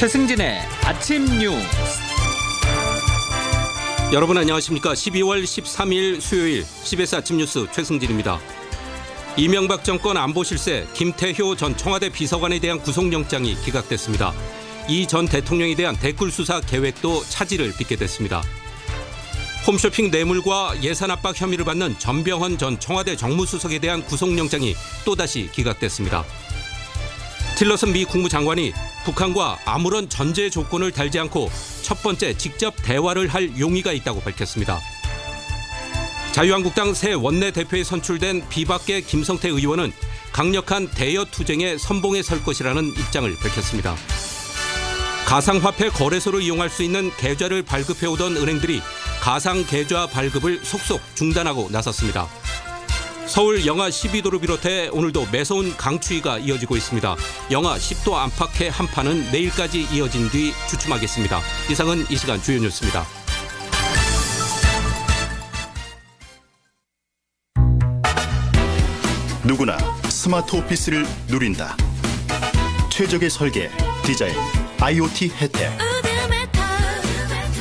최승진의 아침 뉴스. 여러분 안녕하십니까. 12월 13일 수요일 CBS 아침 뉴스 최승진입니다. 이명박 정권 안보실세 김태효 전 청와대 비서관에 대한 구속영장이 기각됐습니다. 이 전 대통령에 대한 댓글 수사 계획도 차질을 빚게 됐습니다. 홈쇼핑 뇌물과 예산 압박 혐의를 받는 전병헌 전 청와대 정무수석에 대한 구속영장이 또다시 기각됐습니다. 틸러슨 미 국무장관이 북한과 아무런 전제 조건을 달지 않고 첫 번째 직접 대화를 할 용의가 있다고 밝혔습니다. 자유한국당 새 원내대표에 선출된 비박계 김성태 의원은 강력한 대여 투쟁에 선봉에 설 것이라는 입장을 밝혔습니다. 가상화폐 거래소를 이용할 수 있는 계좌를 발급해오던 은행들이 가상계좌 발급을 속속 중단하고 나섰습니다. 서울 영하 12도를 비롯해 오늘도 매서운 강추위가 이어지고 있습니다. 영하 10도 안팎의 한파는 내일까지 이어진 뒤 주춤하겠습니다. 이상은 이 시간 주요 뉴스입니다. 누구나 스마트 오피스를 누린다. 최적의 설계, 디자인, IoT 혜택.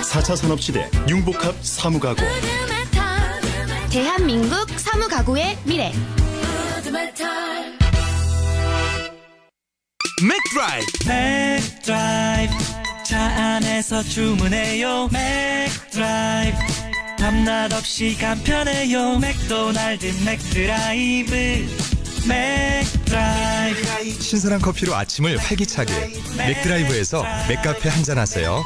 4차 산업시대 융복합 사무가구. 대한민국 사무가구의 미래. 맥드라이브 차 안에서 주문해요. 맥드라이브 밤낮 없이 간편해요. 맥도날드 맥드라이브. 맥드라이브 신선한 커피로 아침을 활기차게 맥드라이브에서 맥카페 한잔하세요.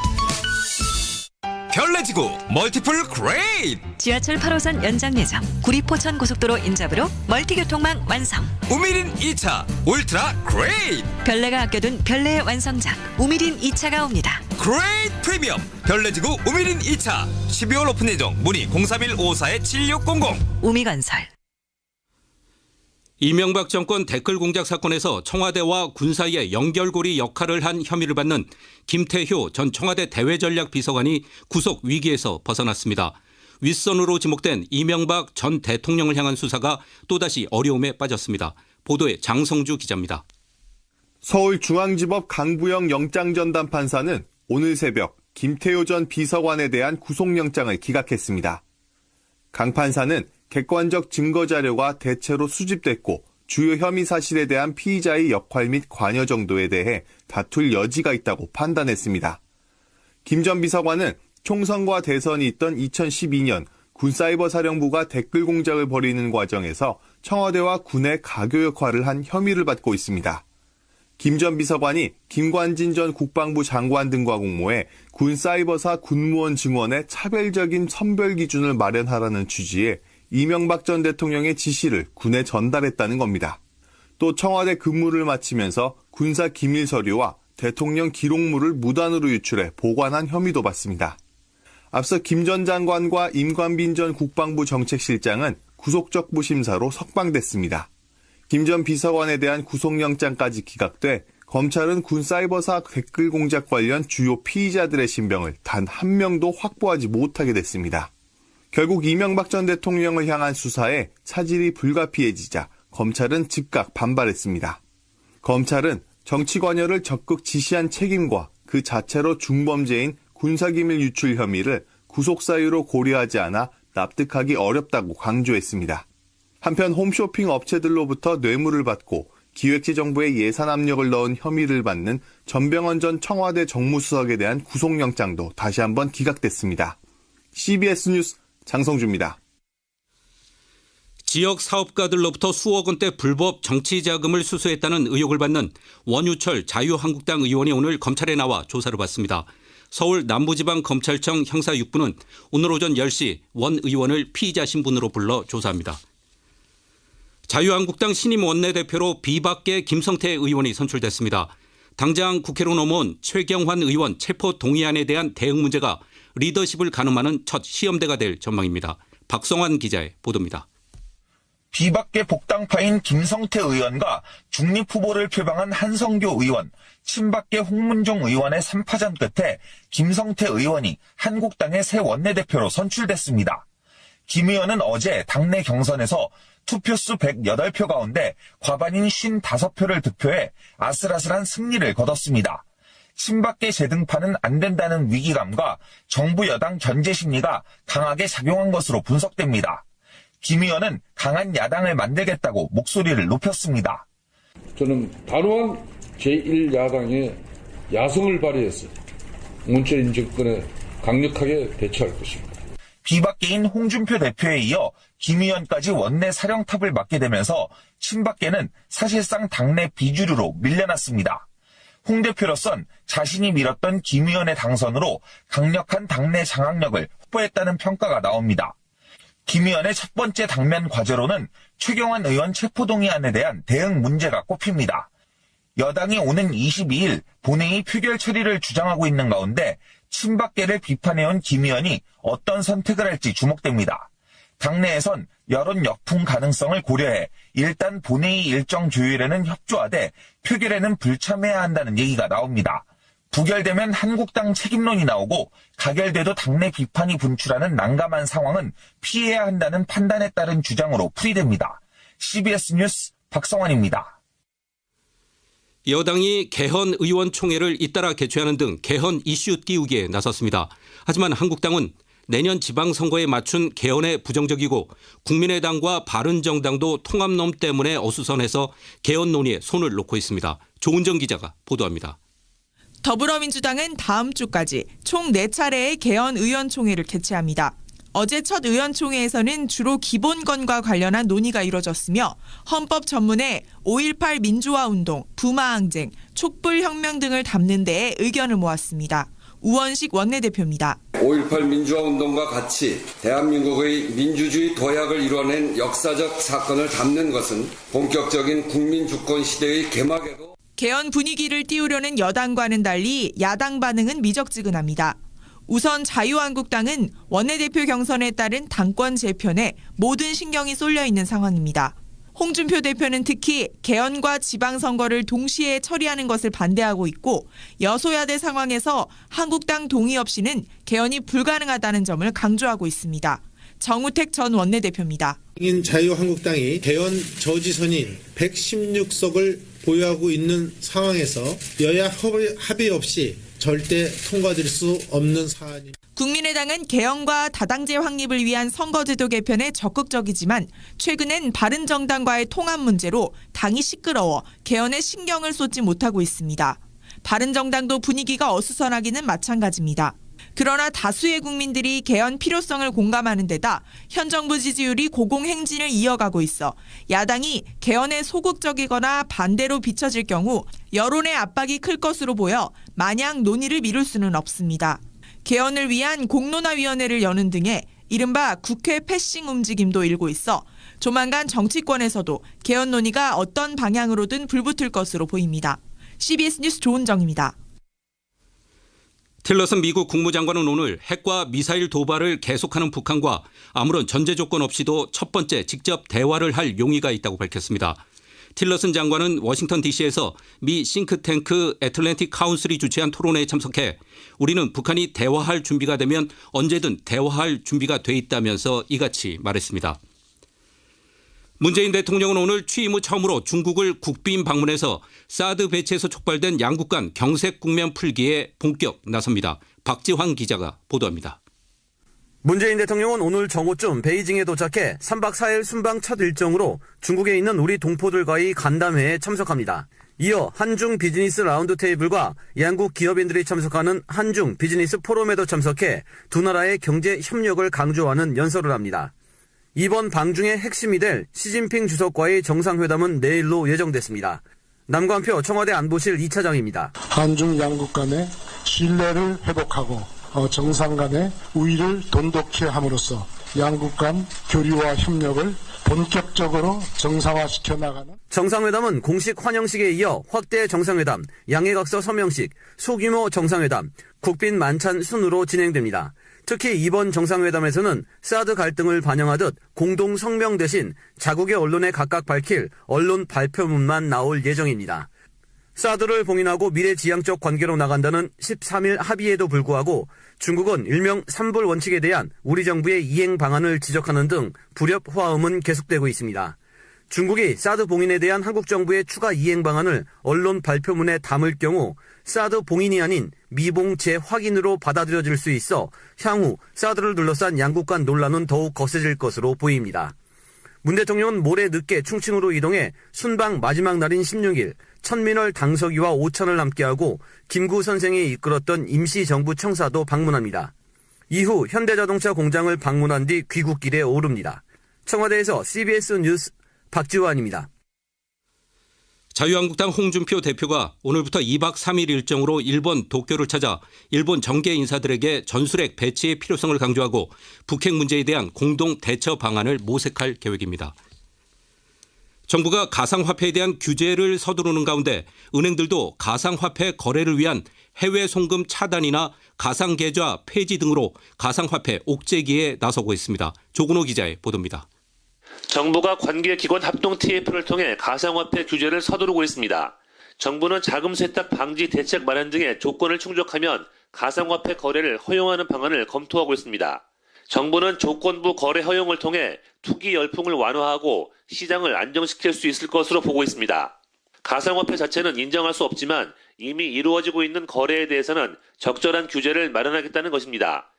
별내지구 멀티플 그레이트. 지하철 8호선 연장 예정, 구리포천 고속도로 인접으로 멀티교통망 완성. 우미린 2차 울트라 그레이트. 별내가 아껴둔 별내의 완성작 우미린 2차가 옵니다. 그레이트 프리미엄 별내지구 우미린 2차 12월 오픈 예정. 문의 03154-7600. 우미건설. 이명박 정권 댓글 공작 사건에서 청와대와 군 사이의 연결고리 역할을 한 혐의를 받는 김태효 전 청와대 대외전략비서관이 구속 위기에서 벗어났습니다. 윗선으로 지목된 이명박 전 대통령을 향한 수사가 또다시 어려움에 빠졌습니다. 보도에 장성주 기자입니다. 서울중앙지법 강부영 영장전담 판사는 오늘 새벽 김태효 전 비서관에 대한 구속영장을 기각했습니다. 강 판사는 객관적 증거자료가 대체로 수집됐고 주요 혐의 사실에 대한 피의자의 역할 및 관여 정도에 대해 다툴 여지가 있다고 판단했습니다. 김 전 비서관은 총선과 대선이 있던 2012년 군사이버사령부가 댓글 공작을 벌이는 과정에서 청와대와 군의 가교 역할을 한 혐의를 받고 있습니다. 김 전 비서관이 김관진 전 국방부 장관 등과 공모해 군사이버사 군무원 증원의 차별적인 선별 기준을 마련하라는 취지의 이명박 전 대통령의 지시를 군에 전달했다는 겁니다. 또 청와대 근무를 마치면서 군사 기밀 서류와 대통령 기록물을 무단으로 유출해 보관한 혐의도 받습니다. 앞서 김 전 장관과 임관빈 전 국방부 정책실장은 구속적부 심사로 석방됐습니다. 김 전 비서관에 대한 구속영장까지 기각돼 검찰은 군사이버사 댓글 공작 관련 주요 피의자들의 신병을 단 한 명도 확보하지 못하게 됐습니다. 결국 이명박 전 대통령을 향한 수사에 차질이 불가피해지자 검찰은 즉각 반발했습니다. 검찰은 정치 관여를 적극 지시한 책임과 그 자체로 중범죄인 군사기밀 유출 혐의를 구속사유로 고려하지 않아 납득하기 어렵다고 강조했습니다. 한편 홈쇼핑 업체들로부터 뇌물을 받고 기획재정부에 예산 압력을 넣은 혐의를 받는 전병헌 전 청와대 정무수석에 대한 구속영장도 다시 한번 기각됐습니다. CBS 뉴스 장성주입니다. 지역 사업가들로부터 수억 원대 불법 정치 자금을 수수했다는 의혹을 받는 원유철 자유한국당 의원이 오늘 검찰에 나와 조사를 받습니다. 서울 남부지방검찰청 형사 6부는 오늘 오전 10시 원 의원을 피의자 신분으로 불러 조사합니다. 자유한국당 신임 원내대표로 비박계 김성태 의원이 선출됐습니다. 당장 국회로 넘어온 최경환 의원 체포 동의안에 대한 대응 문제가 리더십을 가늠하는 첫 시험대가 될 전망입니다. 박성환 기자의 보도입니다. 비박계 복당파인 김성태 의원과 중립후보를 표방한 한성교 의원, 친박계 홍문종 의원의 3파전 끝에 김성태 의원이 한국당의 새 원내대표로 선출됐습니다. 김 의원은 어제 당내 경선에서 투표수 108표 가운데 과반인 55표를 득표해 아슬아슬한 승리를 거뒀습니다. 친박계 재등판은 안 된다는 위기감과 정부 여당 견제 심리가 강하게 작용한 것으로 분석됩니다. 김 의원은 강한 야당을 만들겠다고 목소리를 높였습니다. 저는 단호한 제1야당의 야성을 발휘해서 문재인 정권에 강력하게 대처할 것입니다. 비박계인 홍준표 대표에 이어 김 의원까지 원내 사령탑을 맡게 되면서 친박계는 사실상 당내 비주류로 밀려났습니다. 홍 대표로선 자신이 밀었던 김 의원의 당선으로 강력한 당내 장악력을 확보했다는 평가가 나옵니다. 김 의원의 첫 번째 당면 과제로는 최경환 의원 체포동의안에 대한 대응 문제가 꼽힙니다. 여당이 오는 22일 본회의 표결 처리를 주장하고 있는 가운데 친박계를 비판해온 김 의원이 어떤 선택을 할지 주목됩니다. 당내에선 여론 역풍 가능성을 고려해 일단 본회의 일정 조율에는 협조하되 표결에는 불참해야 한다는 얘기가 나옵니다. 부결되면 한국당 책임론이 나오고 가결돼도 당내 비판이 분출하는 난감한 상황은 피해야 한다는 판단에 따른 주장으로 풀이됩니다. CBS 뉴스 박성환입니다. 여당이 개헌 의원총회를 잇따라 개최하는 등 개헌 이슈 띄우기에 나섰습니다. 하지만 한국당은 내년 지방선거에 맞춘 개헌에 부정적이고 국민의당과 바른정당도 통합론 때문에 어수선해서 개헌 논의에 손을 놓고 있습니다. 조은정 기자가 보도합니다. 더불어민주당은 다음 주까지 총 4차례의 개헌 의원총회를 개최합니다. 어제 첫 의원총회에서는 주로 기본권과 관련한 논의가 이뤄졌으며 헌법 전문에 5.18 민주화운동, 부마항쟁, 촛불혁명 등을 담는 데에 의견을 모았습니다. 우원식 원내대표입니다. 5.18 민주화운동과 같이 대한민국의 민주주의 도약을 이뤄낸 역사적 사건을 담는 것은 본격적인 국민주권 시대의 개막에도 개헌 분위기를 띄우려는 여당과는 달리 야당 반응은 미적지근합니다. 우선 자유한국당은 원내대표 경선에 따른 당권 재편에 모든 신경이 쏠려 있는 상황입니다. 홍준표 대표는 특히 개헌과 지방선거를 동시에 처리하는 것을 반대하고 있고 여소야대 상황에서 한국당 동의 없이는 개헌이 불가능하다는 점을 강조하고 있습니다. 정우택 전 원내대표입니다. 자유한국당이 개헌 저지선인 116석을 보유하고 있는 상황에서 여야 합의 없이 절대 통과될 수 없는 사안입니다. 국민의당은 개헌과 다당제 확립을 위한 선거제도 개편에 적극적이지만 최근엔 바른정당과의 통합 문제로 당이 시끄러워 개헌에 신경을 쏟지 못하고 있습니다. 바른정당도 분위기가 어수선하기는 마찬가지입니다. 그러나 다수의 국민들이 개헌 필요성을 공감하는 데다 현 정부 지지율이 고공행진을 이어가고 있어 야당이 개헌에 소극적이거나 반대로 비춰질 경우 여론의 압박이 클 것으로 보여 마냥 논의를 미룰 수는 없습니다. 개헌을 위한 공론화위원회를 여는 등의 이른바 국회 패싱 움직임도 일고 있어 조만간 정치권에서도 개헌 논의가 어떤 방향으로든 불붙을 것으로 보입니다. CBS 뉴스 조은정입니다. 틸러슨 미국 국무장관은 오늘 핵과 미사일 도발을 계속하는 북한과 아무런 전제 조건 없이도 첫 번째 직접 대화를 할 용의가 있다고 밝혔습니다. 틸러슨 장관은 워싱턴 DC에서 미 싱크탱크 애틀랜틱 카운슬이 주최한 토론회에 참석해 우리는 북한이 대화할 준비가 되면 언제든 대화할 준비가 돼 있다면서 이같이 말했습니다. 문재인 대통령은 오늘 취임 후 처음으로 중국을 국빈 방문해서 사드 배치에서 촉발된 양국 간 경색 국면 풀기에 본격 나섭니다. 박지환 기자가 보도합니다. 문재인 대통령은 오늘 정오쯤 베이징에 도착해 3박 4일 순방 첫 일정으로 중국에 있는 우리 동포들과의 간담회에 참석합니다. 이어 한중 비즈니스 라운드 테이블과 양국 기업인들이 참석하는 한중 비즈니스 포럼에도 참석해 두 나라의 경제 협력을 강조하는 연설을 합니다. 이번 방중의 핵심이 될 시진핑 주석과의 정상회담은 내일로 예정됐습니다. 남관표 청와대 안보실 2차장입니다. 한중 양국 간의 신뢰를 회복하고 정상 간의 우위를 돈독히 함으로써 양국 간 교류와 협력을 본격적으로 정상화시켜 나가는 정상회담은 공식 환영식에 이어 확대 정상회담, 양해각서 서명식, 소규모 정상회담, 국빈 만찬 순으로 진행됩니다. 특히 이번 정상회담에서는 사드 갈등을 반영하듯 공동 성명 대신 자국의 언론에 각각 밝힐 언론 발표문만 나올 예정입니다. 사드를 봉인하고 미래지향적 관계로 나간다는 13일 합의에도 불구하고 중국은 일명 삼불 원칙에 대한 우리 정부의 이행 방안을 지적하는 등 불협 화음은 계속되고 있습니다. 중국이 사드 봉인에 대한 한국 정부의 추가 이행 방안을 언론 발표문에 담을 경우 사드 봉인이 아닌 미봉 재확인으로 받아들여질 수 있어 향후 사드를 둘러싼 양국 간 논란은 더욱 거세질 것으로 보입니다. 문 대통령은 모레 늦게 충칭으로 이동해 순방 마지막 날인 16일 천민월 당서기와 오찬을 함께하고 김구 선생이 이끌었던 임시정부 청사도 방문합니다. 이후 현대자동차 공장을 방문한 뒤 귀국길에 오릅니다. 청와대에서 CBS 뉴스 박지환입니다. 자유한국당 홍준표 대표가 오늘부터 2박 3일 일정으로 일본 도쿄를 찾아 일본 정계 인사들에게 전술핵 배치의 필요성을 강조하고 북핵 문제에 대한 공동 대처 방안을 모색할 계획입니다. 정부가 가상화폐에 대한 규제를 서두르는 가운데 은행들도 가상화폐 거래를 위한 해외 송금 차단이나 가상계좌 폐지 등으로 가상화폐 옥죄기에 나서고 있습니다. 조근호 기자의 보도입니다. 정부가 관계기관 합동 TF를 통해 가상화폐 규제를 서두르고 있습니다. 정부는 자금 세탁 방지 대책 마련 등의 조건을 충족하면 가상화폐 거래를 허용하는 방안을 검토하고 있습니다. 정부는 조건부 거래 허용을 통해 투기 열풍을 완화하고 시장을 안정시킬 수 있을 것으로 보고 있습니다. 가상화폐 자체는 인정할 수 없지만 이미 이루어지고 있는 거래에 대해서는 적절한 규제를 마련하겠다는 것입니다.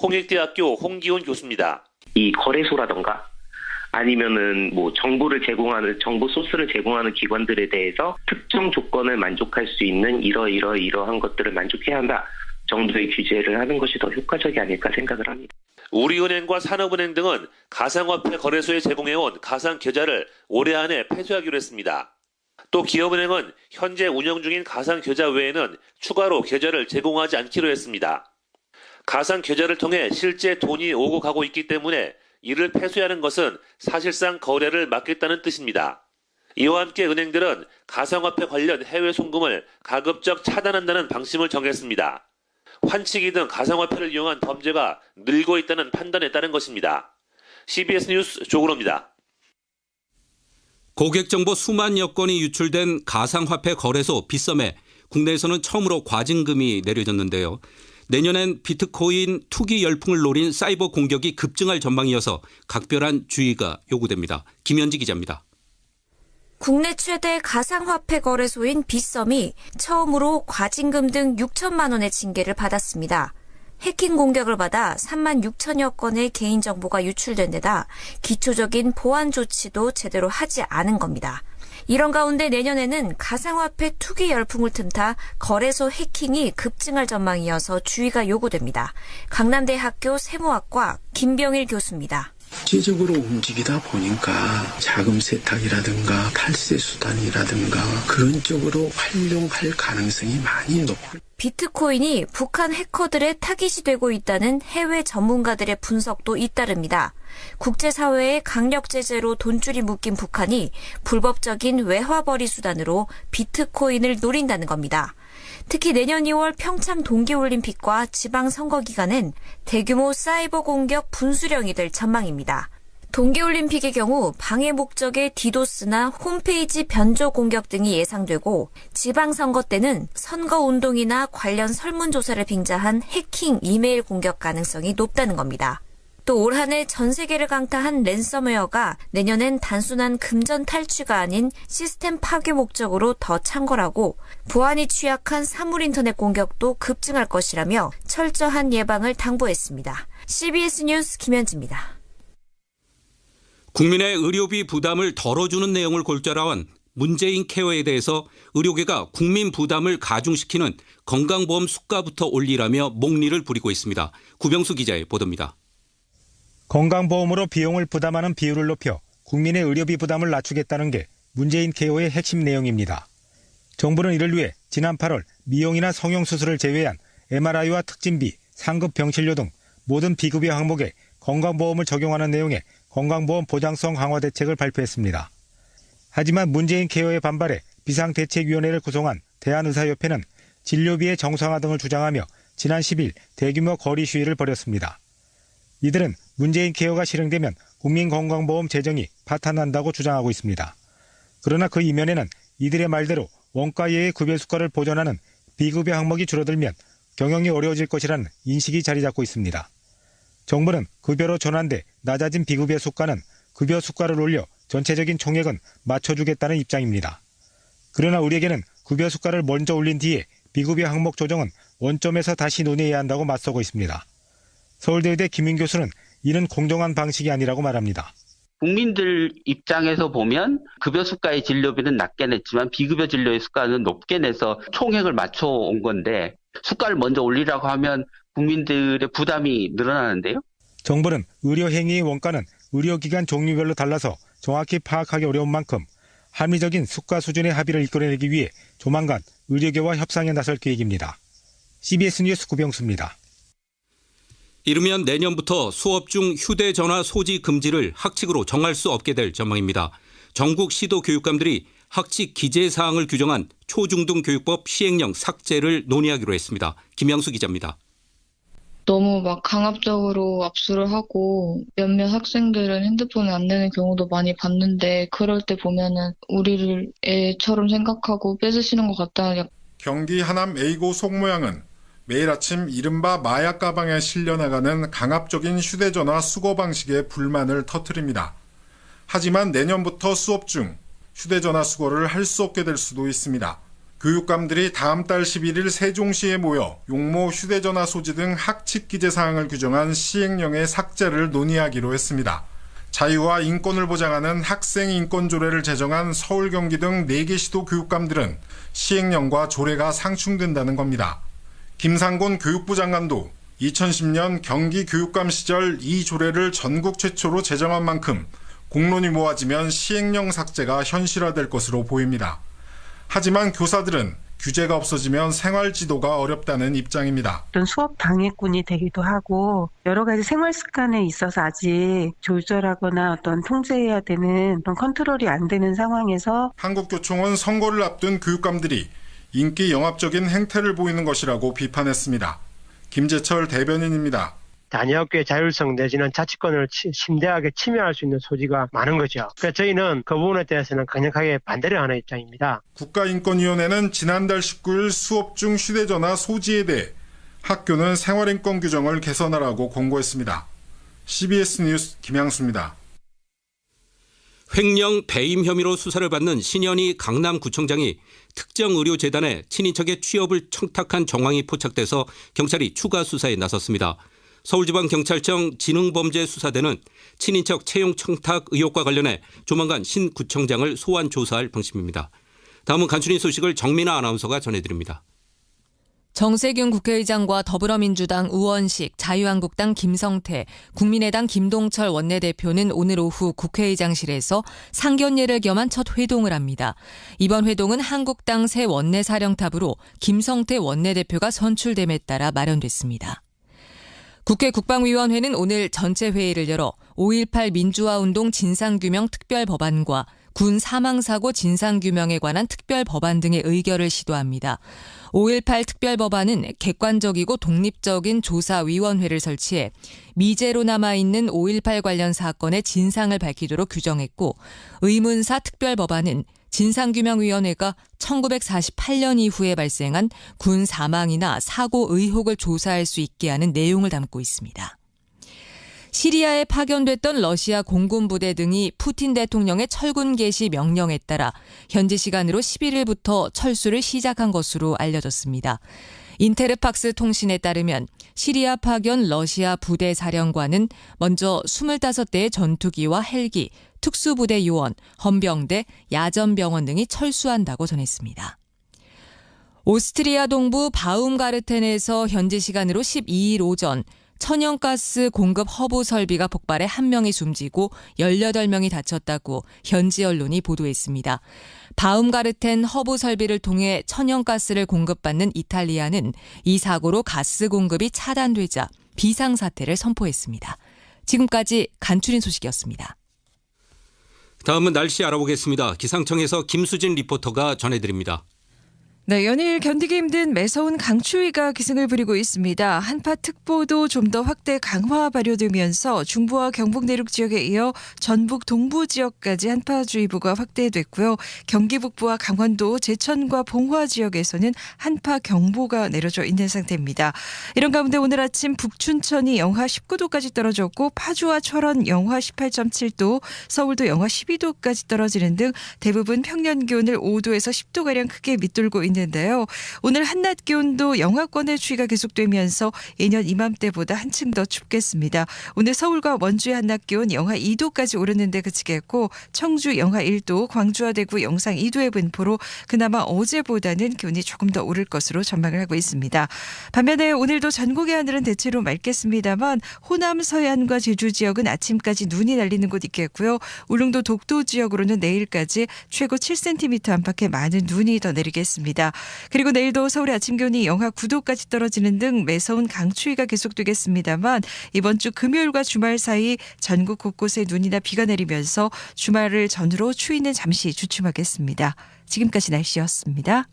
홍익대학교 홍기훈 교수입니다. 이 거래소라던가 아니면은 정부 소스를 제공하는 기관들에 대해서 특정 조건을 만족할 수 있는 이러한 것들을 만족해야 한다 정도의 규제를 하는 것이 더 효과적이 아닐까 생각을 합니다. 우리은행과 산업은행 등은 가상화폐 거래소에 제공해온 가상계좌를 올해 안에 폐쇄하기로 했습니다. 또 기업은행은 현재 운영 중인 가상계좌 외에는 추가로 계좌를 제공하지 않기로 했습니다. 가상계좌를 통해 실제 돈이 오고 가고 있기 때문에 이를 폐쇄하는 것은 사실상 거래를 막겠다는 뜻입니다. 이와 함께 은행들은 가상화폐 관련 해외 송금을 가급적 차단한다는 방침을 정했습니다. 환치기 등 가상화폐를 이용한 범죄가 늘고 있다는 판단에 따른 것입니다. CBS 뉴스 조근호입니다. 고객 정보 수만여 건이 유출된 가상화폐 거래소 빗썸에 국내에서는 처음으로 과징금이 내려졌는데요. 내년엔 비트코인 투기 열풍을 노린 사이버 공격이 급증할 전망이어서 각별한 주의가 요구됩니다. 김현지 기자입니다. 국내 최대 가상화폐 거래소인 빗썸이 처음으로 과징금 등 6천만 원의 징계를 받았습니다. 해킹 공격을 받아 3만 6천여 건의 개인정보가 유출된 데다 기초적인 보안 조치도 제대로 하지 않은 겁니다. 이런 가운데 내년에는 가상화폐 투기 열풍을 틈타 거래소 해킹이 급증할 전망이어서 주의가 요구됩니다. 강남대학교 세무학과 김병일 교수입니다. 국제적으로 움직이다 보니까 자금 세탁이라든가 탈세 수단이라든가 그런 쪽으로 활용할 가능성이 많이 높고 비트코인이 북한 해커들의 타깃이 되고 있다는 해외 전문가들의 분석도 잇따릅니다. 국제사회의 강력 제재로 돈줄이 묶인 북한이 불법적인 외화벌이 수단으로 비트코인을 노린다는 겁니다. 특히 내년 2월 평창 동계올림픽과 지방선거 기간엔 대규모 사이버 공격 분수령이 될 전망입니다. 동계올림픽의 경우 방해 목적의 디도스나 홈페이지 변조 공격 등이 예상되고 지방선거 때는 선거운동이나 관련 설문조사를 빙자한 해킹 이메일 공격 가능성이 높다는 겁니다. 또 올 한 해 전 세계를 강타한 랜섬웨어가 내년엔 단순한 금전 탈취가 아닌 시스템 파괴 목적으로 더 창궐하고 보안이 취약한 사물인터넷 공격도 급증할 것이라며 철저한 예방을 당부했습니다. CBS 뉴스 김현지입니다. 국민의 의료비 부담을 덜어주는 내용을 골자로한 문재인 케어에 대해서 의료계가 국민 부담을 가중시키는 건강보험 수가부터 올리라며 목리를 부리고 있습니다. 구병수 기자의 보도입니다. 건강보험으로 비용을 부담하는 비율을 높여 국민의 의료비 부담을 낮추겠다는 게 문재인 케어의 핵심 내용입니다. 정부는 이를 위해 지난 8월 미용이나 성형수술을 제외한 MRI와 특진비, 상급 병실료 등 모든 비급여 항목에 건강보험을 적용하는 내용의 건강보험 보장성 강화 대책을 발표했습니다. 하지만 문재인 케어의 반발에 비상대책위원회를 구성한 대한의사협회는 진료비의 정상화 등을 주장하며 지난 10일 대규모 거리 시위를 벌였습니다. 이들은 문재인 케어가 실행되면 국민건강보험 재정이 파탄난다고 주장하고 있습니다. 그러나 그 이면에는 이들의 말대로 원가 이하의 급여 수가를 보전하는 비급여 항목이 줄어들면 경영이 어려워질 것이라는 인식이 자리 잡고 있습니다. 정부는 급여로 전환돼 낮아진 비급여 수가는 급여 수가를 올려 전체적인 총액은 맞춰주겠다는 입장입니다. 그러나 우리에게는 급여 수가를 먼저 올린 뒤에 비급여 항목 조정은 원점에서 다시 논의해야 한다고 맞서고 있습니다. 서울대 의대 김인 교수는 이는 공정한 방식이 아니라고 말합니다. 국민들 입장에서 보면 급여 수가의 진료비는 낮게 냈지만 비급여 진료의 수가는 높게 내서 총액을 맞춰온 건데 수가를 먼저 올리라고 하면 국민들의 부담이 늘어나는데요. 정부는 의료행위의 원가는 의료기관 종류별로 달라서 정확히 파악하기 어려운 만큼 합리적인 수가 수준의 합의를 이끌어내기 위해 조만간 의료계와 협상에 나설 계획입니다. CBS 뉴스 구병수입니다. 이르면 내년부터 수업 중 휴대전화 소지 금지를 학칙으로 정할 수 없게 될 전망입니다. 전국 시도 교육감들이 학칙 기재 사항을 규정한 초중등교육법 시행령 삭제를 논의하기로 했습니다. 김영수 기자입니다. 너무 막 강압적으로 압수를 하고 몇몇 학생들은 핸드폰을 안 내는 경우도 많이 봤는데 그럴 때 보면은 우리를 애처럼 생각하고 뺏으시는 것 같다. 경기 하남 A고 속모양은 매일 아침 이른바 마약 가방에 실려나가는 강압적인 휴대전화 수거 방식에 불만을 터뜨립니다. 하지만 내년부터 수업 중 휴대전화 수거를 할 수 없게 될 수도 있습니다. 교육감들이 다음 달 11일 세종시에 모여 용모 휴대전화 소지 등 학칙 기재 사항을 규정한 시행령의 삭제를 논의하기로 했습니다. 자유와 인권을 보장하는 학생 인권 조례를 제정한 서울, 경기 등 4개 시도 교육감들은 시행령과 조례가 상충된다는 겁니다. 김상곤 교육부 장관도 2010년 경기 교육감 시절 이 조례를 전국 최초로 제정한 만큼 공론이 모아지면 시행령 삭제가 현실화될 것으로 보입니다. 하지만 교사들은 규제가 없어지면 생활 지도가 어렵다는 입장입니다. 어떤 수업 방해꾼이 되기도 하고 여러 가지 생활 습관에 있어서 아직 조절하거나 어떤 통제해야 되는 그런 컨트롤이 안 되는 상황에서 한국교총은 선거를 앞둔 교육감들이 인기 영합적인 행태를 보이는 것이라고 비판했습니다. 김재철 대변인입니다. 자녀학교의 자율성 내지는 자치권을 심대하게 침해할 수 있는 소지가 많은 거죠. 그래서 저희는 그 부분에 대해서는 강력하게 반대를 하는 입장입니다. 국가인권위원회는 지난달 19일 수업 중 휴대전화 소지에 대해 학교는 생활인권 규정을 개선하라고 권고했습니다. CBS 뉴스 김양수입니다. 횡령 배임 혐의로 수사를 받는 신현희 강남구청장이 특정의료재단에 친인척의 취업을 청탁한 정황이 포착돼서 경찰이 추가 수사에 나섰습니다. 서울지방경찰청 지능범죄수사대는 친인척 채용 청탁 의혹과 관련해 조만간 신 구청장을 소환 조사할 방침입니다. 다음은 간추린 소식을 정민아 아나운서가 전해드립니다. 정세균 국회의장과 더불어민주당 우원식, 자유한국당 김성태, 국민의당 김동철 원내대표는 오늘 오후 국회의장실에서 상견례를 겸한 첫 회동을 합니다. 이번 회동은 한국당 새 원내사령탑으로 김성태 원내대표가 선출됨에 따라 마련됐습니다. 국회 국방위원회는 오늘 전체 회의를 열어 5.18 민주화운동 진상규명 특별법안과 군 사망사고 진상규명에 관한 특별법안 등의 의결을 시도합니다. 5.18 특별법안은 객관적이고 독립적인 조사위원회를 설치해 미제로 남아있는 5.18 관련 사건의 진상을 밝히도록 규정했고, 의문사 특별법안은 진상규명위원회가 1948년 이후에 발생한 군 사망이나 사고 의혹을 조사할 수 있게 하는 내용을 담고 있습니다. 시리아에 파견됐던 러시아 공군부대 등이 푸틴 대통령의 철군 개시 명령에 따라 현지 시간으로 11일부터 철수를 시작한 것으로 알려졌습니다. 인테르팍스 통신에 따르면 시리아 파견 러시아 부대 사령관은 먼저 25대의 전투기와 헬기, 특수부대 요원, 헌병대, 야전병원 등이 철수한다고 전했습니다. 오스트리아 동부 바움가르텐에서 현지 시간으로 12일 오전 천연가스 공급 허브 설비가 폭발해 1명이 숨지고 18명이 다쳤다고 현지 언론이 보도했습니다. 바움가르텐 허브 설비를 통해 천연가스를 공급받는 이탈리아는 이 사고로 가스 공급이 차단되자 비상사태를 선포했습니다. 지금까지 간추린 소식이었습니다. 다음은 날씨 알아보겠습니다. 기상청에서 김수진 리포터가 전해드립니다. 네, 연일 견디기 힘든 매서운 강추위가 기승을 부리고 있습니다. 한파특보도 좀 더 확대 강화 발효되면서 중부와 경북 내륙 지역에 이어 전북 동부 지역까지 한파주의보가 확대됐고요. 경기 북부와 강원도, 제천과 봉화 지역에서는 한파경보가 내려져 있는 상태입니다. 이런 가운데 오늘 아침 북춘천이 영하 19도까지 떨어졌고 파주와 철원 영하 18.7도, 서울도 영하 12도까지 떨어지는 등 대부분 평년 기온을 5도에서 10도가량 크게 밑돌고 있는데요. 오늘 한낮 기온도 영하권의 추위가 계속되면서 예년 이맘때보다 한층 더 춥겠습니다. 오늘 서울과 원주의 한낮 기온 영하 2도까지 오르는데 그치겠고 청주 영하 1도, 광주와 대구 영상 2도의 분포로 그나마 어제보다는 기온이 조금 더 오를 것으로 전망을 하고 있습니다. 반면에 오늘도 전국의 하늘은 대체로 맑겠습니다만 호남 서해안과 제주 지역은 아침까지 눈이 날리는 곳 있겠고요. 울릉도 독도 지역으로는 내일까지 최고 7cm 안팎의 많은 눈이 더 내리겠습니다. 그리고 내일도 서울의 아침 기온이 영하 9도까지 떨어지는 등 매서운 강추위가 계속되겠습니다만 이번 주 금요일과 주말 사이 전국 곳곳에 눈이나 비가 내리면서 주말을 전후로 추위는 잠시 주춤하겠습니다. 지금까지 날씨였습니다.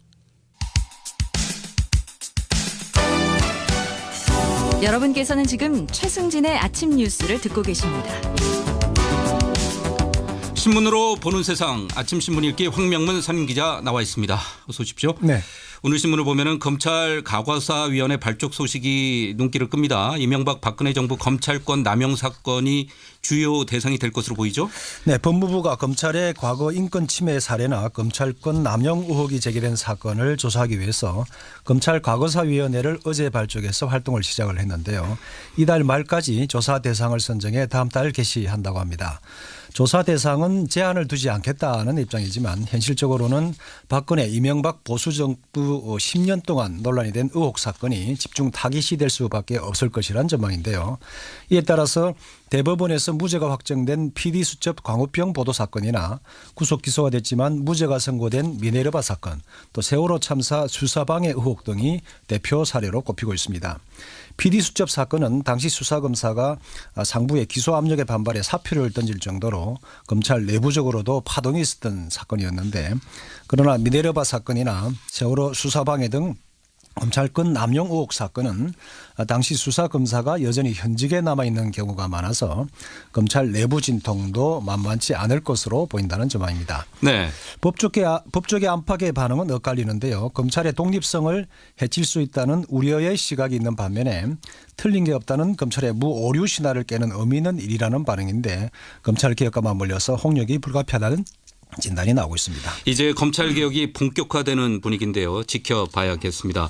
여러분께서는 지금 최승진의 아침 뉴스를 듣고 계십니다. 신문으로 보는 세상 아침 신문 읽기 황명문 선임기자 나와 있습니다. 어서 오십시오. 네. 오늘 신문을 보면은 검찰 과거사위원회 발족 소식이 눈길을 끕니다. 이명박 박근혜 정부 검찰권 남용 사건이 주요 대상이 될 것으로 보이죠. 네, 법무부가 검찰의 과거 인권 침해 사례나 검찰권 남용 의혹이 제기된 사건을 조사하기 위해서 검찰 과거사위원회를 어제 발족해서 활동을 시작을 했는데요. 이달 말까지 조사 대상을 선정해 다음 달 개시한다고 합니다. 조사 대상은 제한을 두지 않겠다는 입장이지만 현실적으로는 박근혜 이명박 보수정부 10년 동안 논란이 된 의혹 사건이 집중 타깃이 될 수밖에 없을 것이란 전망인데요. 이에 따라서 대법원에서 무죄가 확정된 PD수첩 광우병 보도 사건이나 구속 기소가 됐지만 무죄가 선고된 미네르바 사건, 또 세월호 참사 수사방해 의혹 등이 대표 사례로 꼽히고 있습니다. PD수첩 사건은 당시 수사검사가 상부의 기소 압력에 반발해 사표를 던질 정도로 검찰 내부적으로도 파동이 있었던 사건이었는데, 그러나 미네르바 사건이나 세월호 수사방해 등 검찰권 남용 의혹 사건은 당시 수사검사가 여전히 현직에 남아있는 경우가 많아서 검찰 내부 진통도 만만치 않을 것으로 보인다는 전망입니다. 네. 법조계 안팎의 반응은 엇갈리는데요. 검찰의 독립성을 해칠 수 있다는 우려의 시각이 있는 반면에 틀린 게 없다는 검찰의 무오류 신화를 깨는 의미 있는 일이라는 반응인데, 검찰 개혁과 맞물려서 홍역이 불가피하다는 진단이 나오고 있습니다. 이제 검찰개혁이 본격화되는 분위기인데요. 지켜봐야겠습니다.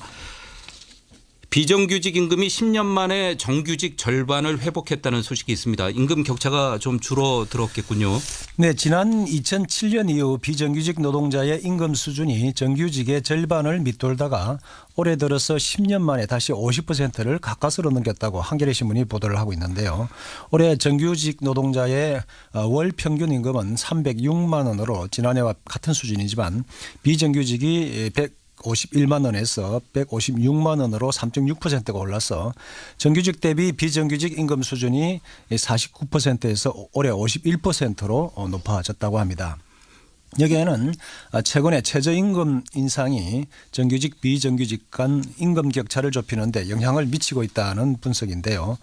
비정규직 임금이 10년 만에 정규직 절반을 회복했다는 소식이 있습니다. 임금 격차가 좀 줄어들었겠군요. 네, 지난 2007년 이후 비정규직 노동자의 임금 수준이 정규직의 절반을 밑돌다가 올해 들어서 10년 만에 다시 50%를 가까스로 넘겼다고 한겨레 신문이 보도를 하고 있는데요. 올해 정규직 노동자의 월 평균 임금은 306만 원으로 지난해와 같은 수준이지만 비정규직이 151만 원에서 156만 원으로 3.6%가 올라서 정규직 대비 비정규직 임금 수준이 49%에서 올해 51%로 높아졌다고 합니다. 여기에는 최근에 최저임금 인상이 정규직 비정규직 간 임금 격차를 좁히는 데 영향을 미치고 있다는 분석인데요.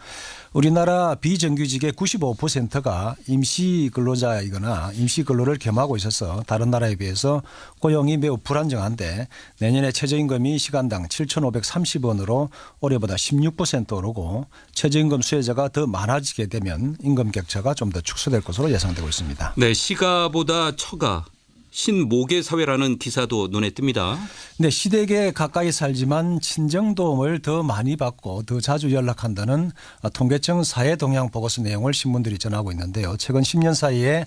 우리나라 비정규직의 95%가 임시근로자이거나 임시근로를 겸하고 있어서 다른 나라에 비해서 고용이 매우 불안정한데, 내년에 최저임금이 시간당 7,530원으로 올해보다 16% 오르고 최저임금 수혜자가 더 많아지게 되면 임금 격차가 좀 더 축소될 것으로 예상되고 있습니다. 네, 시가보다 처가. 신모계 사회라는 기사도 눈에 띕니다. 네, 시댁에 가까이 살지만 친정 도움을 더 많이 받고 더 자주 연락한다는 통계청 사회동향 보고서 내용을 신문들이 전하고 있는데요. 최근 10년 사이에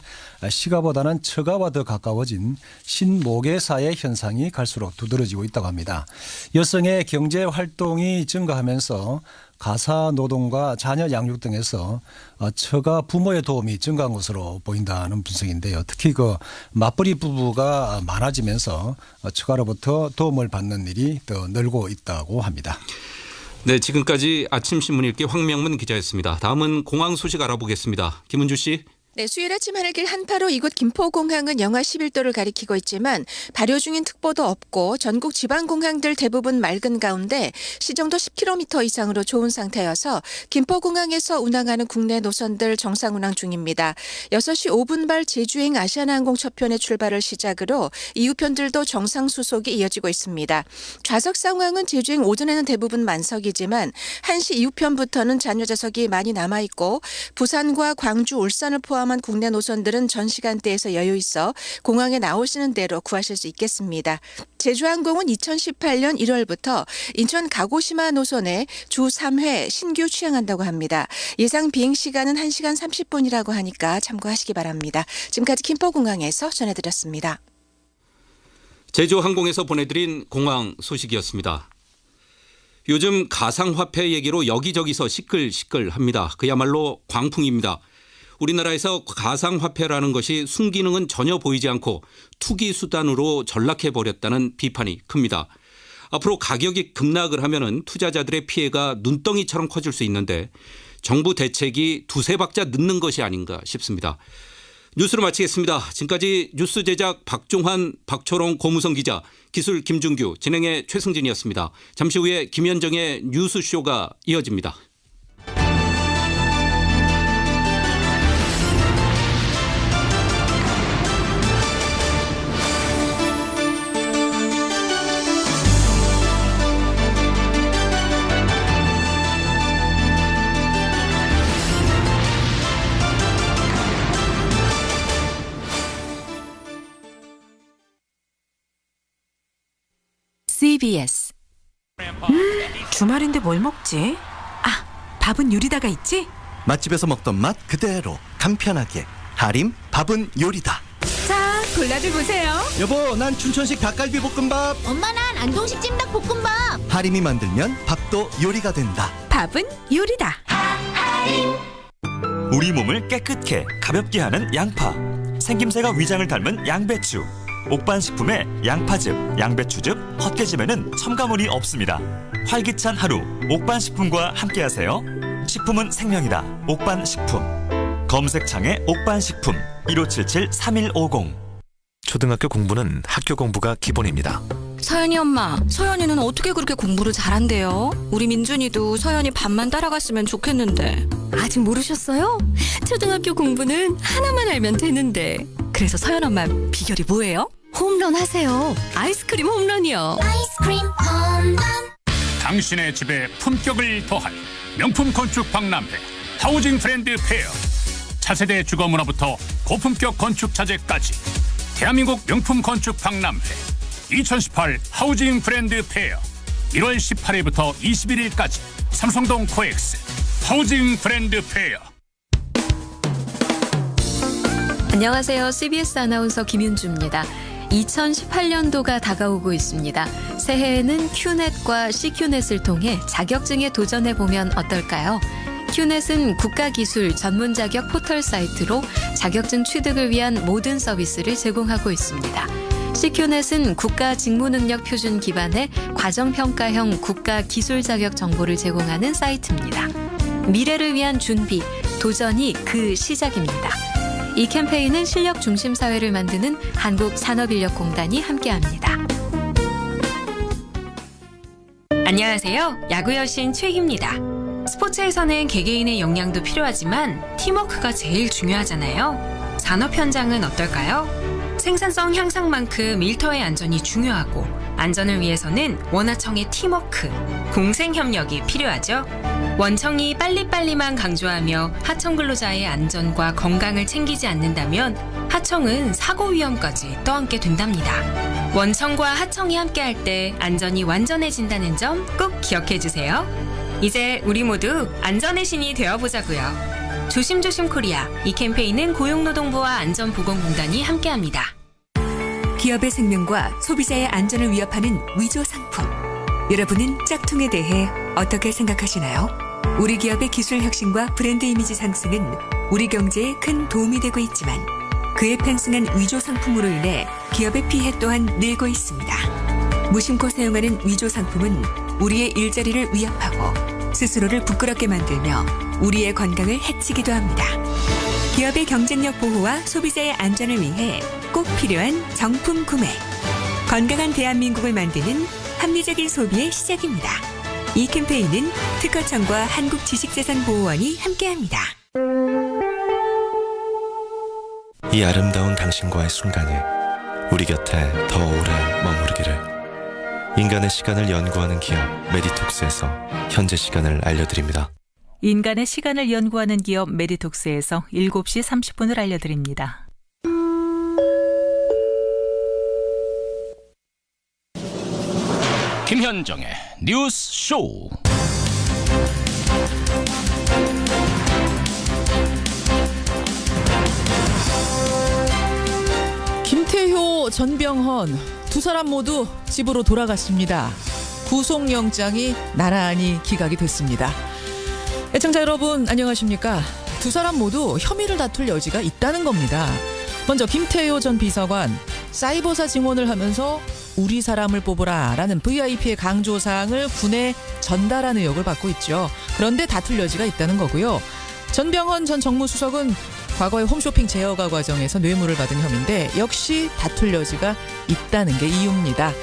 시가보다는 처가와 더 가까워진 신모계 사회 현상이 갈수록 두드러지고 있다고 합니다. 여성의 경제 활동이 증가하면서 가사 노동과 자녀 양육 등에서 처가 부모의 도움이 증가한 것으로 보인다는 분석인데요. 특히 그 맞벌이 부부가 많아지면서 처가로부터 도움을 받는 일이 더 늘고 있다고 합니다. 네, 지금까지 아침 신문 읽기 황명문 기자였습니다. 다음은 공항 소식 알아보겠습니다. 김은주 씨. 네, 수요일 아침 하늘길 한파로 이곳 김포공항은 영하 11도를 가리키고 있지만 발효 중인 특보도 없고 전국 지방공항들 대부분 맑은 가운데 시정도 10km 이상으로 좋은 상태여서 김포공항에서 운항하는 국내 노선들 정상 운항 중입니다. 6시 5분발 제주행 아시아나항공 첫 편의 출발을 시작으로 이후 편들도 정상 수속이 이어지고 있습니다. 좌석 상황은 제주행 오전에는 대부분 만석이지만 1시 이후 편부터는 잔여 좌석이 많이 남아있고 부산과 광주, 울산을 포함한 국내 노선들은 전 시간대에서 여유 있어 공항에 나오시는 대로 구하실 수 있겠습니다. 제주항공은 2018년 1월부터 인천 가고시마 노선에 주 3회 신규 취항한다고 합니다. 예상 비행 시간은 1시간 30분이라고 하니까 참고하시기 바랍니다. 지금까지 김포공항에서 전해드렸습니다. 제주항공에서 보내드린 공항 소식이었습니다. 요즘 가상화폐 얘기로 여기저기서 시끌시끌합니다. 그야말로 광풍입니다. 우리나라에서 가상화폐라는 것이 순기능은 전혀 보이지 않고 투기 수단으로 전락해버렸다는 비판이 큽니다. 앞으로 가격이 급락을 하면은 투자자들의 피해가 눈덩이처럼 커질 수 있는데 정부 대책이 두세 박자 늦는 것이 아닌가 싶습니다. 뉴스로 마치겠습니다. 지금까지 뉴스 제작 박종환, 박초롱, 고무성 기자, 기술 김준규, 진행의 최승진이었습니다. 잠시 후에 김현정의 뉴스쇼가 이어집니다. CBS. 주말인데 뭘 먹지? 아, 밥은 요리다가 있지? 맛집에서 먹던 맛 그대로 간편하게 하림 밥은 요리다. 자, 골라들 보세요. 여보, 난 춘천식 닭갈비 볶음밥. 엄마, 난 안동식 찜닭 볶음밥. 하림이 만들면 밥도 요리가 된다. 밥은 요리다. 하림. 우리 몸을 깨끗해 가볍게 하는 양파, 생김새가 위장을 닮은 양배추, 옥반식품의 양파즙, 양배추즙, 헛개즙에는 첨가물이 없습니다. 활기찬 하루 옥반식품과 함께하세요. 식품은 생명이다. 옥반식품. 검색창에 옥반식품 1577-3150. 초등학교 공부는 학교 공부가 기본입니다. 서연이 엄마, 서연이는 어떻게 그렇게 공부를 잘한대요? 우리 민준이도 서연이 밥만 따라갔으면 좋겠는데. 아직 모르셨어요? 초등학교 공부는 하나만 알면 되는데. 그래서 서연 엄마 비결이 뭐예요? 홈런 하세요. 아이스크림 홈런이요. 아이스크림 홈런. 당신의 집에 품격을 더할 명품 건축 박람회 하우징 트렌드 페어. 차세대 주거 문화부터 고품격 건축 자재까지 대한민국 명품 건축 박람회 2018 하우징 브랜드 페어 1월 18일부터 21일까지 삼성동 코엑스 하우징 브랜드 페어. 안녕하세요. CBS 아나운서 김윤주입니다. 2018년도가 다가오고 있습니다. 새해에는 큐넷과 C큐넷을 통해 자격증에 도전해보면 어떨까요? 큐넷은 국가기술 전문 자격 포털 사이트로 자격증 취득을 위한 모든 서비스를 제공하고 있습니다. C큐넷은 국가 직무능력 표준 기반의 과정평가형 국가 기술 자격 정보를 제공하는 사이트입니다. 미래를 위한 준비, 도전이 그 시작입니다. 이 캠페인은 실력 중심 사회를 만드는 한국산업인력공단이 함께합니다. 안녕하세요. 야구 여신 최희입니다. 스포츠에서는 개개인의 역량도 필요하지만 팀워크가 제일 중요하잖아요. 산업 현장은 어떨까요? 생산성 향상만큼 일터의 안전이 중요하고 안전을 위해서는 원하청의 팀워크, 공생협력이 필요하죠. 원청이 빨리빨리만 강조하며 하청 근로자의 안전과 건강을 챙기지 않는다면 하청은 사고 위험까지 떠안게 된답니다. 원청과 하청이 함께할 때 안전이 완전해진다는 점 꼭 기억해 주세요. 이제 우리 모두 안전의 신이 되어보자고요. 조심조심 코리아. 이 캠페인은 고용노동부와 안전보건공단이 함께합니다. 기업의 생명과 소비자의 안전을 위협하는 위조 상품. 여러분은 짝퉁에 대해 어떻게 생각하시나요? 우리 기업의 기술 혁신과 브랜드 이미지 상승은 우리 경제에 큰 도움이 되고 있지만 그에 편승한 위조 상품으로 인해 기업의 피해 또한 늘고 있습니다. 무심코 사용하는 위조 상품은 우리의 일자리를 위협하고 스스로를 부끄럽게 만들며 우리의 건강을 해치기도 합니다. 기업 기업의 경쟁력 보호와 소비자의 안전을 위해 꼭 필요한 정품 구매. 건강한 대한민국을 만드는 합리적인 소비의 시작입니다. 이 캠페인은 특허청과 한국지식재산보호원이 함께합니다. 이 아름다운 당신과의 순간이 우리 곁에 더 오래 머무르기를. 인간의 시간을 연구하는 기업 메디톡스에서 현재 시간을 알려드립니다. 인간의 시간을 연구하는 기업 메디톡스에서 7시 30분을 알려드립니다. 김현정의 뉴스 쇼. 김태효, 전병헌 두 사람 모두 집으로 돌아갔습니다. 구속영장이 나란히 기각이 됐습니다. 애청자 여러분 안녕하십니까? 두 사람 모두 혐의를 다툴 여지가 있다는 겁니다. 먼저 김태효 전 비서관 사이버사 증언을 하면서 우리 사람을 뽑으라 라는 VIP의 강조사항을 군에 전달한 의혹을 받고 있죠. 그런데 다툴 여지가 있다는 거고요. 전병헌 전 정무수석은 과거의 홈쇼핑 제어가 과정에서 뇌물을 받은 혐의인데 역시 다툴 여지가 있다는 게 이유입니다.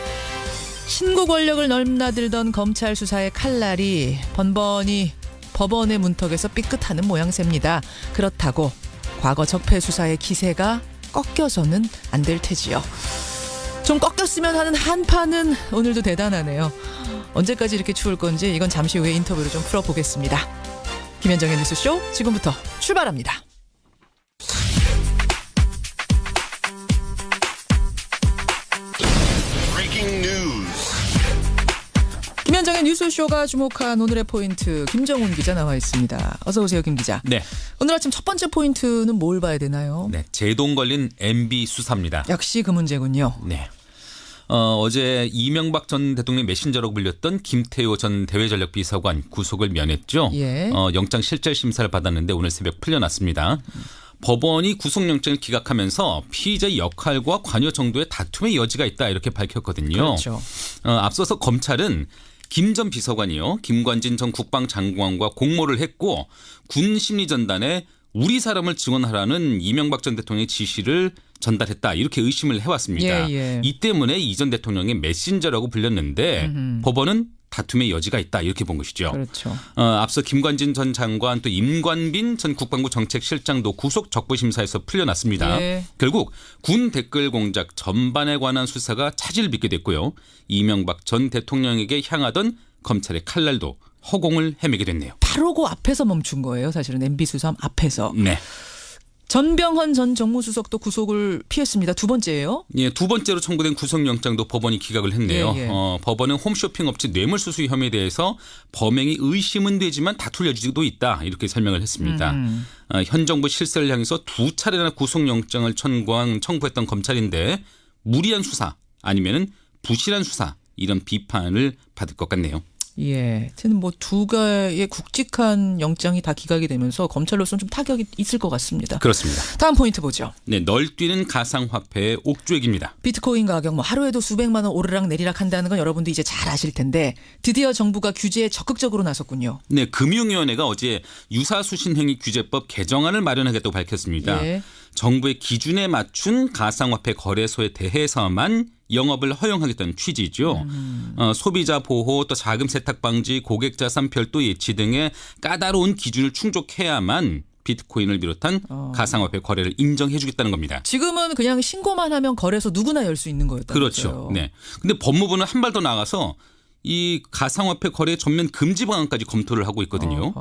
신고 권력을 넘나들던 검찰 수사의 칼날이 번번이 법원의 문턱에서 삐끗하는 모양새입니다. 그렇다고 과거 적폐 수사의 기세가 꺾여서는 안 될 테지요. 좀 꺾였으면 하는 한파는 오늘도 대단하네요. 언제까지 이렇게 추울 건지 이건 잠시 후에 인터뷰로 좀 풀어보겠습니다. 김현정의 뉴스쇼 지금부터 출발합니다. 김현정의 뉴스쇼가 주목한 오늘의 포인트 김정훈 기자 나와 있습니다. 어서 오세요, 김 기자. 네. 오늘 아침 첫 번째 포인트는 뭘 봐야 되나요? 네, 제동 걸린 MB 수사입니다. 역시 그 문제군요. 네. 어제 이명박 전 대통령 메신저라고 불렸던 김태효 전 대외전략비서관 구속을 면했죠. 예. 영장 실질 심사를 받았는데 오늘 새벽 풀려났습니다. 법원이 구속영장을 기각하면서 피의자의 역할과 관여 정도의 다툼의 여지가 있다 이렇게 밝혔거든요. 그렇죠. 앞서서 검찰은 김 전 비서관이요, 김관진 전 국방장관과 공모를 했고 군 심리전단에 우리 사람을 증언하라는 이명박 전 대통령의 지시를 전달했다 이렇게 의심을 해왔습니다. 예. 이 때문에 이 전 대통령의 메신저라고 불렸는데 법원은 다툼의 여지가 있다 이렇게 본 것이죠. 그렇죠. 앞서 김관진 전 장관 또 임관빈 전 국방부 정책실장도 구속 적부심사에서 풀려났습니다. 예. 결국 군 댓글 공작 전반에 관한 수사가 차질을 빚게 됐고요. 이명박 전 대통령에게 향하던 검찰의 칼날도 허공을 헤매게 됐네요. 바로 그 앞에서 멈춘 거예요. 사실은 MB 수사 앞에서. 네. 전병헌 전 정무수석도 구속을 피했습니다. 두 번째예요? 예, 두 번째로 청구된 구속영장도 법원이 기각을 했네요. 예. 법원은 홈쇼핑 업체 뇌물수수 혐의에 대해서 범행이 의심은 되지만 다툴 여지도 있다 이렇게 설명을 했습니다. 현 정부 실세를 향해서 두 차례나 구속영장을 청구했던 검찰인데 무리한 수사 아니면은 부실한 수사 이런 비판을 받을 것 같네요. 예, 하여튼 뭐 두 개의 굵직한 영장이 다 기각이 되면서 검찰로서는 좀 타격이 있을 것 같습니다. 그렇습니다. 다음 포인트 보죠. 네, 널뛰는 가상화폐의 옥죄기입니다. 비트코인 가격 뭐 하루에도 수백만 원 오르락 내리락 한다는 건 여러분도 이제 잘 아실 텐데 드디어 정부가 규제에 적극적으로 나섰군요. 네, 금융위원회가 어제 유사수신행위 규제법 개정안을 마련하겠다고 밝혔습니다. 예. 정부의 기준에 맞춘 가상화폐 거래소에 대해서만 영업을 허용하겠다는 취지죠. 소비자 보호 또 자금 세탁 방지 고객 자산 별도 예치 등의 까다로운 기준을 충족해야만 비트코인을 비롯한 가상화폐 거래를 인정해 주겠다는 겁니다. 지금은 그냥 신고만 하면 거래소 누구나 열 수 있는 거였다면서요. 그렇죠. 네. 근데 법무부는 한 발 더 나가서 이 가상화폐 거래 전면 금지 방안까지 검토를 하고 있거든요.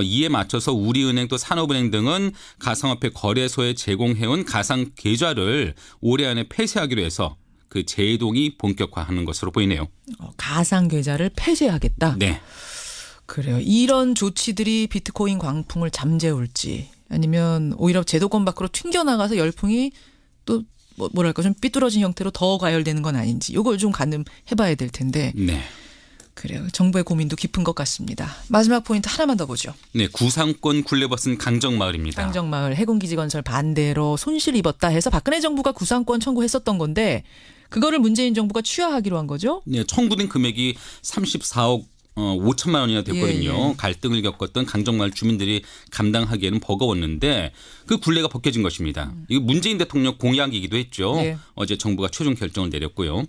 이에 맞춰서 우리은행 또 산업은행 등은 가상화폐 거래소에 제공해온 가상 계좌를 올해 안에 폐쇄하기로 해서 그 제동이 본격화하는 것으로 보이네요. 가상 계좌를 폐쇄하겠다. 네. 그래요. 이런 조치들이 비트코인 광풍을 잠재울지 아니면 오히려 제도권 밖으로 튕겨나가서 열풍이 또 뭐랄까 좀 삐뚤어진 형태로 더 과열되는 건 아닌지 이걸 좀 가늠해봐야 될 텐데. 네. 그래요. 정부의 고민도 깊은 것 같습니다. 마지막 포인트 하나만 더 보죠. 네, 구상권 굴레벗은 강정마을입니다. 강정마을 해군기지 건설 반대로 손실 입었다 해서 박근혜 정부가 구상권 청구했었던 건데 그거를 문재인 정부가 취하하기로 한 거죠? 네, 청구된 금액이 34억 5천만 원이나 됐거든요. 예, 예. 갈등을 겪었던 강정마을 주민들이 감당하기에는 버거웠는데 그 굴레가 벗겨진 것입니다. 이거 문재인 대통령 공약이기도 했죠. 예. 어제 정부가 최종 결정을 내렸고요.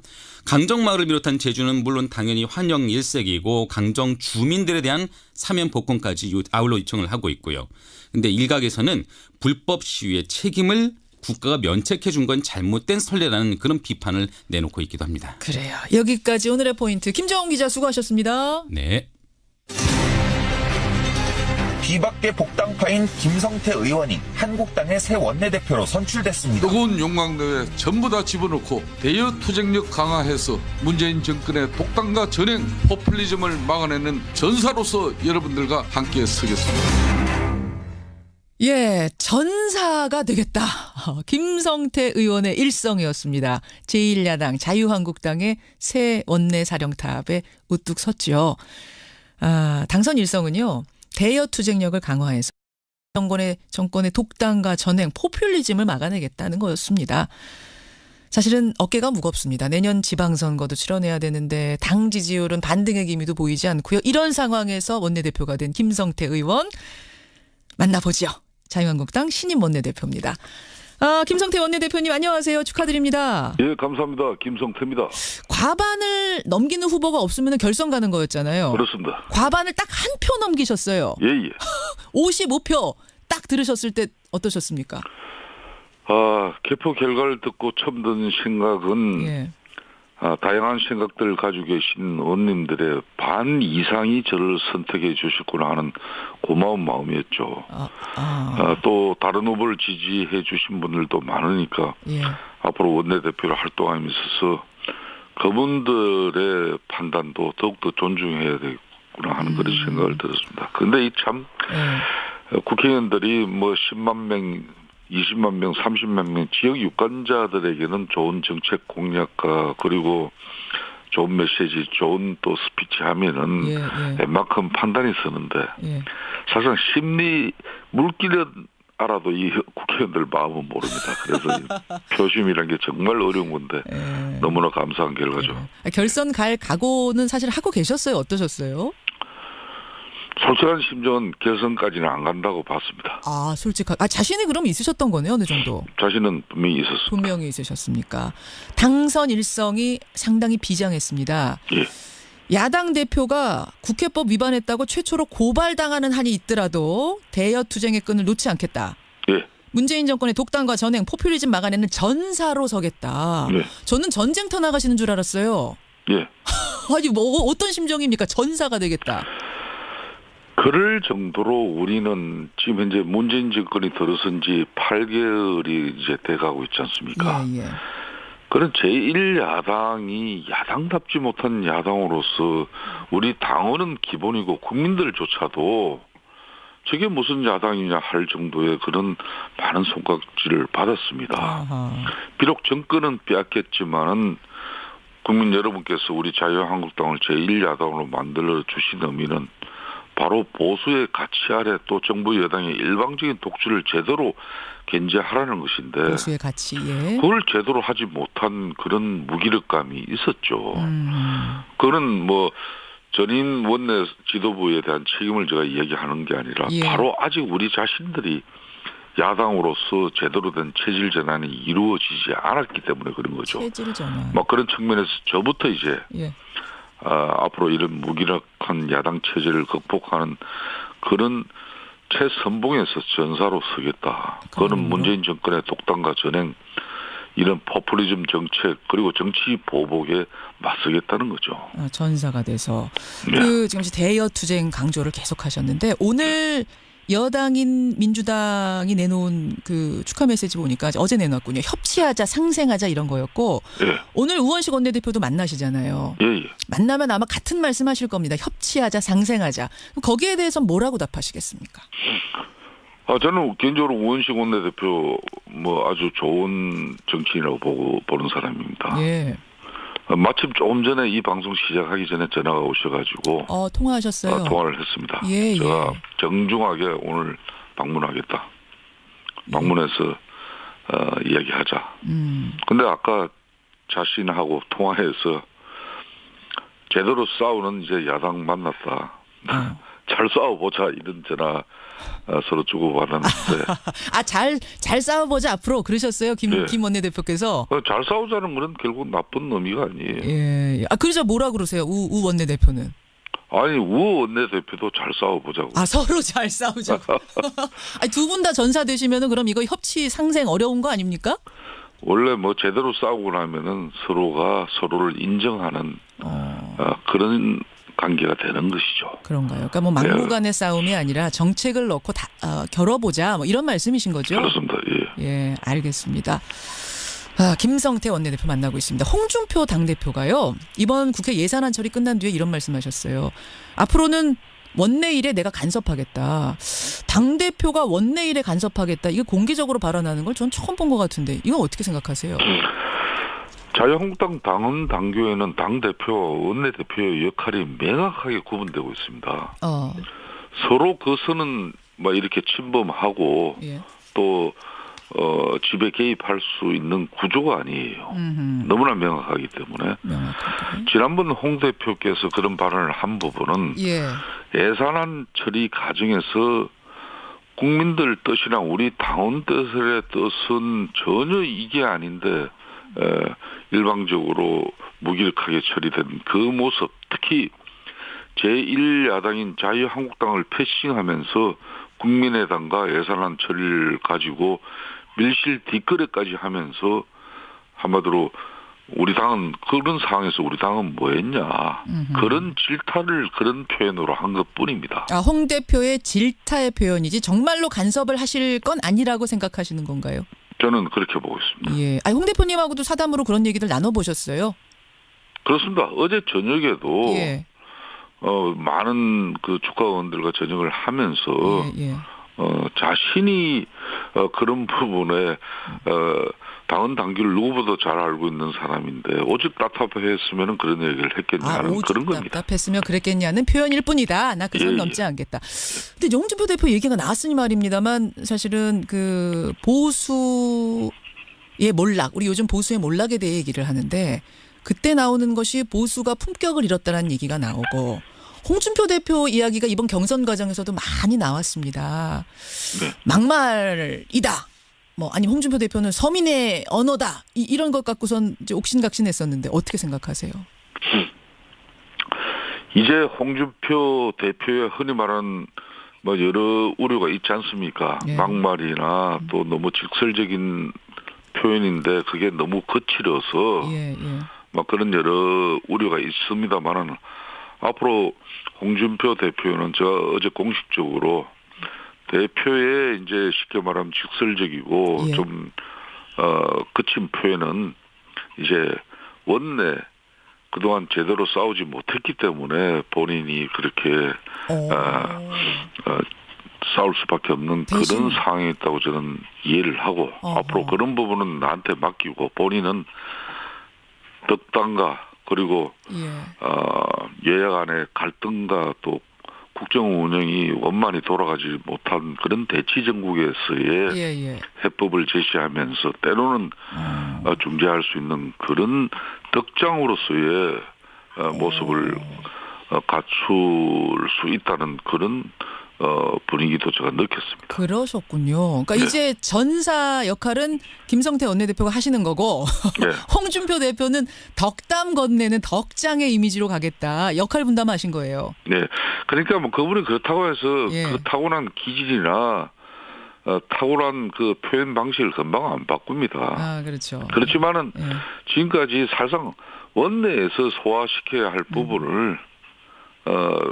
강정마을을 비롯한 제주는 물론 당연히 환영 일색이고 강정 주민들에 대한 사면 복권까지 아울러 요청을 하고 있고요. 그런데 일각에서는 불법 시위의 책임을 국가가 면책해 준 건 잘못된 선례라는 그런 비판을 내놓고 있기도 합니다. 그래요. 여기까지 오늘의 포인트. 김정훈 기자 수고하셨습니다. 네. 비박계 복당파인 김성태 의원이 한국당의 새 원내대표로 선출됐습니다. 뜨거운 욕망내에 전부 다 집어넣고 대여 투쟁력 강화해서 문재인 정권의 독단과 전행 포퓰리즘을 막아내는 전사로서 여러분들과 함께 서겠습니다. 예, 전사가 되겠다. 김성태 의원의 일성이었습니다. 제1야당 자유한국당의 새 원내사령탑에 우뚝 섰죠. 당선 일성은요. 대여 투쟁력을 강화해서 정권의 독단과 전행, 포퓰리즘을 막아내겠다는 거였습니다. 사실은 어깨가 무겁습니다. 내년 지방선거도 치러내야 되는데 당 지지율은 반등의 기미도 보이지 않고요. 이런 상황에서 원내대표가 된 김성태 의원 만나보죠. 자유한국당 신임 원내대표입니다. 김성태 원내대표님 안녕하세요. 축하드립니다. 예, 감사합니다. 김성태입니다. 과반을 넘기는 후보가 없으면 결선 가는 거였잖아요. 그렇습니다. 과반을 딱 한 표 넘기셨어요. 예. 55표 딱 들으셨을 때 어떠셨습니까? 개표 결과를 듣고 처음 든 생각은 다양한 생각들을 가지고 계신 의원님들의 반 이상이 저를 선택해 주셨구나 하는 고마운 마음이었죠. 또 다른 후보를 지지해 주신 분들도 많으니까 앞으로 원내대표로 활동하면서 그분들의 판단도 더욱더 존중해야 되겠구나 하는 그런 생각을 들었습니다. 그런데 이 참 국회의원들이 뭐 10만 명 20만 명, 30만 명 지역 유권자들에게는 좋은 정책 공약과 그리고 좋은 메시지, 좋은 또 스피치 하면은 웬만큼 판단이 서는데 사실상 심리 물기를 알아도 이 국회의원들 마음은 모릅니다. 그래서 표심이라는 게 정말 어려운 건데 너무나 감사한 결과죠. 결선 갈 각오는 사실 하고 계셨어요? 어떠셨어요? 솔직한 심정은 결선까지는 안 간다고 봤습니다. 자신이 그럼 있으셨던 거네요, 어느 정도? 자신은 분명히 있었습니다. 분명히 있으셨습니까? 당선 일성이 상당히 비장했습니다. 예. 야당 대표가 국회법 위반했다고 최초로 고발당하는 한이 있더라도 대여 투쟁의 끈을 놓지 않겠다. 예. 문재인 정권의 독단과 전행, 포퓰리즘 막아내는 전사로 서겠다. 네. 저는 전쟁터 나가시는 줄 알았어요. 예. 아니 어떤 심정입니까? 전사가 되겠다. 그럴 정도로 우리는 지금 현재 문재인 정권이 들어선 지 8개월이 이제 돼가고 있지 않습니까? 그런 제1야당이 야당답지 못한 야당으로서 우리 당원은 기본이고 국민들조차도 저게 무슨 야당이냐 할 정도의 그런 많은 손가락질을 받았습니다. 비록 정권은 빼앗겼지만은 국민 여러분께서 우리 자유한국당을 제1야당으로 만들어 주신 의미는 바로 보수의 가치 아래 또 정부 여당의 일방적인 독주를 제대로 견제하라는 것인데 보수의 가치, 그걸 제대로 하지 못한 그런 무기력감이 있었죠. 그거는 뭐 전임 원내 지도부에 대한 책임을 제가 이야기하는 게 아니라 바로 아직 우리 자신들이 야당으로서 제대로 된 체질 전환이 이루어지지 않았기 때문에 그런 거죠. 체질 전환. 뭐 그런 측면에서 저부터 이제 앞으로 이런 무기력한 야당 체제를 극복하는 그런 최선봉에서 전사로 서겠다. 그거는 문재인 정권의 독단과 전행, 이런 포퓰리즘 정책 그리고 정치 보복에 맞서겠다는 거죠. 전사가 돼서 지금 대여 투쟁 강조를 계속하셨는데 오늘 여당인 민주당이 내놓은 그 축하 메시지 보니까 어제 내놨군요. 협치하자, 상생하자 이런 거였고 오늘 우원식 원내대표도 만나시잖아요. 만나면 아마 같은 말씀하실 겁니다. 협치하자, 상생하자. 거기에 대해서 뭐라고 답하시겠습니까? 저는 개인적으로 우원식 원내대표 뭐 아주 좋은 정치인이라고 보는 사람입니다. 마침 조금 전에 이 방송 시작하기 전에 전화가 오셔가지고 통화하셨어요? 통화를 했습니다. 제가 정중하게 오늘 방문하겠다. 방문해서 이야기하자. 근데 아까 자신하고 통화해서 제대로 싸우는 이제 야당 만났다. 잘 싸워보자 이런 전화 서로 주고받았는데. 잘 싸워보자 앞으로 그러셨어요, 김 원내대표께서. 잘 싸우자는 건 결국 나쁜 의미가 아니에요. 예. 그래서 뭐라 그러세요, 우 원내대표는? 아니 우 원내대표도 잘 싸워보자고. 서로 잘 싸우자고. 두 분 다 전사 되시면은 그럼 이거 협치 상생 어려운 거 아닙니까? 원래 뭐 제대로 싸우고 나면은 서로가 서로를 인정하는 그런 관계가 되는 것이죠. 그런가요? 그러니까 뭐 막무가내 싸움이 아니라 정책을 넣고 겨뤄보자 뭐 이런 말씀이신 거죠? 그렇습니다. 예, 알겠습니다. 김성태 원내대표 만나고 있습니다. 홍준표 당대표가요, 이번 국회 예산안 처리 끝난 뒤에 이런 말씀하셨어요. 앞으로는 원내일에 내가 간섭하겠다. 당대표가 원내일에 간섭하겠다. 이거 공개적으로 발언하는 걸 전 처음 본 것 같은데 이건 어떻게 생각하세요? 자유한국당 당헌 당규에는 당대표와 원내대표의 역할이 명확하게 구분되고 있습니다. 서로 그 선은 막 이렇게 침범하고 또 집에 개입할 수 있는 구조가 아니에요. 너무나 명확하기 때문에. 지난번 홍 대표께서 그런 발언을 한 부분은 예산안 처리 과정에서 국민들 뜻이나 우리 당원 뜻의 뜻은 전혀 이게 아닌데 일방적으로 무기력하게 처리된 그 모습, 특히 제1야당인 자유한국당을 패싱하면서 국민의당과 예산안 처리를 가지고 밀실 뒷거래까지 하면서 한마디로 우리 당은 그런 상황에서 우리 당은 뭐 했냐. 그런 질타를 그런 표현으로 한 것뿐입니다. 홍 대표의 질타의 표현이지 정말로 간섭을 하실 건 아니라고 생각하시는 건가요? 저는 그렇게 보고 있습니다. 예. 홍 대표님하고도 사담으로 그런 얘기를 나눠보셨어요? 그렇습니다. 어제 저녁에도 많은 그 주가 의원들과 저녁을 하면서 자신이 그런 부분에 당헌 당규를 누구보다 잘 알고 있는 사람인데 오직 답답했으면 그런 얘기를 했겠냐는 그런 겁니다. 답답했으면 그랬겠냐는 표현일 뿐이다. 나 그 선 넘지 않겠다. 근데 홍준표 대표 얘기가 나왔으니 말입니다만 사실은 그 보수의 몰락, 우리 요즘 보수의 몰락에 대해 얘기를 하는데 그때 나오는 것이 보수가 품격을 잃었다는 얘기가 나오고 홍준표 대표 이야기가 이번 경선 과정에서도 많이 나왔습니다. 막말이다. 아니면 홍준표 대표는 서민의 언어다. 이런 것 갖고선 이제 옥신각신했었는데 어떻게 생각하세요? 이제 홍준표 대표의 흔히 말하는 여러 우려가 있지 않습니까? 막말이나 또 너무 직설적인 표현인데 그게 너무 거칠어서 그런 여러 우려가 있습니다만은 앞으로 홍준표 대표는 제가 어제 공식적으로 대표의 이제 쉽게 말하면 직설적이고 좀 거친 표현은 이제 원내 그동안 제대로 싸우지 못했기 때문에 본인이 그렇게 싸울 수밖에 없는 그런 상황이 있다고 저는 이해를 하고 앞으로 그런 부분은 나한테 맡기고 본인은 덕당과 그리고 여야 간의 갈등과 또 국정 운영이 원만히 돌아가지 못한 그런 대치 정국에서의 해법을 제시하면서 때로는 중재할 수 있는 그런 덕장으로서의 모습을 갖출 수 있다는 그런 분위기도 제가 느꼈습니다. 그러셨군요. 그러니까 이제 전사 역할은 김성태 원내대표가 하시는 거고 홍준표 대표는 덕담 건네는 덕장의 이미지로 가겠다. 역할 분담하신 거예요. 네. 그러니까 그분이 그렇다고 해서 그 타고난 기질이나 탁월한 그 표현 방식을 금방 안 바꿉니다. 그렇죠. 그렇지만은 지금까지 사실상 원내에서 소화시켜야 할 부분을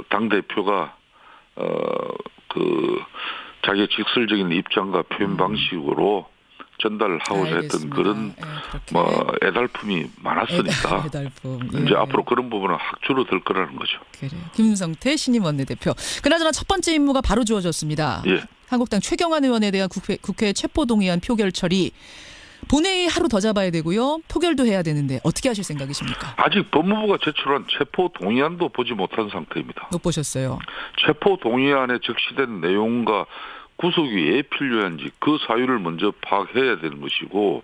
당 대표가 그 자기의 직설적인 입장과 표현 방식으로 전달하고자 했던 그런 애달픔이 많았으니까 애달품. 이제 앞으로 그런 부분은 학주로 될 거라는 거죠. 그래요. 김성태 신임 원내대표. 그나저나 첫 번째 임무가 바로 주어졌습니다. 한국당 최경환 의원에 대한 국회 체포동의안 표결 처리. 본회의 하루 더 잡아야 되고요. 표결도 해야 되는데 어떻게 하실 생각이십니까? 아직 법무부가 제출한 체포동의안도 보지 못한 상태입니다. 못 보셨어요? 체포동의안에 적시된 내용과 구속이 왜 필요한지 그 사유를 먼저 파악해야 되는 것이고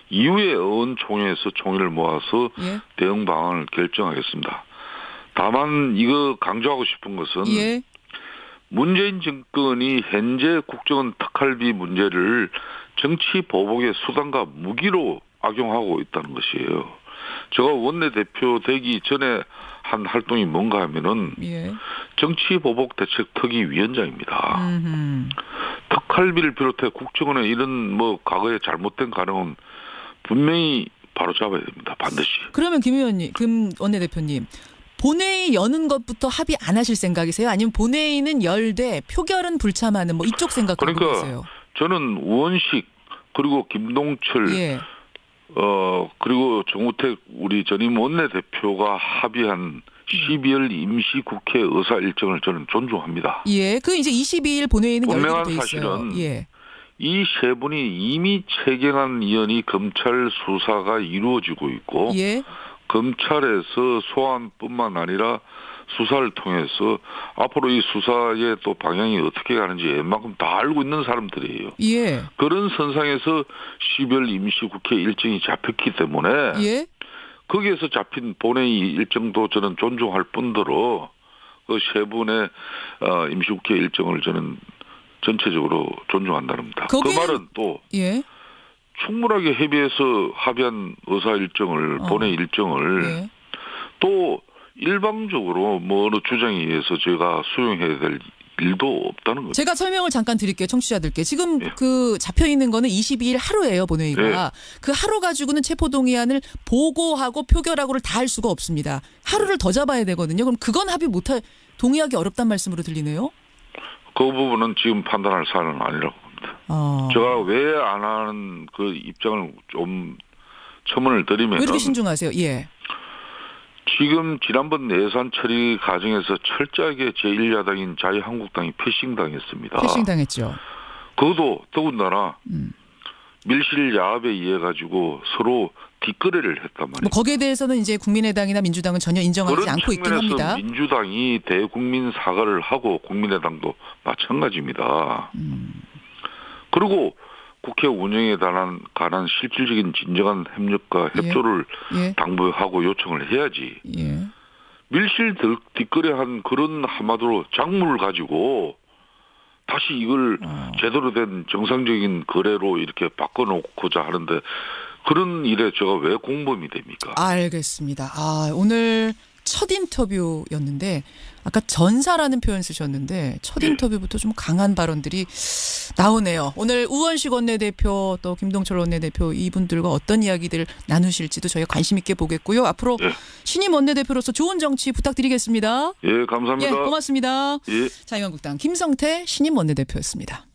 이후에 의원총회에서 총의를 모아서 대응 방안을 결정하겠습니다. 다만 이거 강조하고 싶은 것은 예. 문재인 정권이 현재 국정원 특활비 문제를 정치 보복의 수단과 무기로 악용하고 있다는 것이에요. 제가 원내대표 되기 전에 한 활동이 뭔가 하면은 예. 정치보복대책특위 위원장입니다. 특활비를 비롯해 국정원의 이런 뭐 과거의 잘못된 가능은 분명히 바로잡아야 됩니다. 반드시. 그러면 김 원내대표님. 본회의 여는 것부터 합의 안 하실 생각이세요? 아니면 본회의는 열되 표결은 불참하는 뭐 이쪽 생각 갖고 계세요? 저는 우원식 그리고 김동철 예. 그리고 정우택 우리 전임 원내대표가 합의한 12월 임시국회 의사 일정을 저는 존중합니다. 예, 그 이제 22일 본회의는 열기로 돼 있어요. 사실은 예. 이 세 분이 이미 최경환 의원이 검찰 수사가 이루어지고 있고 예. 검찰에서 소환뿐만 아니라 수사를 통해서 앞으로 이 수사의 또 방향이 어떻게 가는지 웬만큼 다 알고 있는 사람들이에요. 예. 그런 선상에서 12월 임시국회 일정이 잡혔기 때문에 예. 거기에서 잡힌 본회의 일정도 저는 존중할 뿐더러 그 세 분의 임시국회 일정을 저는 전체적으로 존중한다는 겁니다. 그 말은 또 예. 충분하게 협의해서 합의한 의사 일정을 본회의 일정을 예. 또 일방적으로 뭐 어느 주장에 의해서 제가 수용해야 될 일도 없다는 거죠. 제가 설명을 잠깐 드릴게요. 청취자들께. 지금 예. 그 잡혀 있는 거는 22일 하루예요. 본회의가. 예. 그 하루 가지고는 체포동의안을 보고하고 표결하고를 다 할 수가 없습니다. 하루를 더 잡아야 되거든요. 그럼 그건 합의 못할 동의하기 어렵단 말씀으로 들리네요. 그 부분은 지금 판단할 사안은 아니라고 봅니다. 제가 왜 안 하는 그 입장을 좀 첨언을 드리면 왜 이렇게 신중하세요? 예. 지금 지난번 예산 처리 과정에서 철저하게 제1야당인 자유한국당이 패싱당했습니다. 패싱당했죠. 그것도 더군다나 밀실 야합에 의해 가지고 서로 뒷거래를 했단 말이에요. 뭐 거기에 대해서는 이제 국민의당이나 민주당은 전혀 인정하지 않고 있긴 합니다. 민주당이 대국민 사과를 하고 국민의당도 마찬가지입니다. 그리고 국회 운영에 관한 실질적인 진정한 협력과 협조를 당부하고 요청을 해야지. 예. 밀실 뒷거래한 그런 한마디로 작물을 가지고 다시 이걸 제대로 된 정상적인 거래로 이렇게 바꿔놓고자 하는데 그런 일에 제가 왜 공범이 됩니까? 알겠습니다. 오늘 첫 인터뷰였는데 아까 전사라는 표현 쓰셨는데 첫 인터뷰부터 좀 강한 발언들이 나오네요. 오늘 우원식 원내대표 또 김동철 원내대표 이분들과 어떤 이야기들을 나누실지도 저희가 관심 있게 보겠고요. 앞으로 신임 원내대표로서 좋은 정치 부탁드리겠습니다. 예, 감사합니다. 예, 고맙습니다. 예. 자유한국당 김성태 신임 원내대표였습니다.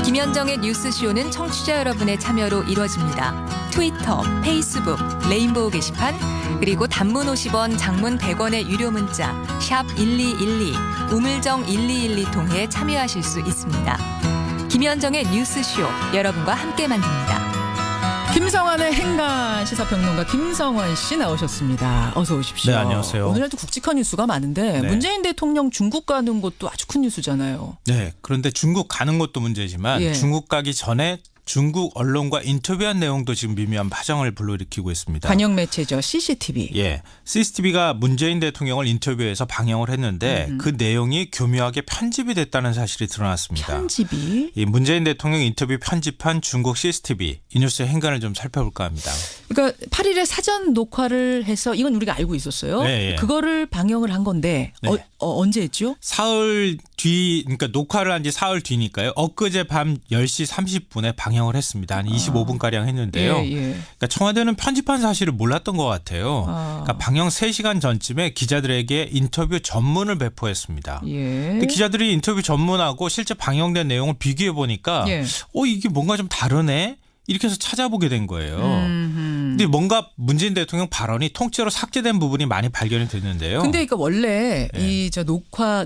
김현정의 뉴스쇼는 청취자 여러분의 참여로 이루어집니다. 트위터, 페이스북, 레인보우 게시판, 그리고 단문 50원, 장문 100원의 유료 문자 샵 1212, 우물정 1212 통해 참여하실 수 있습니다. 김현정의 뉴스쇼, 여러분과 함께 만듭니다. 김성환의 행간 시사평론가 김성환 씨 나오셨습니다. 어서 오십시오. 네, 안녕하세요. 오늘도 굵직한 뉴스가 많은데 문재인 대통령 중국 가는 것도 아주 큰 뉴스잖아요. 네, 그런데 중국 가는 것도 문제지만 중국 가기 전에 중국 언론과 인터뷰한 내용도 지금 미묘한 파장을 불러일으키고 있습니다. 관영 매체죠. CCTV. 예, CCTV가 문재인 대통령을 인터뷰해서 방영을 했는데 그 내용이 교묘하게 편집이 됐다는 사실이 드러났습니다. 편집이? 이 문재인 대통령 인터뷰 편집한 중국 CCTV 이 뉴스의 행간을 좀 살펴볼까 합니다. 그러니까 8일에 사전 녹화를 해서 이건 우리가 알고 있었어요. 네, 그거를 방영을 한 건데 언제 했죠? 사흘 뒤, 그러니까 녹화를 한 지 사흘 뒤니까요. 엊그제 밤 10시 30분에 방영을 했습니다. 한 25분가량 했는데요. 그러니까 청와대는 편집한 사실을 몰랐던 것 같아요. 그러니까 방영 3시간 전쯤에 기자들에게 인터뷰 전문을 배포했습니다. 근데 기자들이 인터뷰 전문하고 실제 방영된 내용을 비교해 보니까 이게 뭔가 좀 다르네? 이렇게 해서 찾아보게 된 거예요. 근데 뭔가 문재인 대통령 발언이 통째로 삭제된 부분이 많이 발견이 됐는데요. 근데 그러니까 원래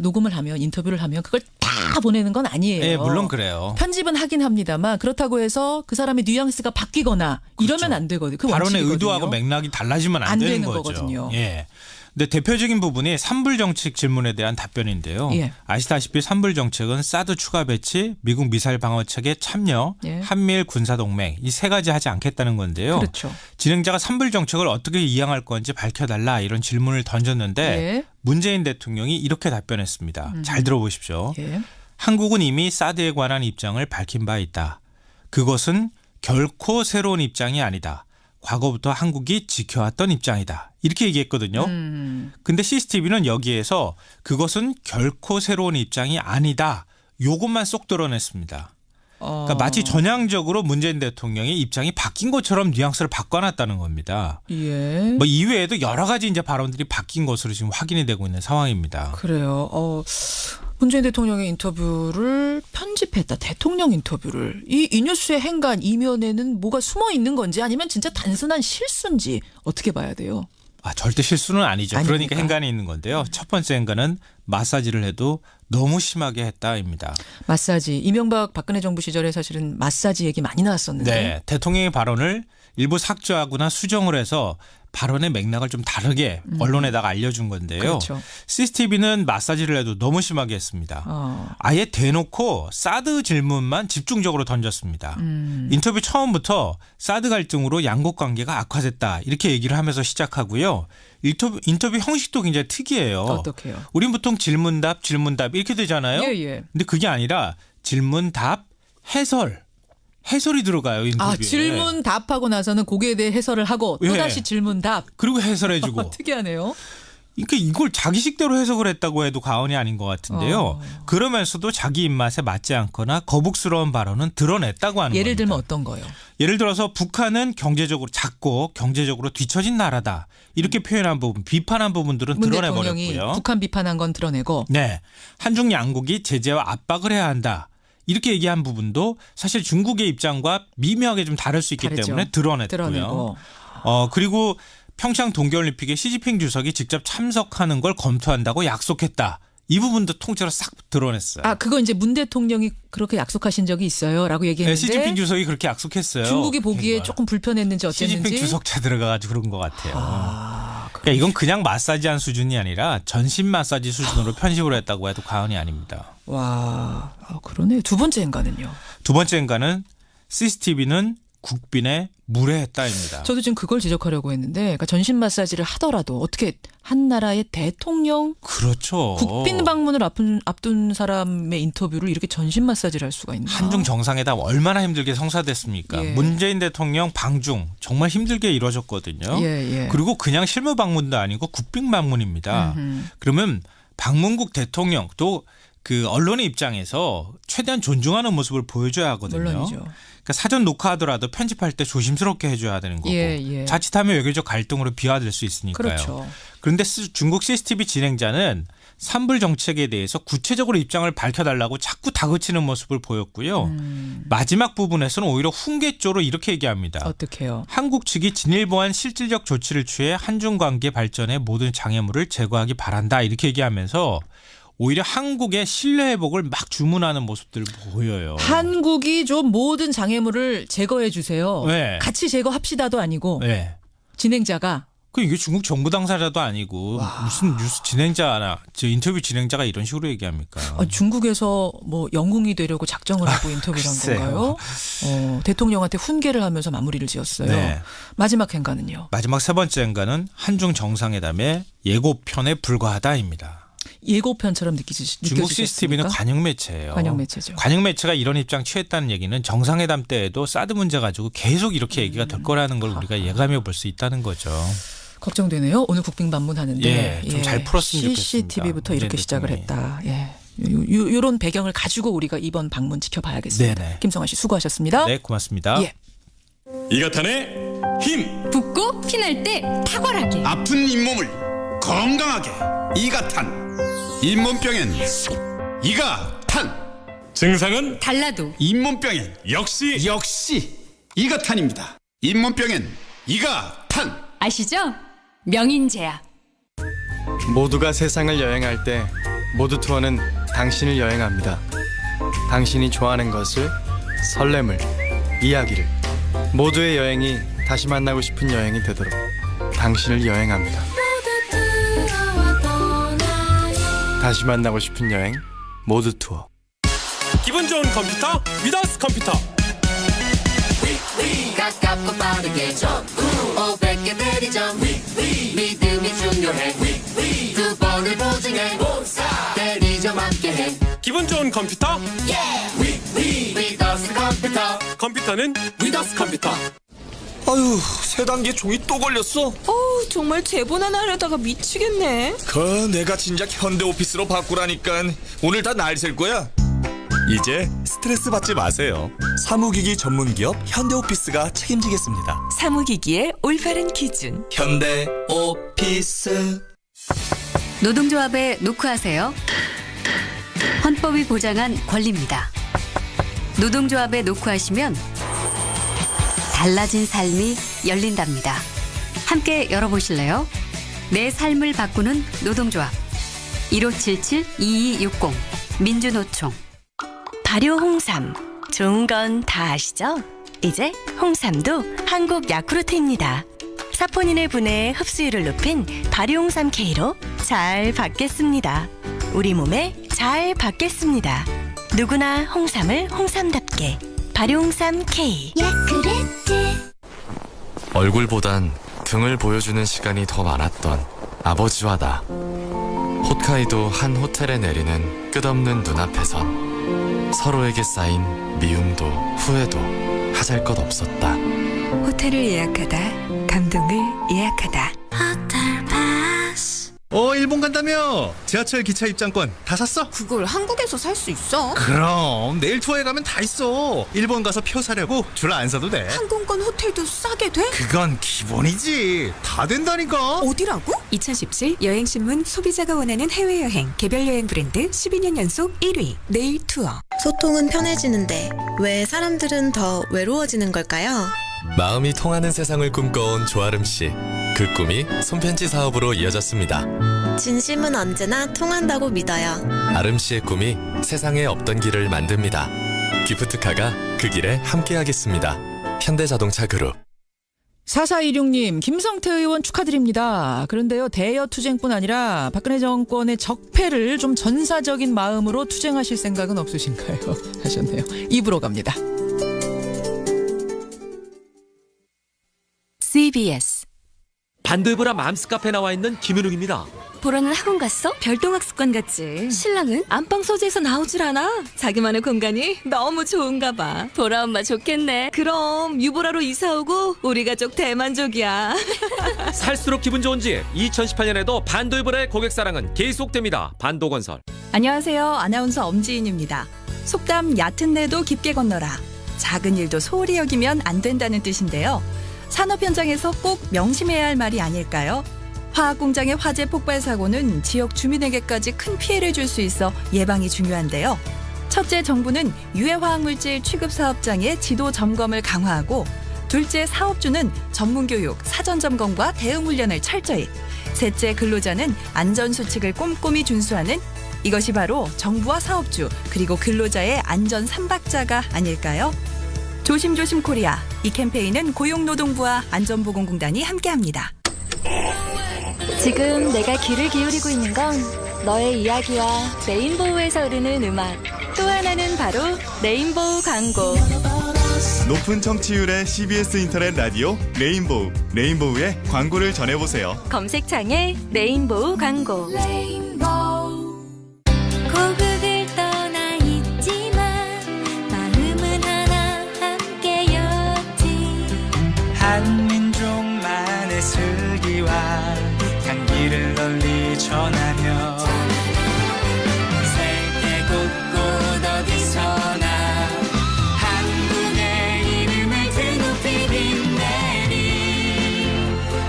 녹음을 하면 인터뷰를 하면 그걸 다 다 보내는 건 아니에요. 네, 물론 그래요. 편집은 하긴 합니다만 그렇다고 해서 그 사람의 뉘앙스가 바뀌거나 이러면 안 되거든요. 그 발언의 원칙이거든요. 의도하고 맥락이 달라지면 안 되는 거죠. 거거든요. 예. 근데 대표적인 부분이 산불 정책 질문에 대한 답변인데요. 예. 아시다시피 산불 정책은 사드 추가 배치, 미국 미사일 방어책에 참여, 예. 한미일 군사동맹 이 세 가지 하지 않겠다는 건데요. 그렇죠. 진행자가 산불 정책을 어떻게 이행할 건지 밝혀달라 이런 질문을 던졌는데 예. 문재인 대통령이 이렇게 답변했습니다. 잘 들어보십시오. 예. 한국은 이미 사드에 관한 입장을 밝힌 바 있다. 그것은 결코 새로운 입장이 아니다. 과거부터 한국이 지켜왔던 입장이다. 이렇게 얘기했거든요. 근데 CCTV는 여기에서 그것은 결코 새로운 입장이 아니다. 요것만 쏙 드러냈습니다. 그러니까 마치 전향적으로 문재인 대통령의 입장이 바뀐 것처럼 뉘앙스를 바꿔놨다는 겁니다. 예. 뭐 이외에도 여러 가지 이제 발언들이 바뀐 것으로 지금 확인이 되고 있는 상황입니다. 그래요. 문재인 대통령의 인터뷰를 편집했다. 대통령 인터뷰를. 이 뉴스의 행간 이면에는 뭐가 숨어 있는 건지 아니면 진짜 단순한 실수인지 어떻게 봐야 돼요? 절대 실수는 아니죠. 아닙니까? 그러니까 행간이 있는 건데요. 첫 번째 행간은 마사지를 해도 너무 심하게 했다입니다. 마사지. 이명박 박근혜 정부 시절에 사실은 마사지 얘기 많이 나왔었는데. 네. 대통령의 발언을 일부 삭제하거나 수정을 해서 발언의 맥락을 좀 다르게 언론에다가 알려준 건데요. 그렇죠. CCTV는 마사지를 해도 너무 심하게 했습니다. 아예 대놓고 사드 질문만 집중적으로 던졌습니다. 인터뷰 처음부터 사드 갈등으로 양국 관계가 악화됐다 이렇게 얘기를 하면서 시작하고요. 인터뷰 형식도 굉장히 특이해요. 어떻게요? 우린 보통 질문답 이렇게 되잖아요. 예. 근데 그게 아니라 질문답 해설이 들어가요. 인터뷰에. 질문 답하고 나서는 거기에 대해 해설을 하고 또 다시 질문 답. 그리고 해설해주고. 특이하네요. 그러니까 이걸 자기식대로 해석을 했다고 해도 과언이 아닌 것 같은데요. 그러면서도 자기 입맛에 맞지 않거나 거북스러운 발언은 드러냈다고 하는 예를 겁니다. 들면 어떤 거요? 예를 들어서 북한은 경제적으로 작고 경제적으로 뒤처진 나라다. 이렇게 표현한 부분, 비판한 부분들은 문 드러내버렸고요. 대통령이 북한 비판한 건 드러내고. 네, 한중 양국이 제재와 압박을 해야 한다. 이렇게 얘기한 부분도 사실 중국의 입장과 미묘하게 좀 다를 수 있기 때문에 드러냈고요. 그리고 평창 동계올림픽에 시진핑 주석이 직접 참석하는 걸 검토한다고 약속했다. 이 부분도 통째로 싹 드러냈어요. 그거 이제 문 대통령이 그렇게 약속하신 적이 있어요라고 얘기했는데. 네, 시진핑 주석이 그렇게 약속했어요. 중국이 보기에 조금 불편했는지 어땠는지. 시진핑 주석차 들어가가지고 그런 것 같아요. 그러니까 이건 그냥 마사지한 수준이 아니라 전신 마사지 수준으로 편집을 했다고 해도 과언이 아닙니다. 와, 그러네. 두 번째 행간은요? 두 번째 행간은 CCTV는 국빈에 무례했다입니다. 저도 지금 그걸 지적하려고 했는데, 그러니까 전신 마사지를 하더라도 어떻게 한 나라의 대통령, 그렇죠. 국빈 방문을 앞둔 사람의 인터뷰를 이렇게 전신 마사지를 할 수가 있나? 한중 정상회담 얼마나 힘들게 성사됐습니까? 예. 문재인 대통령 방중 정말 힘들게 이루어졌거든요. 예. 그리고 그냥 실무 방문도 아니고 국빈 방문입니다. 그러면 방문국 대통령 또 그 언론의 입장에서 최대한 존중하는 모습을 보여줘야 하거든요. 물론이죠. 그러니까 사전 녹화하더라도 편집할 때 조심스럽게 해줘야 되는 거고 예. 자칫하면 외교적 갈등으로 비화될 수 있으니까요. 그렇죠. 그런데 중국 CCTV 진행자는 산불 정책에 대해서 구체적으로 입장을 밝혀달라고 자꾸 다그치는 모습을 보였고요. 마지막 부분에서는 오히려 훈계조로 이렇게 얘기합니다. 어떻게요? 한국 측이 진일보한 실질적 조치를 취해 한중 관계 발전의 모든 장애물을 제거하기 바란다 이렇게 얘기하면서 오히려 한국의 신뢰 회복을 막 주문하는 모습들을 보여요. 한국이 좀 모든 장애물을 제거해 주세요. 네. 같이 제거합시다도 아니고 네. 진행자가. 이게 중국 정부 당사자도 아니고 무슨 뉴스 진행자나 인터뷰 진행자가 이런 식으로 얘기합니까? 중국에서 뭐 영웅이 되려고 작정을 하고 인터뷰를 한 건가요? 대통령한테 훈계를 하면서 마무리를 지었어요. 네. 마지막 행간은요? 마지막 세 번째 행간은 한중 정상회담의 예고편에 불과하다입니다. 예고편처럼 느껴지셨습니까? 중국 CCTV는 관영 매체예요. 관영 매체죠. 관영 매체가 이런 입장 취했다는 얘기는 정상회담 때에도 사드 문제 가지고 계속 이렇게 얘기가 될 거라는 걸 우리가 예감해 볼 수 있다는 거죠. 걱정되네요. 오늘 국빈 방문하는데 좀 잘 풀었으면 좋겠습니다. CCTV부터 이렇게 시작을 했다. 이런 배경을 가지고 우리가 이번 방문 지켜봐야겠습니다. 네네. 김성환 씨 수고하셨습니다. 네, 고맙습니다. 이가탄의 힘. 붓고 피날 때 탁월하게. 아픈 잇몸을 건강하게. 이가탄. 잇몸병엔 이가탄. 증상은 달라도 잇몸병엔 역시 이가탄입니다. 잇몸병엔 이가탄. 아시죠? 명인제약. 모두가 세상을 여행할 때 모두 투어는 당신을 여행합니다. 당신이 좋아하는 것을, 설렘을, 이야기를, 모두의 여행이 다시 만나고 싶은 여행이 되도록 당신을 여행합니다. 다시 만나고 싶은 여행 모두 투어. 기분 좋은 컴퓨터 위더스 컴퓨터. 가깝고 빠르게 전구 500개 대리점 믿음이 중요해 두 번을 보증해 대리점 함께해. 기분 좋은 컴퓨터 위더스 컴퓨터. 컴퓨터는 위더스 컴퓨터. 아유, 세 단계 종이 또 걸렸어. 정말 제보나 하려다가 미치겠네. 내가 진작 현대오피스로 바꾸라니까. 오늘 다 날 셀 거야. 이제 스트레스 받지 마세요. 사무기기 전문기업 현대오피스가 책임지겠습니다. 사무기기의 올바른 기준. 현대오피스. 노동조합에 노크하세요. 헌법이 보장한 권리입니다. 노동조합에 노크하시면 달라진 삶이 열린답니다. 함께 열어보실래요? 내 삶을 바꾸는 노동조합. 1577-2260 민주노총. 발효 홍삼. 좋은 건 다 아시죠? 이제 홍삼도 한국 야쿠르트입니다. 사포닌을 분해 흡수율을 높인 발효 홍삼 K로 잘 받겠습니다. 우리 몸에 잘 받겠습니다. 누구나 홍삼을 홍삼답게. 발효 홍삼 K. 야쿠르트. 얼굴보단 등을 보여주는 시간이 더 많았던 아버지와 나. 홋카이도 한 호텔에 내리는 끝없는 눈앞에선 서로에게 쌓인 미움도 후회도 하잘 것 없었다. 호텔을 예약하다, 감동을 예약하다. 호텔 패스. 일본 간다며? 지하철 기차 입장권 다 샀어? 그걸 한국에서 살 수 있어? 그럼 내일 투어에 가면 다 있어. 일본 가서 표 사려고 줄 안 서도 돼. 항공권 호텔도 싸게 돼? 그건 기본이지. 다 된다니까. 어디라고? 2017 여행신문 소비자가 원하는 해외여행 개별여행 브랜드 12년 연속 1위 네일 투어. 소통은 편해지는데 왜 사람들은 더 외로워지는 걸까요? 마음이 통하는 세상을 꿈꿔온 조아름 씨. 그 꿈이 손편지 사업으로 이어졌습니다. 진심은 언제나 통한다고 믿어요. 아름 씨의 꿈이 세상에 없던 길을 만듭니다. 기프트카가 그 길에 함께하겠습니다. 현대자동차 그룹. 4416님, 김성태 의원 축하드립니다. 그런데요, 대여 투쟁뿐 아니라 박근혜 정권의 적폐를 좀 전사적인 마음으로 투쟁하실 생각은 없으신가요? 하셨네요. 입으로 갑니다. CBS. 반도이브라 맘스 카페 나와 있는 김윤웅입니다. 보라는 학원 갔어? 별동학습관 갔지. 신랑은? 안방 소재에서 나오질 않아. 자기만의 공간이 너무 좋은가 봐. 보라 엄마 좋겠네. 그럼 유보라로 이사 오고 우리 가족 대만족이야. 살수록 기분 좋은 집. 2018년에도 반도이브라의 고객사랑은 계속됩니다. 반도건설. 안녕하세요. 아나운서 엄지인입니다. 속담 얕은 데도 깊게 건너라. 작은 일도 소홀히 여기면 안 된다는 뜻인데요. 산업 현장에서 꼭 명심해야 할 말이 아닐까요? 화학 공장의 화재 폭발 사고는 지역 주민에게까지 큰 피해를 줄 수 있어 예방이 중요한데요. 첫째, 정부는 유해 화학물질 취급 사업장의 지도 점검을 강화하고, 둘째, 사업주는 전문 교육, 사전 점검과 대응 훈련을 철저히. 셋째, 근로자는 안전 수칙을 꼼꼼히 준수하는, 이것이 바로 정부와 사업주 그리고 근로자의 안전 3박자가 아닐까요? 조심조심 코리아. 이 캠페인은 고용노동부와 안전보건공단이 함께합니다. 지금 내가 귀를 기울이고 있는 건 너의 이야기와 레인보우에서 흐르는 음악. 또 하나는 바로 레인보우 광고. 높은 청취율의 CBS 인터넷 라디오 레인보우. 레인보우의 광고를 전해보세요. 검색창에 레인보우 광고. 고국을 떠나 있지만 마음은 하나 함께였지. 한민족만의 슬기와 향기를 널리 전하며 세계 곳곳 어디서나 한국의 이름을 드높이 빛내리.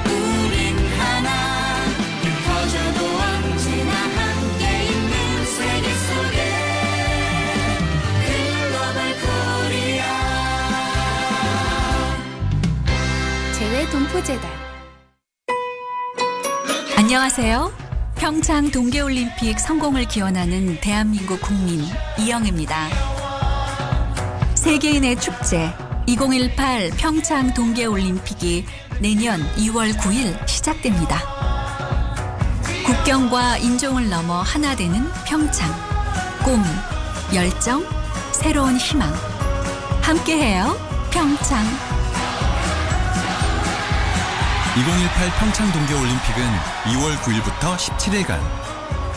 우린 하나 흩어져도 언제나 함께 있는 세계 속에 글로벌 코리아. 재외 동포재단. 안녕하세요. 평창 동계올림픽 성공을 기원하는 대한민국 국민 이영애입니다. 세계인의 축제 2018 평창 동계올림픽이 내년 2월 9일 시작됩니다. 국경과 인종을 넘어 하나 되는 평창. 꿈, 열정, 새로운 희망. 함께해요. 평창. 2018 평창 동계올림픽은 2월 9일부터 17일간,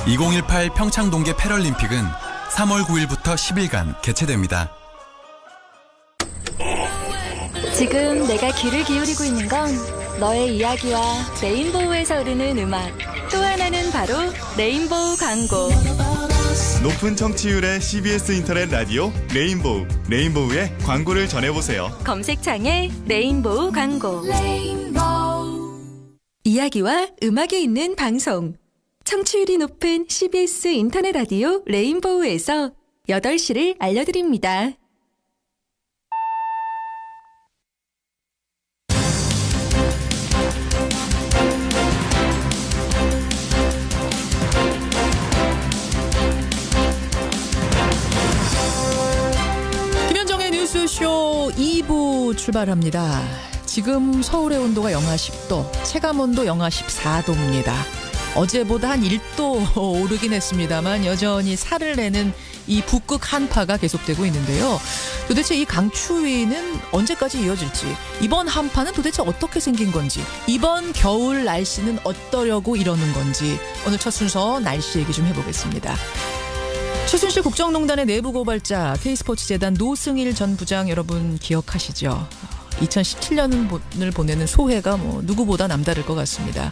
2018 평창 동계 패럴림픽은 3월 9일부터 10일간 개최됩니다. 지금 내가 귀를 기울이고 있는 건 너의 이야기와 레인보우에서 흐르는 음악. 또 하나는 바로 레인보우 광고. 높은 청취율의 CBS 인터넷 라디오 레인보우. 레인보우에 광고를 전해보세요. 검색창에 레인보우 광고. 이야기와 음악이 있는 방송. 청취율이 높은 CBS 인터넷 라디오 레인보우에서 8시를 알려드립니다. 김현정의 뉴스쇼 2부 출발합니다. 지금 서울의 온도가 영하 10도, 체감온도 영하 14도입니다. 어제보다 한 1도 오르긴 했습니다만 여전히 살을 내는 이 북극 한파가 계속되고 있는데요. 도대체 이 강추위는 언제까지 이어질지, 이번 한파는 도대체 어떻게 생긴 건지, 이번 겨울 날씨는 어떠려고 이러는 건지 오늘 첫 순서 날씨 얘기 좀 해보겠습니다. 최순실 국정농단의 내부 고발자 K스포츠재단 노승일 전 부장 여러분 기억하시죠? 2017년을 보내는 소회가 누구보다 남다를 것 같습니다.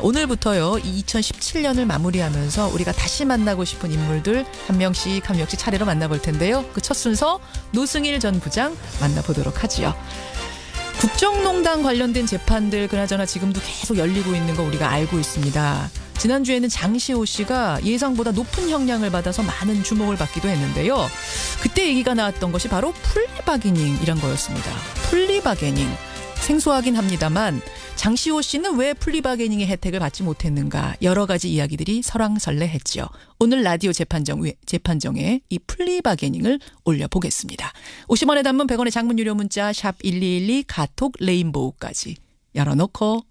오늘부터요, 이 2017년을 마무리하면서 우리가 다시 만나고 싶은 인물들 한 명씩 차례로 만나볼 텐데요. 그 첫 순서 노승일 전 부장 만나보도록 하지요. 국정농단 관련된 재판들 그나저나 지금도 계속 열리고 있는 거 우리가 알고 있습니다. 지난주에는 장시호 씨가 예상보다 높은 형량을 받아서 많은 주목을 받기도 했는데요. 그때 얘기가 나왔던 것이 바로 플리바게닝이란 거였습니다. 플리바게닝. 생소하긴 합니다만 장시호 씨는 왜 플리바게닝의 혜택을 받지 못했는가, 여러 가지 이야기들이 설왕설래했죠. 오늘 라디오 재판정에 이 플리바게닝을 올려보겠습니다. 50원의 단문 100원의 장문 유료 문자 샵 1212 카톡 레인보우까지 열어놓고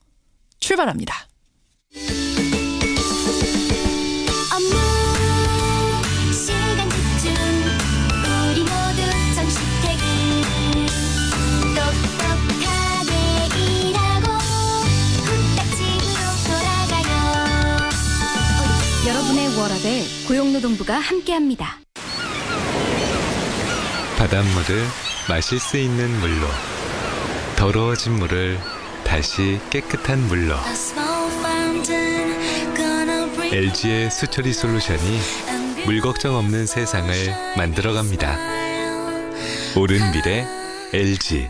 출발합니다. 시간 집중 우리 모두 정시 퇴근 똑똑하게 일하고 후딱 집으로 돌아가요. 여러분의 워라벨 고용노동부가 함께합니다. 바닷물을 마실 수 있는 물로, 더러워진 물을 다시 깨끗한 물로. LG의 수처리 솔루션이 물 걱정 없는 세상을 만들어갑니다. 옳은 미래 LG.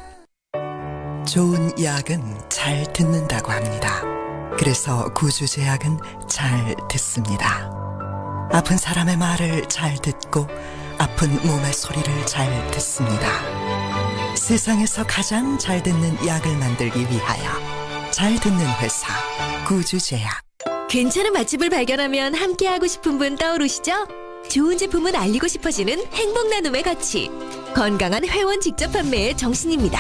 좋은 약은 잘 듣는다고 합니다. 그래서 구주제약은 잘 듣습니다. 아픈 사람의 말을 잘 듣고 아픈 몸의 소리를 잘 듣습니다. 세상에서 가장 잘 듣는 약을 만들기 위하여 잘 듣는 회사 구주제약. 괜찮은 맛집을 발견하면 함께하고 싶은 분 떠오르시죠? 좋은 제품은 알리고 싶어지는 행복 나눔의 가치. 건강한 회원 직접 판매의 정신입니다.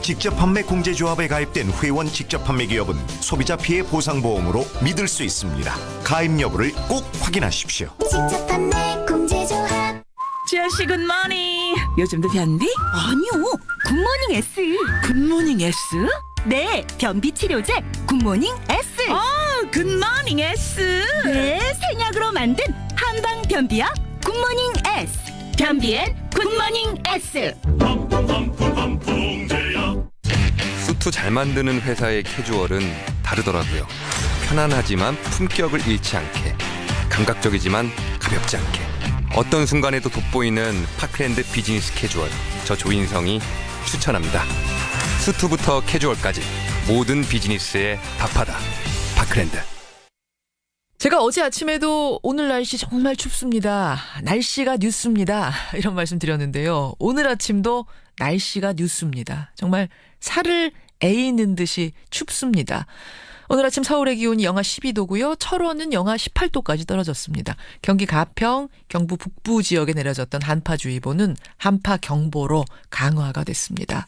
직접 판매 공제조합에 가입된 회원 직접 판매 기업은 소비자 피해 보상보험으로 믿을 수 있습니다. 가입 여부를 꼭 확인하십시오. 직접 판매 공제조합. 지아씨 굿모닝. 요즘도 변비? 아니요, 굿모닝 S. 굿모닝 S? 네, 변비 치료제 굿모닝 S. 굿모닝 S. 네, 생약으로 만든 한방 변비약 굿모닝 S. 변비엔 굿모닝 S. 수트 잘 만드는 회사의 캐주얼은 다르더라고요. 편안하지만 품격을 잃지 않게, 감각적이지만 가볍지 않게, 어떤 순간에도 돋보이는 파크랜드 비즈니스 캐주얼, 저 조인성이 추천합니다. 수트부터 캐주얼까지 모든 비즈니스에 답하다. 파크랜드. 제가 어제 아침에도 오늘 날씨 정말 춥습니다. 날씨가 뉴스입니다. 이런 말씀 드렸는데요. 오늘 아침도 날씨가 뉴스입니다. 정말 살을 에이는 듯이 춥습니다. 오늘 아침 서울의 기온이 영하 12도고요. 철원은 영하 18도까지 떨어졌습니다. 경기 가평, 경부 북부 지역에 내려졌던 한파주의보는 한파경보로 강화가 됐습니다.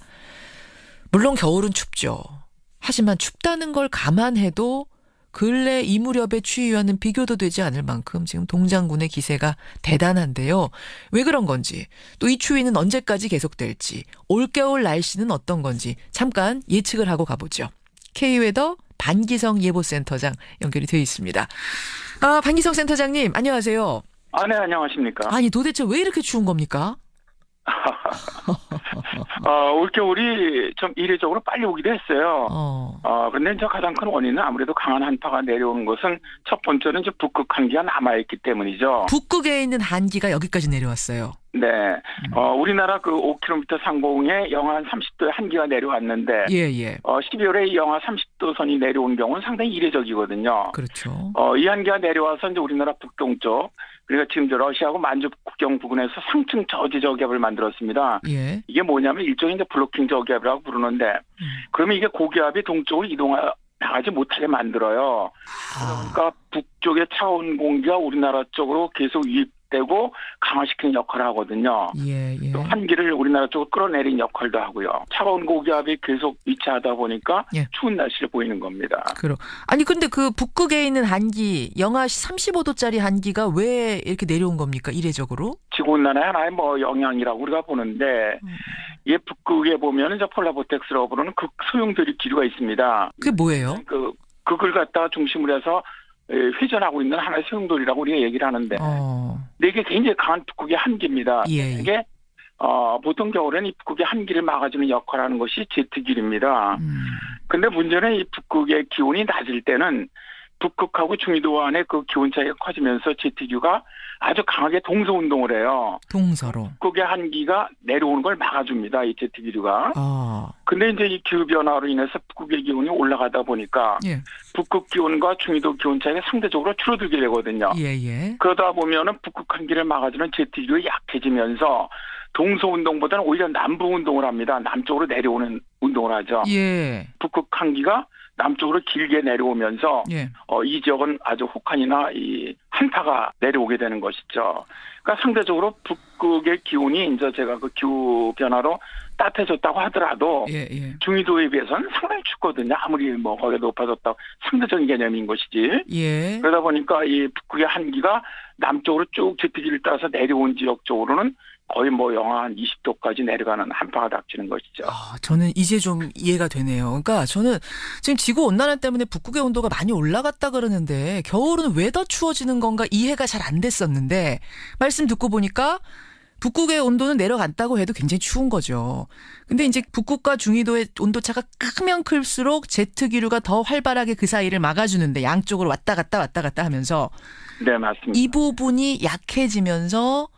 물론 겨울은 춥죠. 하지만 춥다는 걸 감안해도 근래 이 무렵의 추위와는 비교도 되지 않을 만큼 지금 동장군의 기세가 대단한데요. 왜 그런 건지, 또 이 추위는 언제까지 계속될지, 올겨울 날씨는 어떤 건지 잠깐 예측을 하고 가보죠. K웨더 반기성 예보센터장 연결이 되어 있습니다. 반기성 센터장님, 안녕하세요. 네, 안녕하십니까. 아니, 도대체 왜 이렇게 추운 겁니까? 올겨울이 좀 이례적으로 빨리 오기도 했어요. 그런데 이제 가장 큰 원인은 아무래도 강한 한파가 내려오는 것은 첫 번째는 이제 북극 한기가 남아있기 때문이죠. 북극에 있는 한기가 여기까지 내려왔어요. 네. 우리나라 그 5km 상공에 영하 한 30도의 한기가 내려왔는데. 예. 12월에 영하 30도 선이 내려온 경우는 상당히 이례적이거든요. 그렇죠. 이 한기가 내려와서 이제 우리나라 북동쪽, 그러니까 지금 저 러시아하고 만주 국경 부근에서 상층 저지 저기압을 만들었습니다. 예. 이게 뭐냐면 일종의 이제 블로킹 저기압이라고 부르는데, 그러면 이게 고기압이 동쪽으로 나가지 못하게 만들어요. 그러니까 북쪽의 차가운 공기가 우리나라 쪽으로 계속 유입되고 강화시키는 역할을 하거든요. 또 한기를 우리나라 쪽으로 끌어내리는 역할도 하고요. 차가운 고기압이 계속 위치하다 보니까 추운 날씨를 보이는 겁니다. 아니 근데 그 북극에 있는 한기, 영하 35도짜리 한기가 왜 이렇게 내려온 겁니까? 이례적으로? 지구온난화의 하나의 영향이라고 우리가 보는데, 이 북극에 보면 이제 폴라보텍스라고 부르는 극소용돌이 기류가 있습니다. 그게 뭐예요? 극을 갖다가 중심으로 해서 회전하고 있는 하나의 소용돌이라고 우리가 얘기를 하는데, 근데 이게 굉장히 강한 북극의 한기입니다. 이게 보통 겨울에는 이 북극의 한기를 막아주는 역할을 하는 것이 제트기류입니다. 근데 문제는 이 북극의 기온이 낮을 때는 북극하고 중위도 안에 그 기온 차이가 커지면서 제트기류가 아주 강하게 동서 운동을 해요. 동서로. 북극의 한기가 내려오는 걸 막아줍니다. 이 제트기류가. 근데 이제 이 기후 변화로 인해서 북극의 기온이 올라가다 보니까 북극 기온과 중위도 기온 차이가 상대적으로 줄어들게 되거든요. 그러다 보면은 북극 한기를 막아주는 제트기류가 약해지면서 동서 운동보다는 오히려 남부 운동을 합니다. 남쪽으로 내려오는 운동을 하죠. 북극 한기가 남쪽으로 길게 내려오면서 이 지역은 아주 혹한이나 이 한파가 내려오게 되는 것이죠. 그러니까 상대적으로 북극의 기온이 이제 제가 그 기후 변화로 따뜻해졌다고 하더라도 중위도에 비해서는 상당히 춥거든요. 아무리 거기가 높아졌다고 상대적인 개념인 것이지. 그러다 보니까 이 북극의 한기가 남쪽으로 쭉 제트기를 따라서 내려온 지역 쪽으로는 거의 영하 한 20도까지 내려가는 한파가 닥치는 것이죠. 저는 이제 좀 이해가 되네요. 그러니까 저는 지금 지구온난화 때문에 북극의 온도가 많이 올라갔다 그러는데 겨울은 왜 더 추워지는 건가 이해가 잘 안 됐었는데, 말씀 듣고 보니까 북극의 온도는 내려갔다고 해도 굉장히 추운 거죠. 근데 이제 북극과 중위도의 온도차가 크면 클수록 제트기류가 더 활발하게 그 사이를 막아주는데, 양쪽으로 왔다 갔다 하면서. 네, 맞습니다. 이 부분이 약해지면서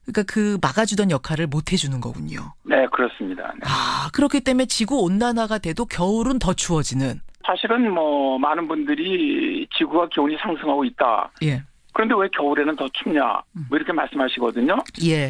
그러니까 그 막아주던 역할을 못 해주는 거군요. 네, 그렇습니다. 네. 그렇기 때문에 지구 온난화가 돼도 겨울은 더 추워지는. 사실은 많은 분들이 지구가 기온이 상승하고 있다. 그런데 왜 겨울에는 더 춥냐? 이렇게 말씀하시거든요.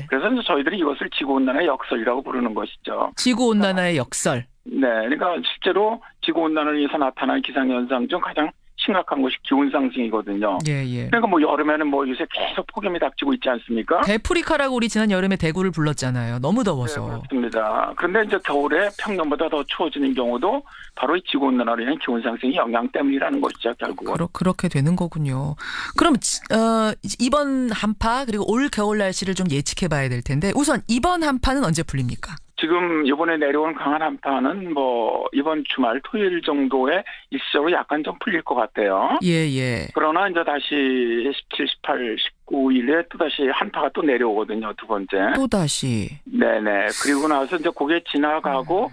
그래서 이제 저희들이 이것을 지구 온난화의 역설이라고 부르는 것이죠. 지구 온난화의 역설. 네, 그러니까 실제로 지구 온난화를 위해서 나타나는 기상 현상 중 가장 심각한 것이 기온 상승이거든요. 그러니까 여름에는 요새 계속 폭염이 닥치고 있지 않습니까? 대프리카라고 우리 지난 여름에 대구를 불렀잖아요. 너무 더워서. 네, 그렇습니다. 그런데 이제 겨울에 평년보다 더 추워지는 경우도 바로 이 지구온난화로 인한 기온 상승의 영향 때문이라는 것이죠, 결국은. 그렇게 되는 거군요. 그럼 이번 한파 그리고 올 겨울 날씨를 좀 예측해 봐야 될 텐데, 우선 이번 한파는 언제 풀립니까? 지금 이번에 내려온 강한 한파는 이번 주말 토요일 정도에 일시적으로 약간 좀 풀릴 것 같아요. 그러나 이제 다시 17, 18, 19일에 또다시 한파가 또 내려오거든요. 두 번째. 또다시. 네네. 그리고 나서 이제 그게 지나가고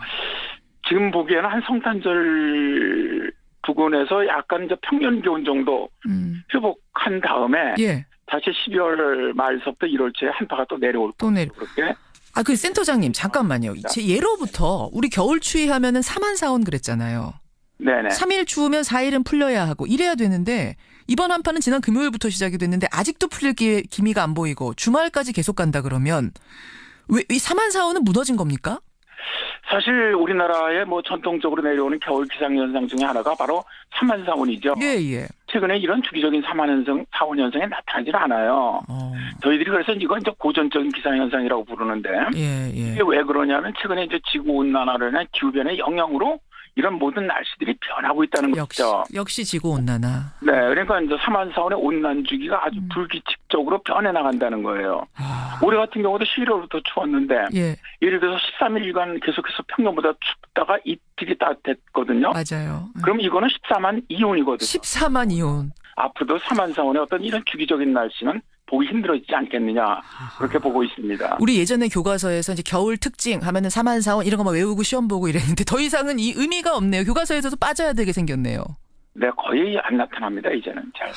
지금 보기에는 한 성탄절 부근에서 약간 이제 평년 기온 정도 회복한 다음에 다시 12월 말서부터 1월 초에 한파가 또 내려올 거예요. 그렇게. 그 센터장님 잠깐만요. 제 예로부터 우리 겨울 추위 하면은 사만사온 그랬잖아요. 네네. 3일 추우면 4일은 풀려야 하고 이래야 되는데, 이번 한파는 지난 금요일부터 시작이 됐는데 아직도 풀릴 기미가 안 보이고 주말까지 계속 간다 그러면 왜 이 사만사온은 무너진 겁니까? 사실 우리나라의 뭐 전통적으로 내려오는 겨울 기상현상 중에 하나가 바로 사만사원이죠. 예. 최근에 이런 주기적인 사원현상이 나타나질 않아요. 저희들이 그래서 이건 이제 고전적인 기상현상이라고 부르는데 이게 왜 그러냐면 최근에 이제 지구온난화로 인한 기후변의 영향으로 이런 모든 날씨들이 변하고 있다는 거죠. 역시 지구온난화. 네, 그러니까 이제 사만사원의 온난 주기가 아주 불규칙적으로 변해 나간다는 거예요. 올해 같은 경우도 11월부터 추웠는데 예를 들어서 13일간 계속해서 평년보다 춥다가 이틀이 따뜻했거든요. 맞아요. 그럼 이거는 14만 이온이거든요. 14만 이온. 앞으로도 사만사원의 어떤 이런 주기적인 날씨는 보기 힘들어지지 않겠느냐 그렇게 보고 있습니다. 우리 예전에 교과서에서 이제 겨울 특징 하면은 사만사원 이런 거만 외우고 시험 보고 이랬는데 더 이상은 이 의미가 없네요. 교과서에서도 빠져야 되게 생겼네요. 네, 거의 안 나타납니다 이제는 잘.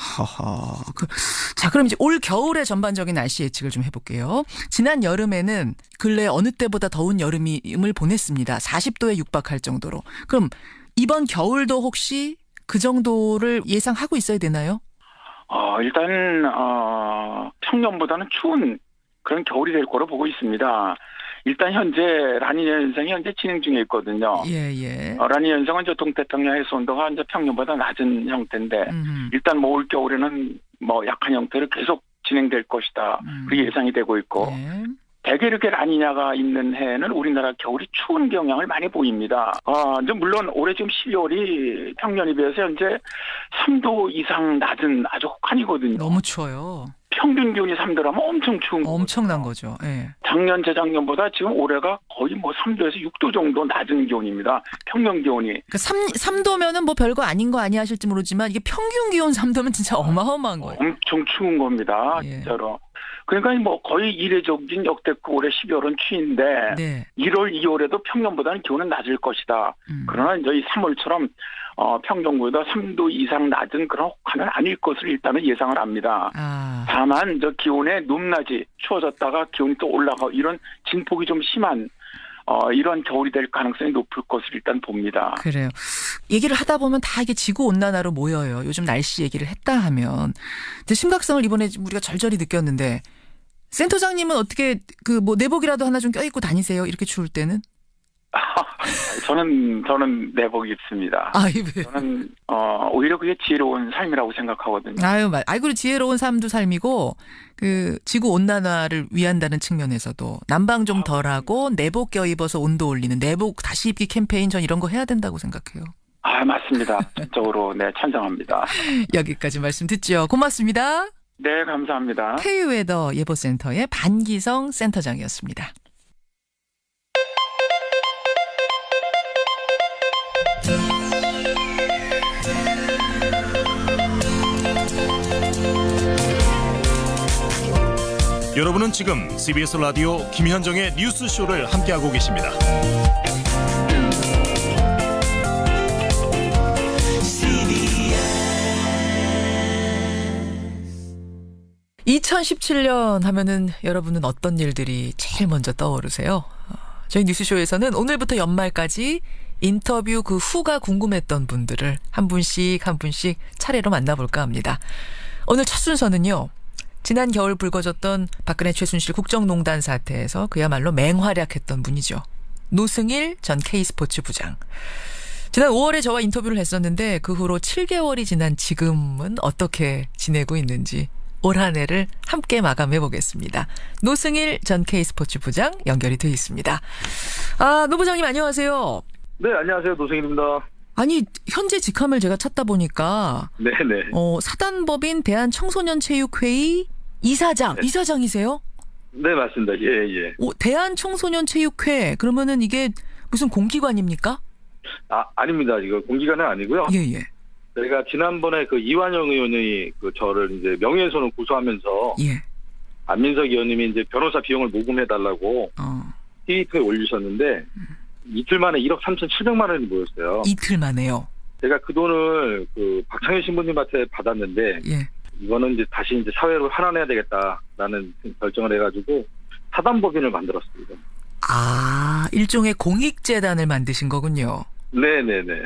자, 그럼 이제 올 겨울의 전반적인 날씨 예측을 좀 해볼게요. 지난 여름에는 근래 어느 때보다 더운 여름을 보냈습니다. 40도에 육박할 정도로. 그럼 이번 겨울도 혹시 그 정도를 예상하고 있어야 되나요? 일단 평년보다는 추운 그런 겨울이 될 거로 보고 있습니다. 일단 현재 라니냐 현상이 현재 진행 중에 있거든요. 라니냐 현상은 이제 동태평양 해수 온도가 이제 평년보다 낮은 형태인데 일단 뭐 올 겨울에는 뭐 약한 형태로 계속 진행될 것이다. 그렇게 예상이 되고 있고. 대개 이렇게 라니냐가 있는 해에는 우리나라 겨울이 추운 경향을 많이 보입니다. 이제 물론 올해 지금 12월이 평년에 비해서 현재 3도 이상 낮은 아주 혹한이거든요. 너무 추워요. 평균 기온이 3도라면 엄청 추운 거죠. 엄청난 거죠. 예. 작년, 재작년보다 지금 올해가 거의 뭐 3도에서 6도 정도 낮은 기온입니다. 평년 기온이. 그러니까 3도면은 뭐 별거 아닌 거 아니야 하실지 모르지만 이게 평균 기온 3도면 진짜 어마어마한 거예요. 엄청 추운 겁니다. 진짜로. 그러니까 뭐 거의 이례적인 역대급 올해 12월은 추인데 1월, 2월에도 평년보다는 기온은 낮을 것이다. 그러나 이제 이 3월처럼 평균보다 3도 이상 낮은 그런 혹한은 아닐 것을 일단은 예상을 합니다. 다만 저 기온의 높낮이 추워졌다가 기온이 또 올라가고 이런 진폭이 좀 심한 이런 겨울이 될 가능성이 높을 것을 일단 봅니다. 그래요. 얘기를 하다 보면 다 이게 지구온난화로 모여요. 요즘 날씨 얘기를 했다 하면. 근데 심각성을 이번에 우리가 절절히 느꼈는데 센터장님은 어떻게 그 뭐 내복이라도 하나 좀 껴입고 다니세요? 이렇게 추울 때는? 저는 내복 입습니다. 저는 오히려 그게 지혜로운 삶이라고 생각하거든요. 그리고 지혜로운 삶도 삶이고 그 지구 온난화를 위한다는 측면에서도 난방 좀 덜하고 내복 껴입어서 온도 올리는 내복 다시 입기 캠페인 전 이런 거 해야 된다고 생각해요. 맞습니다. 전적으로 찬성합니다. 여기까지 말씀 듣죠. 고맙습니다. 네, 감사합니다. K웨더 예보센터의 반기성 센터장이었습니다. 여러분은 지금 CBS 라디오 김현정의 뉴스쇼를 함께하고 계십니다. 2017년 하면은 여러분은 어떤 일들이 제일 먼저 떠오르세요? 저희 뉴스쇼에서는 오늘부터 연말까지 인터뷰 그 후가 궁금했던 분들을 한 분씩 차례로 만나볼까 합니다. 오늘 첫 순서는요. 지난 겨울 불거졌던 박근혜 최순실 국정농단 사태에서 그야말로 맹활약했던 분이죠. 노승일 전 K스포츠 부장. 지난 5월에 저와 인터뷰를 했었는데 그 후로 7개월이 지난 지금은 어떻게 지내고 있는지 올 한 해를 함께 마감해 보겠습니다. 노승일 전 K스포츠 부장 연결이 돼 있습니다. 노 부장님 안녕하세요. 네, 안녕하세요. 노승일입니다. 아니 현재 직함을 제가 찾다 보니까 네네. 사단법인 대한청소년체육회의 이사장. 네. 이사장이세요? 네, 맞습니다. 예. 대한청소년체육회 그러면은 이게 무슨 공기관입니까? 아닙니다. 이거 공기관은 아니고요. 예. 저희가 지난번에 그 이완영 의원이 그 저를 이제 명예훼손을 고소하면서 안민석 의원님이 이제 변호사 비용을 모금해달라고 트위터에 올리셨는데 이틀 만에 1억 3,700만 원이 모였어요. 이틀 만에요? 제가 그 돈을 그 박창현 신부님한테 받았는데 이거는 이제 다시 이제 사회로 환원해야 되겠다라는 결정을 해가지고 사단법인을 만들었습니다. 일종의 공익재단을 만드신 거군요. 네네네.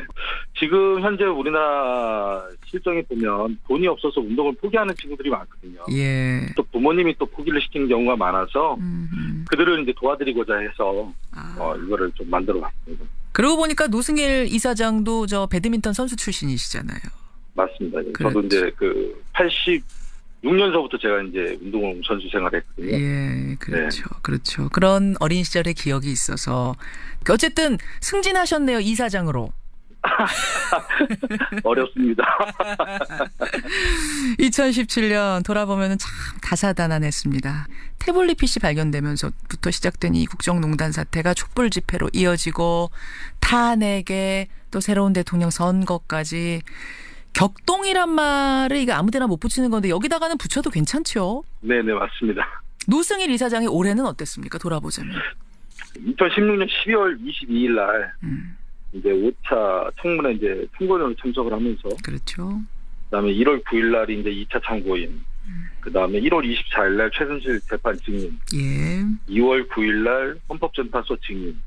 지금 현재 우리나라 실정에 보면 돈이 없어서 운동을 포기하는 친구들이 많거든요. 예. 또 부모님이 또 포기를 시키는 경우가 많아서 그들을 이제 도와드리고자 해서 이거를 좀 만들어봤습니다. 그러고 보니까 노승일 이사장도 저 배드민턴 선수 출신이시잖아요. 맞습니다. 그렇죠. 저도 이제 86년서부터 제가 이제 운동 선수 생활했거든요. 예, 그렇죠. 네. 그렇죠. 그런 어린 시절의 기억이 있어서 어쨌든 승진하셨네요, 이사장으로. 어렵습니다. 2017년 돌아보면 참 다사다난했습니다. 태블릿 PC 발견되면서부터 시작된 이 국정농단 사태가 촛불 집회로 이어지고 탄핵에 또 새로운 대통령 선거까지 격동이란 말을 이거 아무데나 못 붙이는 건데 여기다가는 붙여도 괜찮죠? 네네, 맞습니다. 노승일 이사장의 올해는 어땠습니까? 돌아보자면. 2016년 12월 22일 날 이제 5차 청문회 이제 참고인으로 참석을 하면서 그렇죠. 그다음에 1월 9일 날이 이제 2차 참고인. 그다음에 1월 24일 날 최순실 재판 증인. 예. 2월 9일 날 헌법재판소 증인.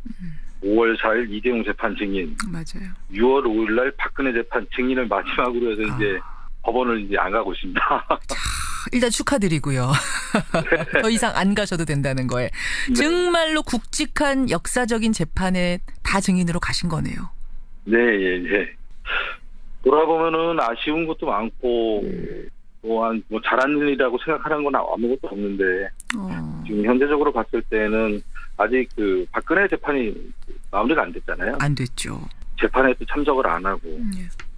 5월 4일 이재용 재판 증인. 맞아요. 6월 5일 날 박근혜 재판 증인을 마지막으로 해서 이제 법원을 이제 안 가고 있습니다. 일단 축하드리고요. 더 이상 안 가셔도 된다는 거에. 네. 정말로 굵직한 역사적인 재판에 다 증인으로 가신 거네요. 네, 예, 예. 돌아보면은 아쉬운 것도 많고, 또한 뭐 잘한 일이라고 생각하는 건 아무것도 없는데, 지금 현재적으로 봤을 때는 아직 박근혜 재판이 마무리가 안 됐잖아요. 안 됐죠. 재판에도 참석을 안 하고,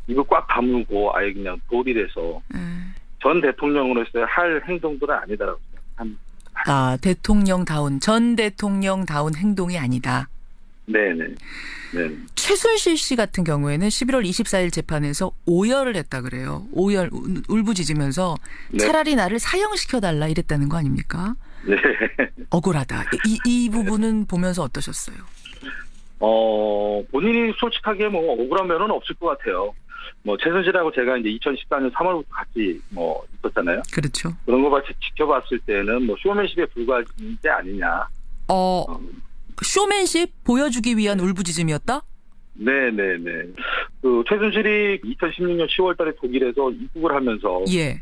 입을 꽉 다물고 아예 그냥 도리돼서, 전 대통령으로서 할 행동들은 아니다라고 생각합니다. 전 대통령다운 행동이 아니다. 네네. 네. 최순실 씨 같은 경우에는 11월 24일 재판에서 오열을 했다 그래요. 오열, 울부짖으면서 네. 차라리 나를 사형시켜달라 이랬다는 거 아닙니까? 네. 억울하다. 이 부분은 보면서 어떠셨어요? 본인이 솔직하게 뭐 억울한 면은 없을 것 같아요. 뭐 최순실하고 제가 이제 2014년 3월부터 같이 뭐 있었잖아요. 그렇죠. 그런 거 같이 지켜봤을 때는 뭐 쇼맨십에 불과한 게 아니냐. 쇼맨십 보여주기 위한 울부짖음이었다? 네네네. 최순실이 2016년 10월달에 독일에서 입국을 하면서 예.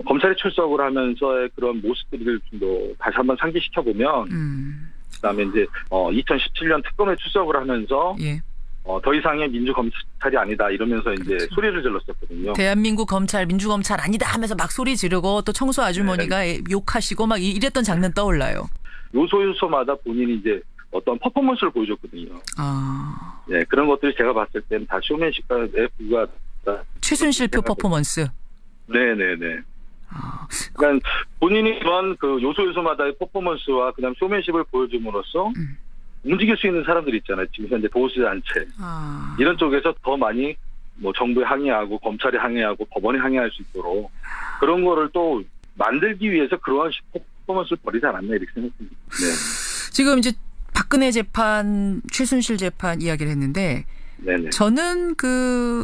검찰에 출석을 하면서의 그런 모습들을 좀 더 다시 한번 상기시켜 보면. 그다음에 이제 2017년 특검에 출석을 하면서. 예. 더 이상의 민주검찰이 아니다 이러면서 그렇죠. 이제 소리를 질렀었거든요. 대한민국 검찰, 민주검찰 아니다 하면서 막 소리 지르고 또 청소 아주머니가 네. 욕하시고 막 이랬던 장면 떠올라요. 요소마다 본인이 이제 어떤 퍼포먼스를 보여줬거든요. 네, 그런 것들이 제가 봤을 때는 다 쇼맨십과 불과하다. 최순실표 퍼포먼스. 네네네. 그러니까 본인이 그런 요소마다의 퍼포먼스와 그다음 쇼맨십을 보여줌으로써 움직일 수 있는 사람들이 있잖아요. 지금 현재 보수단체 이런 쪽에서 더 많이 뭐 정부에 항의하고 검찰에 항의하고 법원에 항의할 수 있도록 그런 거를 또 만들기 위해서 그러한 퍼포먼스를 벌이지 않았나 이렇게 생각합니다. 네. 지금 이제 박근혜 재판, 최순실 재판 이야기를 했는데 네네. 저는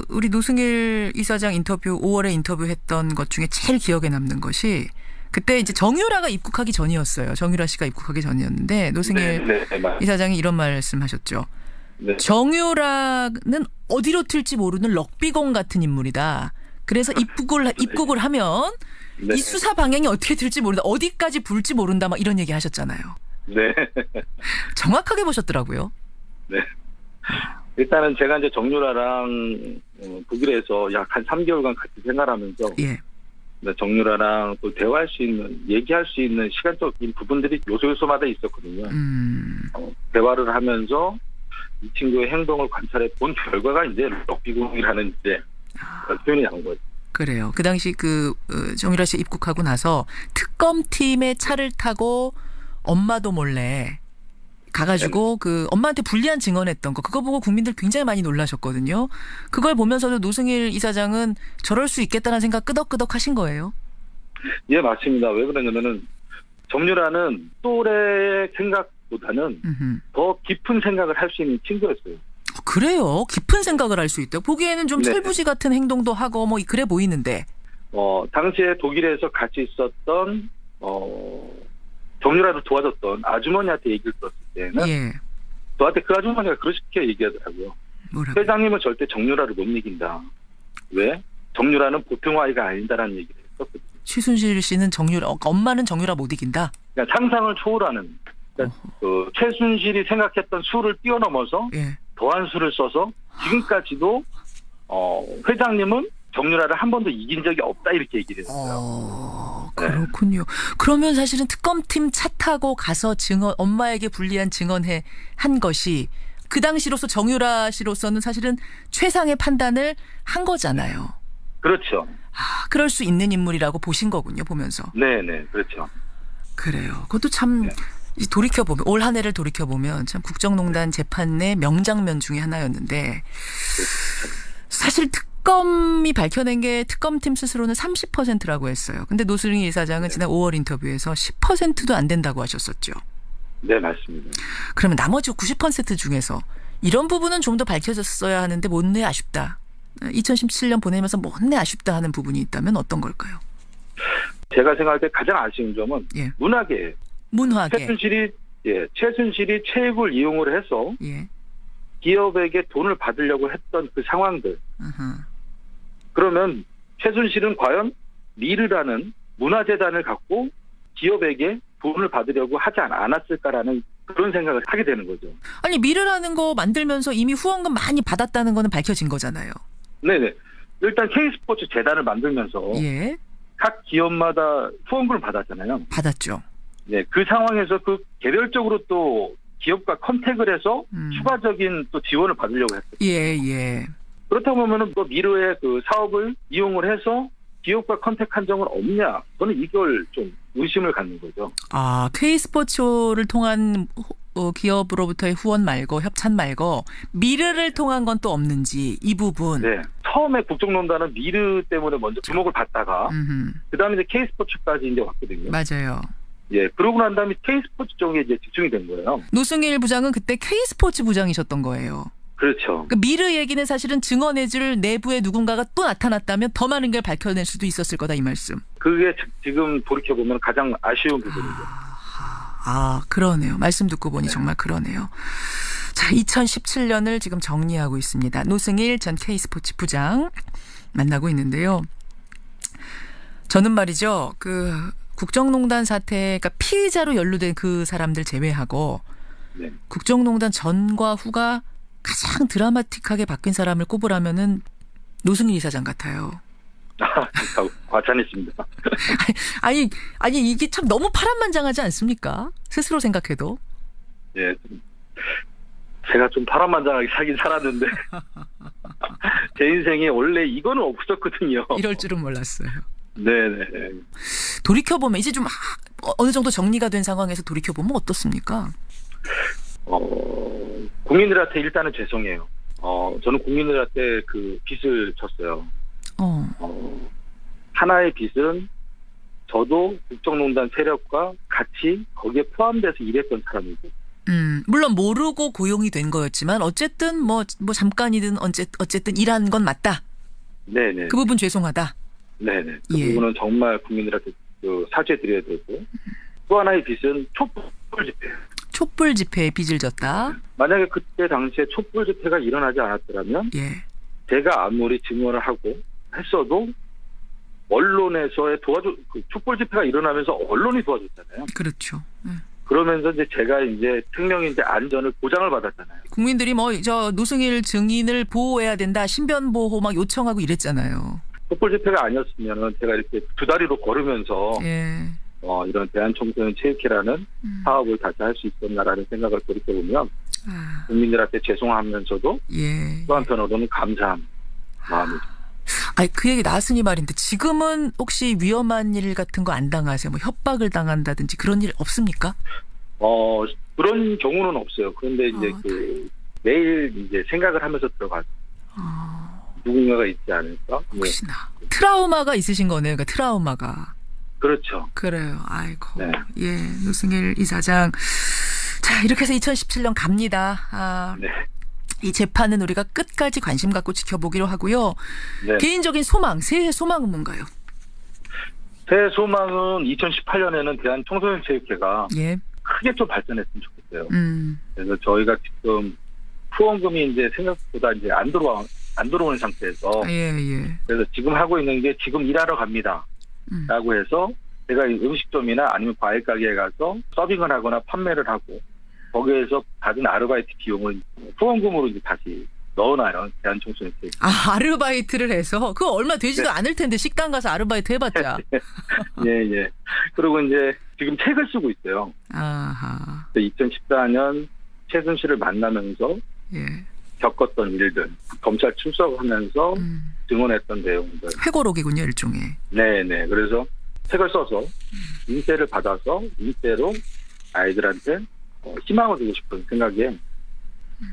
우리 노승일 이사장 인터뷰 5월에 인터뷰했던 것 중에 제일 기억에 남는 것이 그때 이제 정유라가 입국하기 전이었어요. 정유라 씨가 입국하기 전이었는데 노승일 이사장이 이런 말씀하셨죠. 네. 정유라는 어디로 튈지 모르는 럭비공 같은 인물이다. 그래서 입국을 하면 네. 이 수사 방향이 어떻게 될지 모른다. 어디까지 불지 모른다. 막 이런 얘기 하셨잖아요. 네. 정확하게 보셨더라고요. 네. 일단은 제가 이제 정유라랑 독일에서 약 한 3개월간 같이 생활하면서 예. 정유라랑 또 대화할 수 있는, 얘기할 수 있는 시간적인 부분들이 요소마다 있었거든요. 대화를 하면서 이 친구의 행동을 관찰해 본 결과가 이제 럭비공이라는 이제 표현이 나온 거죠. 그래요. 그 당시 정유라 씨 입국하고 나서 특검팀의 차를 타고 엄마도 몰래 가가지고 엄마한테 불리한 증언했던 거 그거 보고 국민들 굉장히 많이 놀라셨거든요. 그걸 보면서도 노승일 이사장은 저럴 수 있겠다는 생각 끄덕끄덕 하신 거예요? 예, 맞습니다. 왜 그러냐면은 정유라는 또래의 생각보다는 더 깊은 생각을 할 수 있는 친구였어요. 그래요? 깊은 생각을 할 수 있대요? 보기에는 좀 철부지 같은 행동도 하고 뭐 그래 보이는데. 당시에 독일에서 같이 있었던 정유라를 도와줬던 아주머니한테 얘기를 들었을 때는 저한테 그 아주머니가 그렇게 얘기하더라고요. 뭐라고? 회장님은 절대 정유라를 못 이긴다. 왜? 정유라는 보통 아이가 아니다라는 얘기를 했었거든요. 최순실 씨는 정유라, 엄마는 정유라 못 이긴다? 그러니까 상상을 초월하는. 그러니까 그 최순실이 생각했던 수를 뛰어넘어서 예. 더한 수를 써서 지금까지도 회장님은 정유라를 한 번도 이긴 적이 없다 이렇게 얘기를 했어요. 그렇군요. 네. 그러면 사실은 특검팀 차 타고 가서 엄마에게 불리한 증언해 한 것이 그 당시로서 정유라 씨로서는 사실은 최상의 판단을 한 거잖아요. 그렇죠. 그럴 수 있는 인물이라고 보신 거군요, 보면서. 네네, 그렇죠. 그래요. 그것도 참 돌이켜보면, 올 한 해를 돌이켜보면 참 국정농단 재판의 명장면 중에 하나였는데 사실 특검이 밝혀낸 게 특검팀 스스로는 30%라고 했어요. 근데 노승일 이사장은 지난 5월 인터뷰에서 10%도 안 된다고 하셨었죠. 네, 맞습니다. 그러면 나머지 90% 중에서 이런 부분은 좀 더 밝혀졌어야 하는데 못내 아쉽다. 2017년 보내면서 못내 아쉽다 하는 부분이 있다면 어떤 걸까요? 제가 생각할 때 가장 아쉬운 점은 문화계예요. 문화계. 최순실이 체육을 이용을 해서 기업에게 돈을 받으려고 했던 그 상황들. 그러면 최순실은 과연 미르라는 문화재단을 갖고 기업에게 돈을 받으려고 하지 않았을까라는 그런 생각을 하게 되는 거죠. 아니 미르라는 거 만들면서 이미 후원금 많이 받았다는 거는 밝혀진 거잖아요. 네네. 일단 K스포츠 재단을 만들면서 각 기업마다 후원금을 받았잖아요. 받았죠. 네, 그 상황에서 그 개별적으로 또 기업과 컨택을 해서 추가적인 또 지원을 받으려고 했어요. 예. 그렇다고 보면은 또 미르의 그 사업을 이용을 해서 기업과 컨택한 적은 없냐? 저는 이걸 좀 의심을 갖는 거죠. K스포츠를 통한 기업으로부터의 후원 말고 협찬 말고 미르를 통한 건 또 없는지 이 부분. 네. 처음에 국정농단은 미르 때문에 먼저 주목을 받다가 그다음에 이제 K스포츠까지 이제 왔거든요. 맞아요. 예, 그러고 난 다음에 K스포츠 쪽에 이제 집중이 된 거예요. 노승일 부장은 그때 K스포츠 부장이셨던 거예요. 그렇죠. 그 미르 얘기는 사실은 증언해줄 내부에 누군가가 또 나타났다면 더 많은 걸 밝혀낼 수도 있었을 거다 이 말씀. 그게 지금 돌이켜보면 가장 아쉬운 부분이죠. 그러네요. 말씀 듣고 보니 정말 그러네요. 자, 2017년을 지금 정리하고 있습니다. 노승일 전 K스포츠 부장 만나고 있는데요. 저는 말이죠. 그 국정농단 사태가 피의자로 연루된 그 사람들 제외하고 국정농단 전과 후가 가장 드라마틱하게 바뀐 사람을 꼽으라면은 노승일 이사장 같아요. 과찬했습니다. 아니 이게 참 너무 파란만장하지 않습니까? 스스로 생각해도. 예, 제가 좀 파란만장하게 살긴 살았는데 제 인생에 원래 이거는 없었거든요. 이럴 줄은 몰랐어요. 네네. 돌이켜보면 이제 좀 어느 정도 정리가 된 상황에서 돌이켜보면 어떻습니까? 국민들한테 일단은 죄송해요. 저는 국민들한테 그 빚을 졌어요. 하나의 빚은 저도 국정농단 세력과 같이 거기에 포함돼서 일했던 사람이고. 물론 모르고 고용이 된 거였지만 어쨌든 뭐 잠깐이든 어쨌든 일한 건 맞다. 네네. 그 부분 죄송하다. 네네. 그 부분은 정말 국민들한테 사죄드려야 되고. 또 하나의 빚은 촛불 집회. 촛불 집회에 빚을 졌다. 만약에 그때 당시에 촛불 집회가 일어나지 않았더라면 제가 아무리 증언을 하고 했어도 언론에서의 그 촛불 집회가 일어나면서 언론이 도와줬잖아요. 그렇죠. 그러면서 이제 제가 이제 특명히 이제 안전을 보장을 받았잖아요. 국민들이 노승일 증인을 보호해야 된다, 신변 보호 막 요청하고 이랬잖아요. 촛불 집회가 아니었으면은 제가 이렇게 두 다리로 걸으면서 이런 대한청소년 체육회라는 사업을 다시 할 수 있었나라는 생각을 돌이켜보면 국민들한테 죄송하면서도 또 한편으로는 감사한 마음이죠. 그 얘기 나왔으니 말인데 지금은 혹시 위험한 일 같은 거 안 당하세요? 뭐 협박을 당한다든지 그런 일 없습니까? 그런 경우는 없어요. 그런데 이제 매일 이제 생각을 하면서 들어가죠. 누군가가 있지 않을까? 혹시나. 트라우마가 있으신 거네요. 그러니까 트라우마가. 그렇죠. 그래요. 아이고. 노승일 이사장. 자, 이렇게 해서 2017년 갑니다. 이 재판은 우리가 끝까지 관심 갖고 지켜보기로 하고요. 개인적인 소망, 새해 소망은 뭔가요? 새해 소망은 2018년에는 대한청소년체육회가 크게 좀 발전했으면 좋겠어요. 그래서 저희가 지금 후원금이 이제 생각보다 이제 안 들어오는 상태에서. 그래서 지금 하고 있는 게 지금 일하러 갑니다. 라고 해서 제가 음식점이나 아니면 과일 가게에 가서 서빙을 하거나 판매를 하고 거기에서 받은 아르바이트 비용을 후원금으로 이제 다시 넣어놔요. 대한청소년체. 아르바이트를 해서? 그거 얼마 되지도 않을 텐데 식당 가서 아르바이트 해봤자. 예. 그리고 이제 지금 책을 쓰고 있어요. 2014년 최순실을 만나면서 겪었던 일들, 검찰 출석하면서 증언했던 내용들. 회고록이군요, 일종의. 네네. 그래서 책을 써서 인세를 받아서 인세로 아이들한테 희망을 주고 싶은 생각에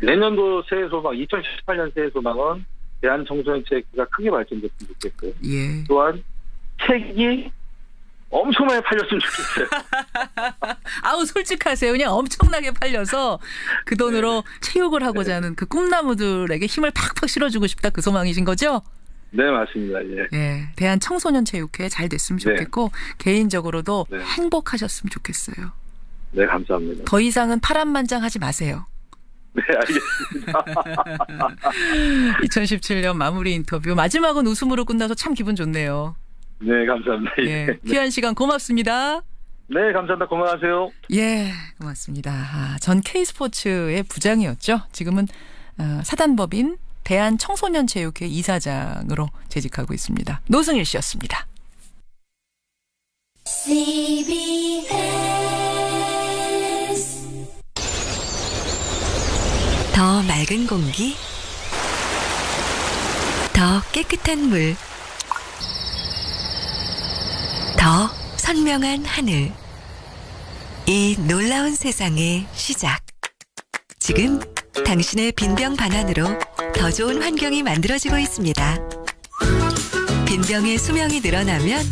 내년도 새해 소망, 2018년 새해 소망은 대한청소년체가 크게 발전됐으면 좋겠고요. 또한 책이 엄청나게 팔렸으면 좋겠어요. 아우 솔직하세요. 그냥 엄청나게 팔려서 그 돈으로 체육을 하고자 하는 그 꿈나무들에게 힘을 팍팍 실어주고 싶다 그 소망이신 거죠? 네, 맞습니다. 대한청소년체육회 잘 됐으면 좋겠고 개인적으로도 행복하셨으면 좋겠어요. 네, 감사합니다. 더 이상은 파란만장하지 마세요. 네, 알겠습니다. 2017년 마무리 인터뷰 마지막은 웃음으로 끝나서 참 기분 좋네요. 네, 감사합니다. 귀한 시간 고맙습니다. 네, 감사합니다. 고마워하세요. 고맙습니다. 전 K스포츠의 부장이었죠. 지금은 사단법인 대한청소년체육회 이사장으로 재직하고 있습니다. 노승일 씨였습니다. 더 맑은 공기, 더 깨끗한 물, 더 선명한 하늘. 이 놀라운 세상의 시작. 지금 당신의 빈병 반환으로 더 좋은 환경이 만들어지고 있습니다. 빈병의 수명이 늘어나면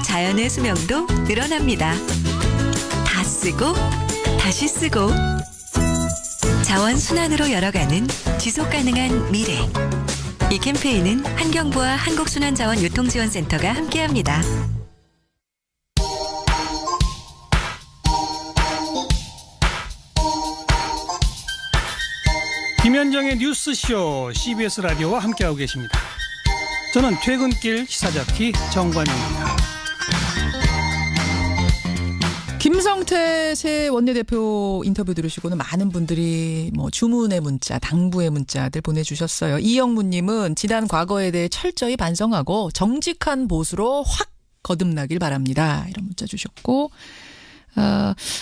자연의 수명도 늘어납니다. 다 쓰고 다시 쓰고 자원 순환으로 열어가는 지속 가능한 미래. 이 캠페인은 환경부와 한국순환자원유통지원센터가 함께합니다. 김현정의 뉴스쇼 CBS 라디오와 함께하고 계십니다. 저는 퇴근길 시사잡기 정관용입니다. 김성태 새 원내대표 인터뷰 들으시고는 많은 분들이 주문의 문자, 당부의 문자들 보내주셨어요. 이영무님은 지난 과거에 대해 철저히 반성하고 정직한 보수로 확 거듭나길 바랍니다. 이런 문자 주셨고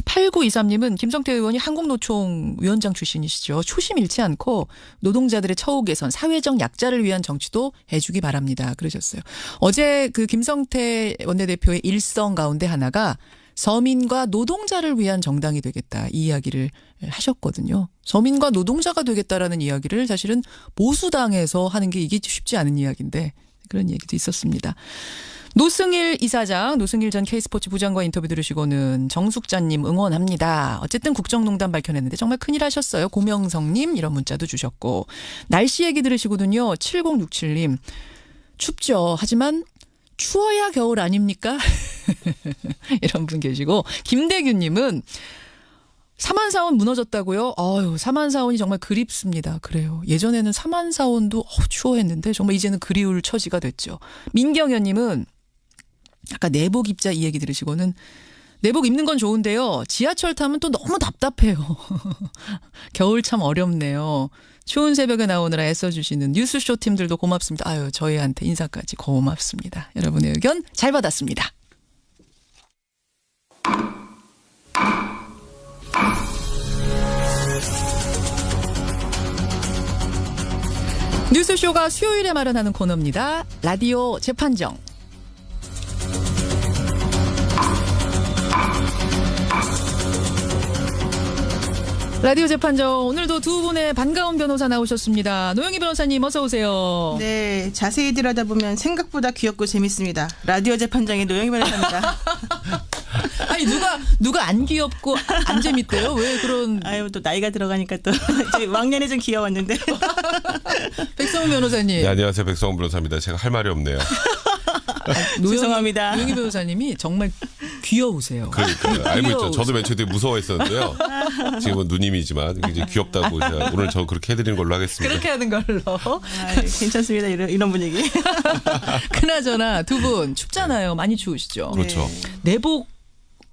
8923님은 김성태 의원이 한국노총 위원장 출신이시죠. 초심 잃지 않고 노동자들의 처우 개선, 사회적 약자를 위한 정치도 해주기 바랍니다. 그러셨어요. 어제 그 김성태 원내대표의 일성 가운데 하나가 서민과 노동자를 위한 정당이 되겠다 이 이야기를 하셨거든요. 서민과 노동자가 되겠다라는 이야기를 사실은 보수당에서 하는 게 이게 쉽지 않은 이야기인데 그런 얘기도 있었습니다. 노승일 이사장, 노승일 전 K스포츠 부장과 인터뷰 들으시고는 정숙자님 응원합니다. 어쨌든 국정농단 밝혀냈는데 정말 큰일 하셨어요. 고명성님 이런 문자도 주셨고 날씨 얘기 들으시거든요. 7067님 춥죠. 하지만 추워야 겨울 아닙니까? 이런 분 계시고 김대규님은 사만사원 무너졌다고요? 사만사원이 정말 그립습니다. 그래요. 예전에는 사만사원도 추워했는데 정말 이제는 그리울 처지가 됐죠. 민경현님은 아까 내복 입자 이 얘기 들으시고는 내복 입는 건 좋은데요. 지하철 타면 또 너무 답답해요. 겨울 참 어렵네요. 추운 새벽에 나오느라 애써주시는 뉴스쇼 팀들도 고맙습니다. 아유, 저희한테 인사까지 고맙습니다. 여러분의 의견 잘 받았습니다. 뉴스쇼가 수요일에 마련하는 코너입니다. 라디오 재판정. 라디오 재판정 오늘도 두 분의 반가운 변호사 나오셨습니다. 노영희 변호사님 어서 오세요. 네, 자세히 들여다보면 생각보다 귀엽고 재밌습니다. 라디오 재판정의 노영희 변호사입니다. 아니 누가 안 귀엽고 안 재밌대요? 왜 그런? 아유 또 나이가 들어가니까 또 왕년에 좀 귀여웠는데. 백성훈 변호사님. 네, 안녕하세요, 백성훈 변호사입니다. 제가 할 말이 없네요. 죄송합니다. 노영희 변호사님이 정말 귀여우세요. 그러니까 알고 있죠. 저도 맨 처음에 되게 무서워했었는데요. 지금은 누님이지만 굉장히 귀엽다고 제가 오늘 저 그렇게 해드리는 걸로 하겠습니다. 그렇게 하는 걸로. 괜찮습니다. 이런 분위기. 그나저나 두 분 춥잖아요. 많이 추우시죠. 그렇죠. 내복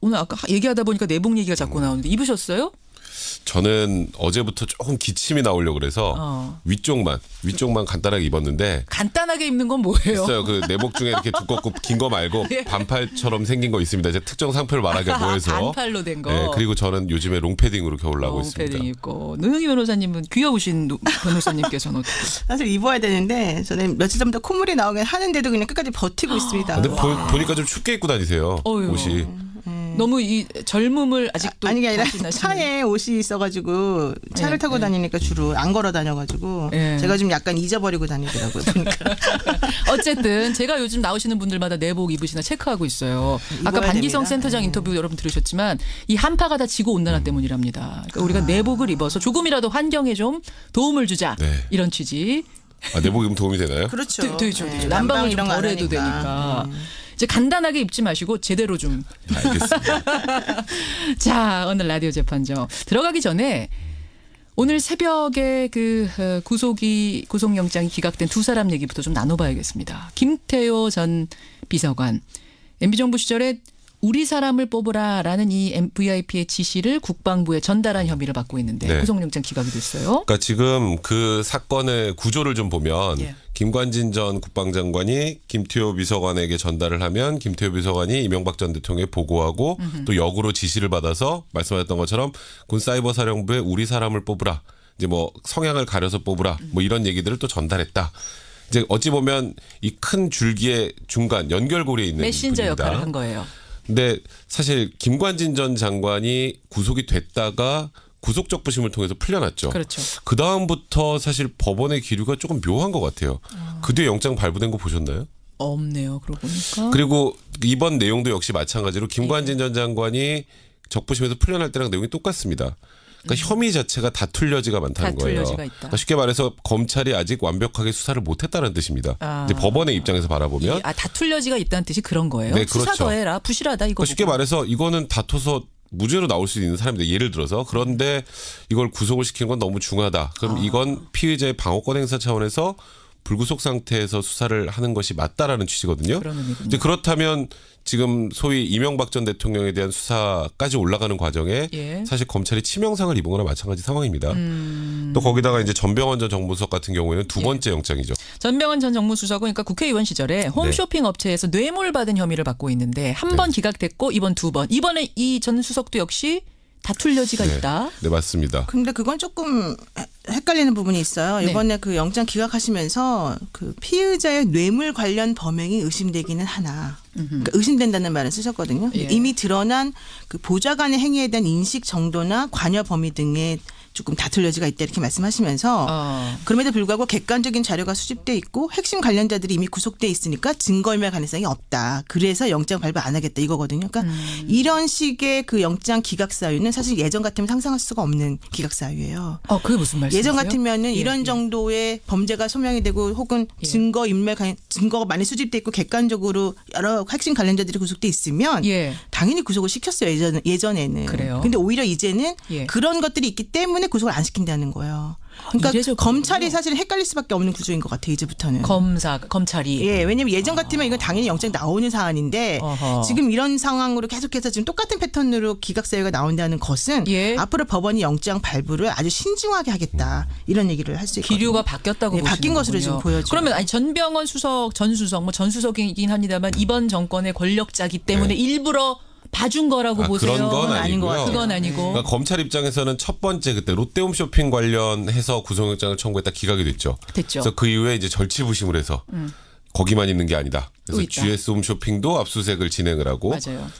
오늘 아까 얘기하다 보니까 내복 얘기가 자꾸 나오는데 입으셨어요? 저는 어제부터 조금 기침이 나오려고 그래서 위쪽만 간단하게 입었는데. 간단하게 입는 건 뭐예요? 있어요. 그 내복 중에 이렇게 두껍고 긴 거 말고 반팔처럼 생긴 거 있습니다. 이제 특정 상표를 말하기 뭐해서. 반팔로 된 거. 네, 그리고 저는 요즘에 롱패딩으로 겨울 나고 있습니다. 롱패딩 입고. 노영희 변호사님은 귀여우신 변호사님께서는 어떻게? 사실 입어야 되는데 저는 며칠 전부터 콧물이 나오긴 하는데도 그냥 끝까지 버티고 있습니다. 근데 보니까 좀 춥게 입고 다니세요. 옷이. 너무 이 젊음을 아직도 아니 게 아니라 차에 옷이 있어가지고 차를 타고 다니니까 주로 안 걸어 다녀가지고 제가 좀 약간 잊어버리고 다니더라고요. 보니까. 어쨌든 제가 요즘 나오시는 분들마다 내복 입으시나 체크하고 있어요. 아까 반기성 센터장 인터뷰 여러분 들으셨지만 이 한파가 다 지구 온난화 때문이랍니다. 그러니까 우리가 내복을 입어서 조금이라도 환경에 좀 도움을 주자 이런 취지. 내복 입으면 도움이 되나요? 그렇죠. 되죠. 난방을 좀 덜해도 되니까. 이제 간단하게 입지 마시고 제대로 좀. 알겠습니다. 자, 오늘 라디오 재판정 들어가기 전에 오늘 새벽에 그 구속영장이 기각된 두 사람 얘기부터 좀 나눠봐야겠습니다. 김태효 전 비서관, MB정부 시절에 우리 사람을 뽑으라라는 이 VIP의 지시를 국방부에 전달한 혐의를 받고 있는데 구속영장 기각이 됐어요. 그러니까 지금 그 사건의 구조를 좀 보면 김관진 전 국방장관이 김태효 비서관에게 전달을 하면 김태효 비서관이 이명박 전 대통령에 보고하고 또 역으로 지시를 받아서 말씀하셨던 것처럼 군사이버사령부에 우리 사람을 뽑으라. 이제 뭐 성향을 가려서 뽑으라. 뭐 이런 얘기들을 또 전달했다. 이제 어찌 보면 이 큰 줄기의 중간 연결고리에 있는 메신저 분입니다. 역할을 한 거예요. 근데 사실 김관진 전 장관이 구속이 됐다가 구속적 부심을 통해서 풀려났죠. 그렇죠. 그 다음부터 사실 법원의 기류가 조금 묘한 것 같아요. 그 뒤에 영장 발부된 거 보셨나요? 없네요. 그러고 보니까. 그리고 이번 내용도 역시 마찬가지로 김관진 전 장관이 적부심에서 풀려날 때랑 내용이 똑같습니다. 그러니까 혐의 자체가 다툴 여지가 많다는 거예요. 그러니까 쉽게 말해서 검찰이 아직 완벽하게 수사를 못했다는 뜻입니다. 이제 법원의 입장에서 바라보면 다툴 여지가 있다는 뜻이 그런 거예요. 네, 수사 그렇죠. 더해라. 부실하다 이거. 그러니까 쉽게 말해서 이거는 다퉈서 무죄로 나올 수 있는 사람인데 예를 들어서 그런데 이걸 구속을 시키는 건 너무 중하다. 그럼 이건 피의자의 방어권 행사 차원에서 불구속 상태에서 수사를 하는 것이 맞다라는 취지거든요. 근데 그렇다면 지금 소위 이명박 전 대통령에 대한 수사까지 올라가는 과정에 사실 검찰이 치명상을 입은 거나 마찬가지 상황입니다. 또 거기다가 이제 전병헌 전 정무수석 같은 경우에는 두 번째 영장이죠. 전병헌 전 정무수석은 그러니까 국회의원 시절에 홈쇼핑 업체에서 뇌물 받은 혐의를 받고 있는데 한 번 기각됐고 이번 두 번. 이번에 이 전 수석도 역시 다툴 여지가 있다. 네, 맞습니다. 근데 그건 조금 헷갈리는 부분이 있어요. 이번에 그 영장 기각하시면서 그 피의자의 뇌물 관련 범행이 의심되기는 하나. 그러니까 의심된다는 말을 쓰셨거든요. 이미 드러난 그 보좌관의 행위에 대한 인식 정도나 관여 범위 등의 조금 다툴 여지가 있다 이렇게 말씀하시면서 그럼에도 불구하고 객관적인 자료가 수집돼 있고 핵심 관련자들이 이미 구속돼 있으니까 증거인멸 가능성이 없다. 그래서 영장 발부 안 하겠다 이거거든요. 그러니까 이런 식의 그 영장 기각 사유는 사실 예전 같으면 상상할 수가 없는 기각 사유예요. 그게 무슨 말씀이세요? 예전 같으면은 이런 정도의 범죄가 소명이 되고 혹은 증거가 많이 수집돼 있고 객관적으로 여러 핵심 관련자들이 구속돼 있으면 당연히 구속을 시켰어요. 예전에는. 그래요. 근데 오히려 이제는 그런 것들이 있기 때문에 구속을 안 시킨다는 거예요. 그러니까 검찰이 사실 헷갈릴 수밖에 없는 구조인 것 같아요. 이제부터는. 검찰이. 왜냐하면 예전 같으면 이건 당연히 영장이 나오는 사안인데 지금 이런 상황으로 계속해서 지금 똑같은 패턴으로 기각 사유가 나온다는 것은 앞으로 법원이 영장 발부를 아주 신중하게 하겠다. 이런 얘기를 할 수 있거든요. 기류가 바뀌었다고 보시는 바뀐 것으로 지금 보여지고. 그러면 전병헌 수석, 전 수석이긴 합니다만 이번 정권의 권력자기 때문에 일부러 봐준 거라고 보세요. 그런 건 아니고요. 그건 아니고. 그러니까 검찰 입장에서는 첫 번째 그때 롯데홈쇼핑 관련해서 구속영장을 청구했다 기각이 됐죠. 그래서 그 이후에 이제 절치부심을 해서 거기만 있는 게 아니다. 그래서 GS홈쇼핑도 압수수색을 진행을 하고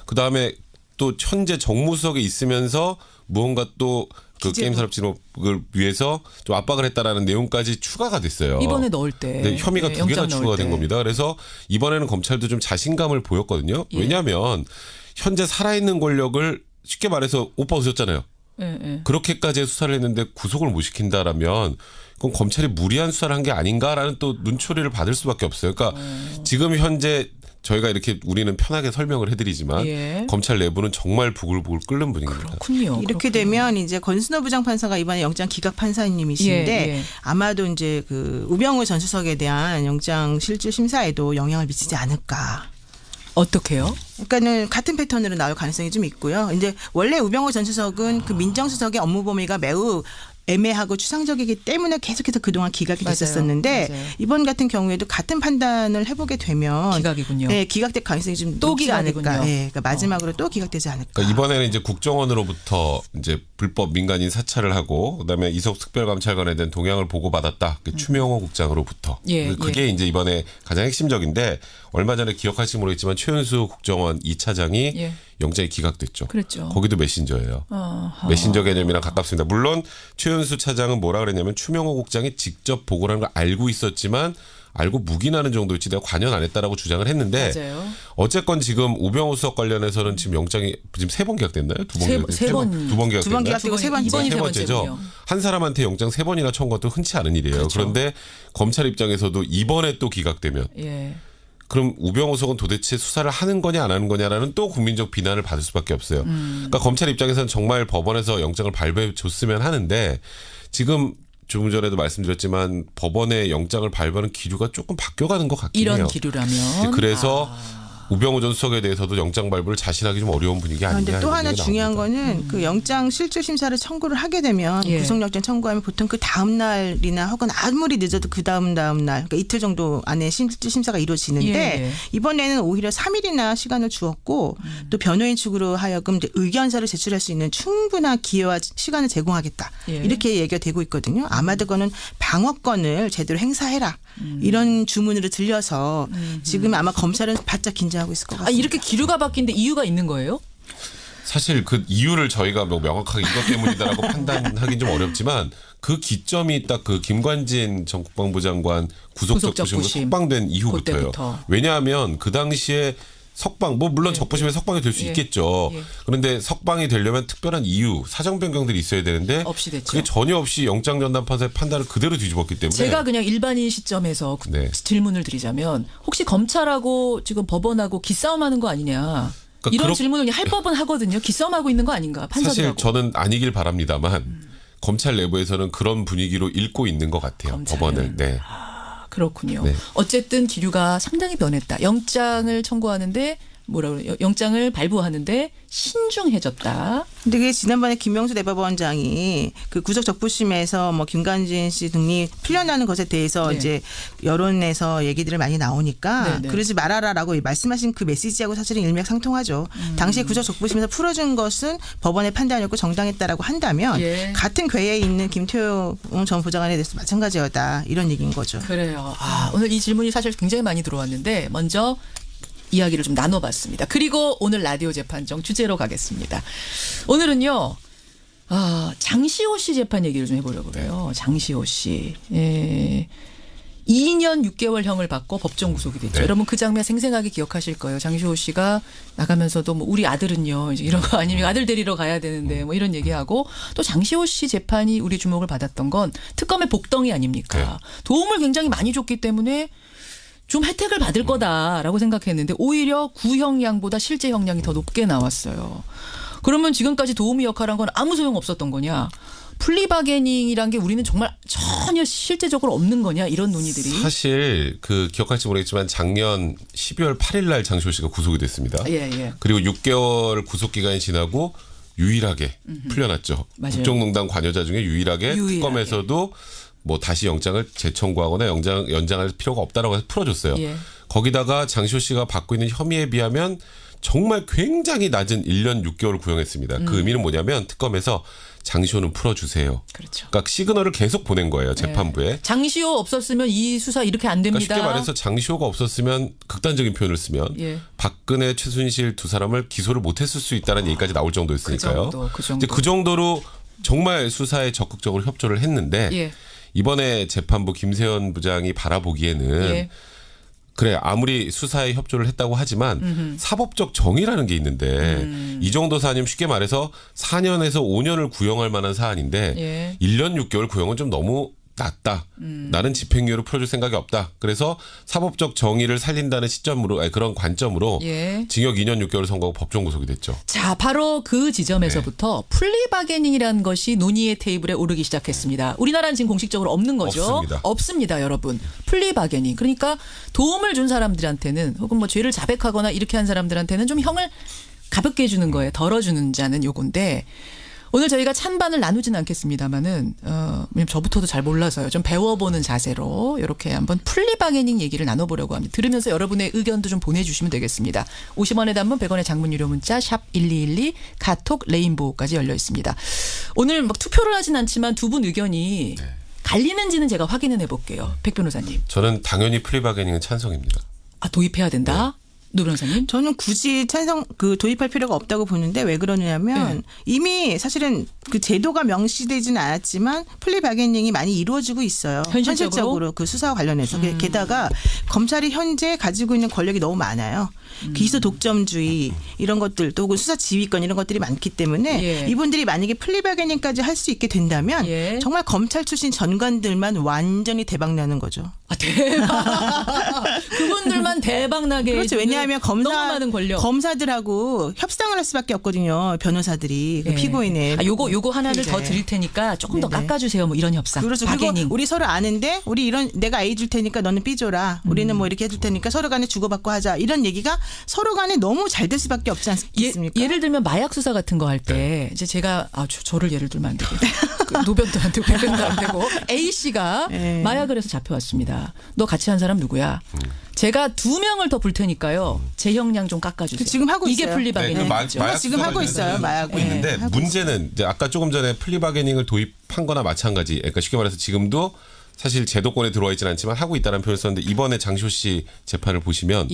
그 다음에 또 현재 정무수석에 있으면서 무언가 또 그 게임산업진흥을 위해서 좀 압박을 했다라는 내용까지 추가가 됐어요. 이번에 넣을 때. 네, 혐의가 두 개가 추가가 된 겁니다. 그래서 이번에는 검찰도 좀 자신감을 보였거든요. 왜냐하면 현재 살아있는 권력을 쉽게 말해서 오빠 오셨잖아요. 그렇게까지 수사를 했는데 구속을 못 시킨다라면 그럼 검찰이 무리한 수사를 한 게 아닌가라는 또 눈초리를 받을 수밖에 없어요. 그러니까 지금 현재 저희가 이렇게 우리는 편하게 설명을 해드리지만 예. 검찰 내부는 정말 부글부글 끓는 분위기입니다. 그렇군요. 이렇게 되면 이제 권순호 부장판사가 이번에 영장 기각 판사님이신데 예, 예. 아마도 이제 그 우병우 전 수석에 대한 영장 실질 심사에도 영향을 미치지 않을까. 어떻게요? 그러니까는 같은 패턴으로 나올 가능성이 좀 있고요. 이제 원래 우병우 전 수석은 그 민정수석의 업무 범위가 매우 애매하고 추상적이기 때문에 계속해서 그동안 기각이 됐었는데 맞아요. 이번 같은 경우에도 같은 판단을 해보게 되면 기각이군요. 네, 기각될 가능성이 좀 또 높지 기각이군요. 않을까. 네, 그러니까 마지막으로 또 기각되지 않을까. 그러니까 이번에는 이제 국정원으로부터 이제 불법 민간인 사찰을 하고 그다음에 이석 특별감찰관에 대한 동향을 보고받았다. 추명호 국장으로부터. 예, 그게 이제 이번에 가장 핵심적인데 얼마 전에 기억하실지 모르겠지만 최은수 국정원 2차장이 예. 영장이 기각됐죠. 그랬죠. 거기도 메신저예요. 메신저 개념이랑 가깝습니다. 물론 최은수 차장은 뭐라 그랬냐면 추명호 국장이 직접 보고라는 걸 알고 있었지만 알고 묵인하는 정도였지 내가 관여는 안 했다라고 주장을 했는데 맞아요. 어쨌건 지금 우병우 수석 관련해서는 지금 영장이 지금 3번 기각됐나요? 2번 기각됐나요? 두 번 기각됐나요? 기각되고 세 번째. 세 번째죠. 한 사람한테 영장 3번이나 청구한 것도 흔치 않은 일이에요. 그렇죠. 그런데 검찰 입장에서도 이번에 또 기각되면 예. 그럼 우병우 수석은 도대체 수사를 하는 거냐 안 하는 거냐라는 또 국민적 비난을 받을 수밖에 없어요. 그러니까 검찰 입장에서는 정말 법원에서 영장을 발부해 줬으면 하는데 지금 조금 전에도 말씀드렸지만 법원의 영장을 발부하는 기류가 조금 바뀌어가는 것 같긴 해요. 이런 기류라면. 그래서 우병우 전 수석에 대해서도 영장 발부를 자신하기 좀 어려운 분위기 아니냐. 그런데 또 하나 얘기가 중요한 나옵니다. 거는 그 영장 실질 심사를 청구를 하게 되면 예. 구속영장 청구하면 보통 그 다음 날이나 혹은 아무리 늦어도 그 다음 날 그러니까 이틀 정도 안에 실질 심사가 이루어지는데 예. 이번에는 오히려 3일이나 시간을 주었고 또 변호인 측으로 하여금 이제 의견서를 제출할 수 있는 충분한 기회와 시간을 제공하겠다. 예. 이렇게 얘기가 되고 있거든요. 아마도 그거는 방어권을 제대로 행사해라. 이런 주문으로 들려서 지금 아마 검찰은 바짝 긴장하고 있을 것 같습니다. 이렇게 기류가 바뀐데 이유가 있는 거예요? 사실 그 이유를 저희가 뭐 명확하게 이것 때문이다라고 판단하기는 좀 어렵지만 그 기점이 딱 그 김관진 전 국방부 장관 구속적 부심으로 석방된 이후부터예요. 그때부터. 왜냐하면 그 당시에 석방 뭐 물론 적부심에 석방이 될 수 있겠죠. 그런데 석방이 되려면 특별한 이유 사정 변경들이 있어야 되는데 없이 됐죠. 그게 전혀 없이 영장 전담 판사의 판단을 그대로 뒤집었기 때문에 제가 그냥 일반인 시점에서 질문을 드리자면 혹시 검찰하고 지금 법원하고 기싸움하는 거 아니냐. 그러니까 이런 질문을 할 법은 하거든요. 기싸움하고 있는 거 아닌가 판사들하고. 사실 저는 아니길 바랍니다만 검찰 내부에서는 그런 분위기로 읽고 있는 것 같아요. 검찰은. 법원을. 네. 그렇군요. 네. 어쨌든 기류가 상당히 변했다. 영장을 청구하는데 뭐라 그래요? 영장을 발부하는데 신중해졌다. 근데 그게 지난번에 김명수 대법원장이 그 구속 적부심에서 뭐 김관진 씨 등이 풀려나는 것에 대해서 이제 여론에서 얘기들이 많이 나오니까 그러지 말아라라고 말씀하신 그 메시지하고 사실은 일맥상통하죠. 당시에 구속 적부심에서 풀어준 것은 법원의 판단이었고 정당했다라고 한다면 같은 궤에 있는 김태호 전 부장관에 대해서 마찬가지였다. 이런 얘기인 거죠. 그래요. 오늘 이 질문이 사실 굉장히 많이 들어왔는데 먼저 이야기를 좀 나눠봤습니다. 그리고 오늘 라디오 재판정 주제로 가겠습니다. 오늘은요. 장시호 씨 재판 얘기를 좀 해보려고 해요. 장시호 씨. 2년 6개월형을 받고 법정 구속이 됐죠. 네. 여러분 그 장면 생생하게 기억하실 거예요. 장시호 씨가 나가면서도 뭐 우리 아들은요. 이제 이런 거 아니면 아들 데리러 가야 되는데 뭐 이런 얘기하고 또 장시호 씨 재판이 우리 주목을 받았던 건 특검의 복덩이 아닙니까? 네. 도움을 굉장히 많이 줬기 때문에 좀 혜택을 받을 거다라고 생각했는데 오히려 구형량보다 실제 형량이 더 높게 나왔어요. 그러면 지금까지 도우미 역할한 건 아무 소용 없었던 거냐? 플리바게닝이란 게 우리는 정말 전혀 실제적으로 없는 거냐? 이런 논의들이. 사실 그 기억할지 모르겠지만 작년 12월 8일 날 장시호 씨가 구속이 됐습니다. 예. 그리고 6개월 구속 기간이 지나고 유일하게 풀려났죠. 맞아요. 국정농단 관여자 중에 유일하게 특검에서도 뭐 다시 영장을 재청구하거나 연장할 필요가 없다라고 해서 풀어줬어요. 거기다가 장시호 씨가 받고 있는 혐의에 비하면 정말 굉장히 낮은 1년 6개월 구형했습니다. 그 의미는 뭐냐면 특검에서 장시호는 풀어주세요. 그렇죠. 그러니까 시그널을 계속 보낸 거예요. 재판부에. 장시호 없었으면 이 수사 이렇게 안 됩니다. 그러니까 쉽게 말해서 장시호가 없었으면 극단적인 표현을 쓰면 박근혜, 최순실 두 사람을 기소를 못했을 수 있다는 얘기까지 나올 정도였으니까요. 그 정도로 정말 수사에 적극적으로 협조를 했는데 이번에 재판부 김세현 부장이 바라보기에는 그래 아무리 수사에 협조를 했다고 하지만 사법적 정의라는 게 있는데 이 정도 사안이면 쉽게 말해서 4년에서 5년을 구형할 만한 사안인데 1년 6개월 구형은 좀 너무 낮다. 나는 집행유예로 풀어줄 생각이 없다. 그래서 사법적 정의를 살린다는 시점으로 그런 관점으로 예. 징역 2년 6개월 선고하고 법정 구속이 됐죠. 자, 바로 그 지점에서부터 플리바게닝이라는 것이 논의의 테이블에 오르기 시작했습니다. 우리나라는 지금 공식적으로 없는 거죠. 없습니다, 여러분. 플리바게닝. 그러니까 도움을 준 사람들한테는 혹은 뭐 죄를 자백하거나 이렇게 한 사람들한테는 좀 형을 가볍게 해주는 거예요. 덜어주는 자는 요건데 오늘 저희가 찬반을 나누지는 않겠습니다만은 저부터도 잘 몰라서요. 좀 배워보는 자세로 이렇게 한번 플리바게닝 얘기를 나눠보려고 합니다. 들으면서 여러분의 의견도 좀 보내주시면 되겠습니다. 50원의 단문 100원의 장문 유료 문자 샵 1212 카톡 레인보우까지 열려 있습니다. 오늘 막 투표를 하진 않지만 두 분 의견이 갈리는지는 제가 확인을 해볼게요. 백 변호사님. 저는 당연히 플리바게닝은 찬성입니다. 아, 도입해야 된다? 노 변호사님? 저는 굳이 도입할 필요가 없다고 보는데 왜 그러냐면 이미 사실은 그 제도가 명시되지는 않았지만 플리바게닝이 많이 이루어지고 있어요. 현실적으로 그 수사와 관련해서. 게다가 검찰이 현재 가지고 있는 권력이 너무 많아요. 기소 독점주의 이런 것들 또 수사 지휘권 이런 것들이 많기 때문에 이분들이 만약에 플리바게닝까지 할 수 있게 된다면 정말 검찰 출신 전관들만 완전히 대박 나는 거죠. 아, 대박. 그분들만 대박 나게. 그렇죠. 왜냐하면 너무 많은 권력. 검사들하고 협상을 할 수밖에 없거든요. 변호사들이 그 피고인의. 아, 요거 하나를 더 드릴 테니까 조금 더 깎아주세요. 뭐 이런 협상. 그렇죠. 바게닝. 그리고 우리 서로 아는데 우리 내가 A 줄 테니까 너는 B 줘라. 우리는 뭐 이렇게 해줄 테니까 서로 간에 주고받고 하자. 이런 얘기가 서로 간에 너무 잘 될 수밖에 없지 않습니까? 예를 들면 마약 수사 같은 거 할 때 이제 제가 저를 예를 들면 안 되겠다. 노변도 안 되고 배변도 안 되고 A 씨가 마약을 해서 잡혀왔습니다. 너 같이 한 사람 누구야? 제가 2명을 더 불 테니까요. 제 형량 좀 깎아주세요. 지금 하고 있어요. 이게 플리바게닝. 마약 지금 하고 있어요. 마약. 있는데 문제는 이제 아까 조금 전에 플리바게닝을 도입한 거나 마찬가지. 그러니까 쉽게 말해서 지금도 사실 제도권에 들어와 있지는 않지만 하고 있다는 표현을 썼는데 이번에 장시호 씨 재판을 보시면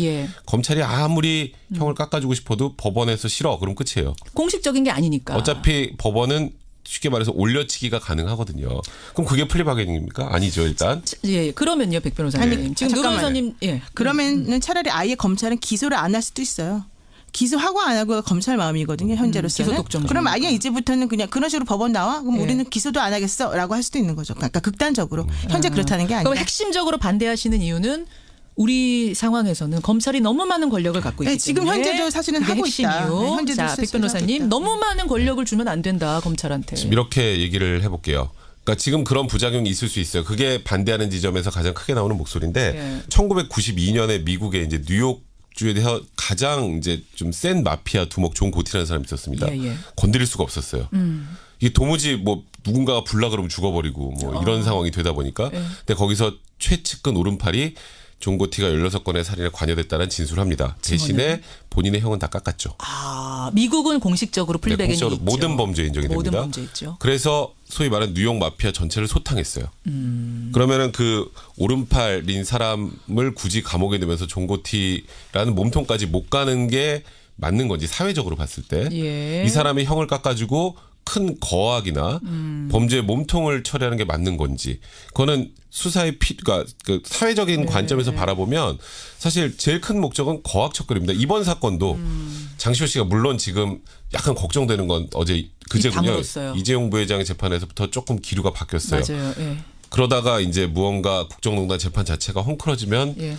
검찰이 아무리 형을 깎아주고 싶어도 법원에서 싫어. 그럼 끝이에요. 공식적인 게 아니니까. 어차피 법원은 쉽게 말해서 올려치기가 가능하거든요. 그럼 그게 플리바게닝입니까? 아니죠, 일단. 예, 그러면요, 백 변호사님. 지금 노 변호사님, 그러면은 차라리 아예 검찰은 기소를 안 할 수도 있어요. 기소하고 안 하고가 검찰 마음이거든요. 현재로서는. 기소 독점. 그럼 아예 이제부터는 그냥 그런 식으로 법원 나와? 그럼 우리는 기소도 안 하겠어라고 할 수도 있는 거죠. 그러니까 극단적으로. 현재 그렇다는 게 아니라. 그럼 핵심적으로 반대하시는 이유는 우리 상황에서는 검찰이 너무 많은 권력을 갖고 있기 때문에 지금 현재도 사실은 하고 있다. 현재도 자, 백 변호사님 너무 많은 권력을 주면 안 된다 검찰한테. 지금 이렇게 얘기를 해볼게요. 그러니까 지금 그런 부작용이 있을 수 있어요. 그게 반대하는 지점에서 가장 크게 나오는 목소리인데 1992년에 미국의 이제 뉴욕주에 대해서 가장 이제 좀 센 마피아 두목 존 고티라는 사람이 있었습니다. 건드릴 수가 없었어요. 이게 도무지 뭐 누군가가 불나 그러면 죽어버리고 뭐 이런 상황이 되다 보니까 근데 거기서 최측근 오른팔이 존 고티가 16건의 살인에 관여됐다는 진술을 합니다. 대신에 본인의 형은 다 깎았죠. 아, 미국은 공식적으로 플리바게닝이 있죠. 모든 범죄 인정이 모든 됩니다. 범죄 있죠. 그래서 소위 말하는 뉴욕 마피아 전체를 소탕했어요. 그러면은 그 오른팔인 사람을 굳이 감옥에 넣으면서 존 고티라는 몸통까지 못 가는 게 맞는 건지 사회적으로 봤을 때 이 사람이 형을 깎아주고 큰 거악이나 범죄의 몸통을 처리하는 게 맞는 건지 그거는 수사의 그러니까 그 사회적인 관점에서 바라보면 사실 제일 큰 목적은 거악 척결입니다. 이번 사건도 장시호 씨가 물론 지금 약간 걱정되는 건 그제군요. 이재용 부회장의 재판에서부터 조금 기류가 바뀌었어요. 맞아요. 그러다가 이제 무언가 국정농단 재판 자체가 헝클어지면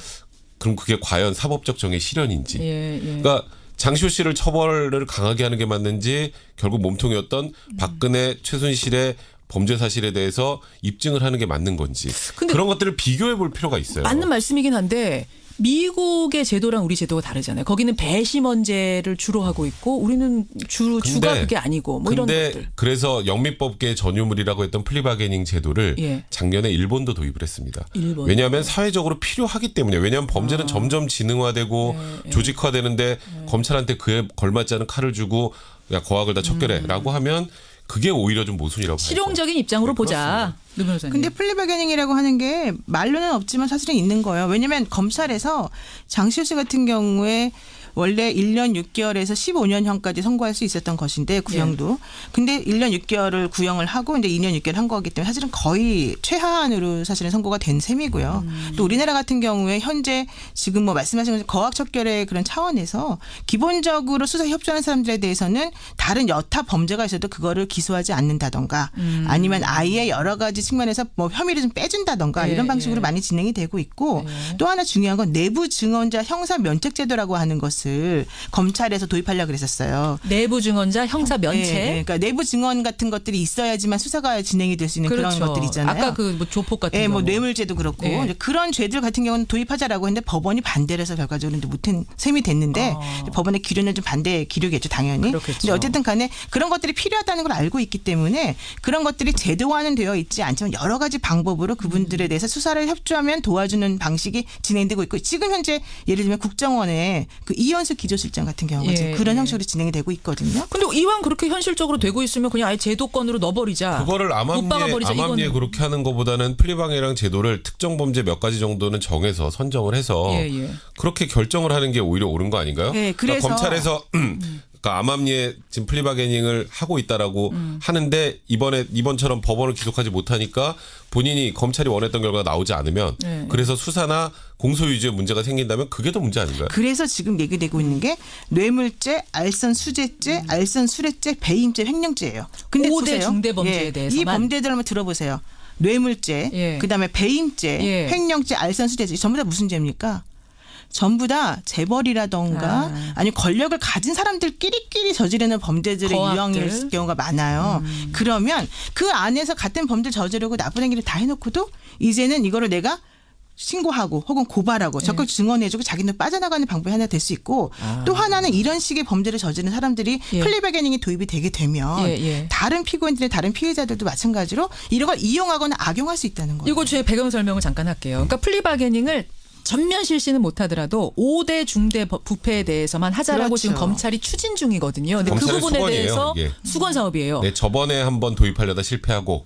그럼 그게 과연 사법적 정의 실현인지. 그러니까 장시호 씨를 처벌을 강하게 하는 게 맞는지 결국 몸통이었던 박근혜 최순실의 범죄 사실에 대해서 입증을 하는 게 맞는 건지 그런 것들을 비교해 볼 필요가 있어요. 맞는 말씀이긴 한데 미국의 제도랑 우리 제도가 다르잖아요. 거기는 배심원죄를 주로 하고 있고 우리는 주가 그게 아니고 뭐 이런 것들. 그래서 영미법계 전유물이라고 했던 플리바게닝 제도를 작년에 일본도 도입을 했습니다. 왜냐하면 사회적으로 필요하기 때문에. 왜냐하면 범죄는 점점 지능화되고 조직화되는데 검찰한테 그에 걸맞지 않은 칼을 주고 야 거악을 다 척결해라고 하면 그게 오히려 좀 모순이라고 봐요. 실용적인 입장으로 보자. 근데 플리바게닝이라고 하는 게 말로는 없지만 사실은 있는 거예요. 왜냐하면 검찰에서 장시호 씨 같은 경우에 원래 1년 6개월에서 15년형까지 선고할 수 있었던 것인데 구형도. 근데 1년 6개월을 구형을 하고 이제 2년 6개월 한 거기 때문에 사실은 거의 최하한으로 사실은 선고가 된 셈이고요. 또 우리나라 같은 경우에 현재 지금 뭐 말씀하신 것처럼 거학척결의 그런 차원에서 기본적으로 수사 협조하는 사람들에 대해서는 다른 여타 범죄가 있어도 그거를 기소하지 않는다던가 아니면 아예 여러 가지 측면에서 뭐 혐의를 좀 빼준다던가 이런 방식으로 많이 진행이 되고 있고 또 하나 중요한 건 내부 증언자 형사 면책제도라고 하는 것을 검찰에서 도입하려고 그랬었어요. 내부 증언자 형사 면책. 그러니까 내부 증언 같은 것들이 있어야지만 수사가 진행이 될 수 있는 그런 것들이 있잖아요. 아까 그 뭐 조폭 같은 경우. 뭐 뇌물죄도 그렇고 이제 그런 죄들 같은 경우는 도입하자라고 했는데 법원이 반대를 해서 결과적으로 이제 못한 셈이 됐는데 법원의 기류는 좀 반대 기류겠죠, 당연히. 그렇겠죠. 근데 어쨌든 간에 그런 것들이 필요하다는 걸 알고 있기 때문에 그런 것들이 제도화는 되어 있지 않지만 여러 가지 방법으로 그분들에 대해서 수사를 협조하면 도와주는 방식이 진행되고 있고 지금 현재 예를 들면 국정원의 그 이현수 기조실장 같은 경우가 지금 그런 형식으로 진행이 되고 있거든요. 근데 이왕 그렇게 현실적으로 되고 있으면 그냥 아예 제도권으로 넣어버리자. 그거를 암암리에 그렇게 하는 것보다는 플리방해랑 제도를 특정 범죄 몇 가지 정도는 정해서 선정을 해서 그렇게 결정을 하는 게 오히려 옳은 거 아닌가요? 네, 그래서 그러니까 검찰에서 그러니까 암암리에 지금 플리바게닝을 하고 있다라고 하는데 이번처럼 법원을 기소하지 못하니까 본인이 검찰이 원했던 결과가 나오지 않으면 그래서 수사나 공소유지에 문제가 생긴다면 그게 더 문제 아닌가요? 그래서 지금 얘기되고 있는 게 뇌물죄, 알선수재죄, 알선수뢰죄, 배임죄, 횡령죄예요. 근데 5대 보세요. 중대 범죄에 대해서만. 이 범죄들 한번 들어보세요. 뇌물죄, 그다음에 배임죄, 횡령죄, 알선수재죄 전부 다 무슨 죄입니까? 전부 다 재벌이라던가 아니면 권력을 가진 사람들끼리끼리 저지르는 범죄들의 유형일 경우가 많아요. 그러면 그 안에서 같은 범죄를 저지르고 나쁜 행위를 다 해놓고도 이제는 이거를 내가 신고하고 혹은 고발하고 적극 증언해주고 자기는 빠져나가는 방법이 하나 될 수 있고 또 하나는 이런 식의 범죄를 저지르는 사람들이 플리바게닝이 도입이 되게 되면 다른 피고인들의 다른 피해자들도 마찬가지로 이런 걸 이용하거나 악용할 수 있다는 거예요. 이거 제 배경 설명을 잠깐 할게요. 그러니까 플리바게닝을 전면 실시는 못하더라도 5대 중대 부패에 대해서만 하자라고 지금 검찰이 추진 중이거든요. 근데 그 부분에 수건이에요, 대해서 이게. 수건 사업이에요. 네, 저번에 한번 도입하려다 실패하고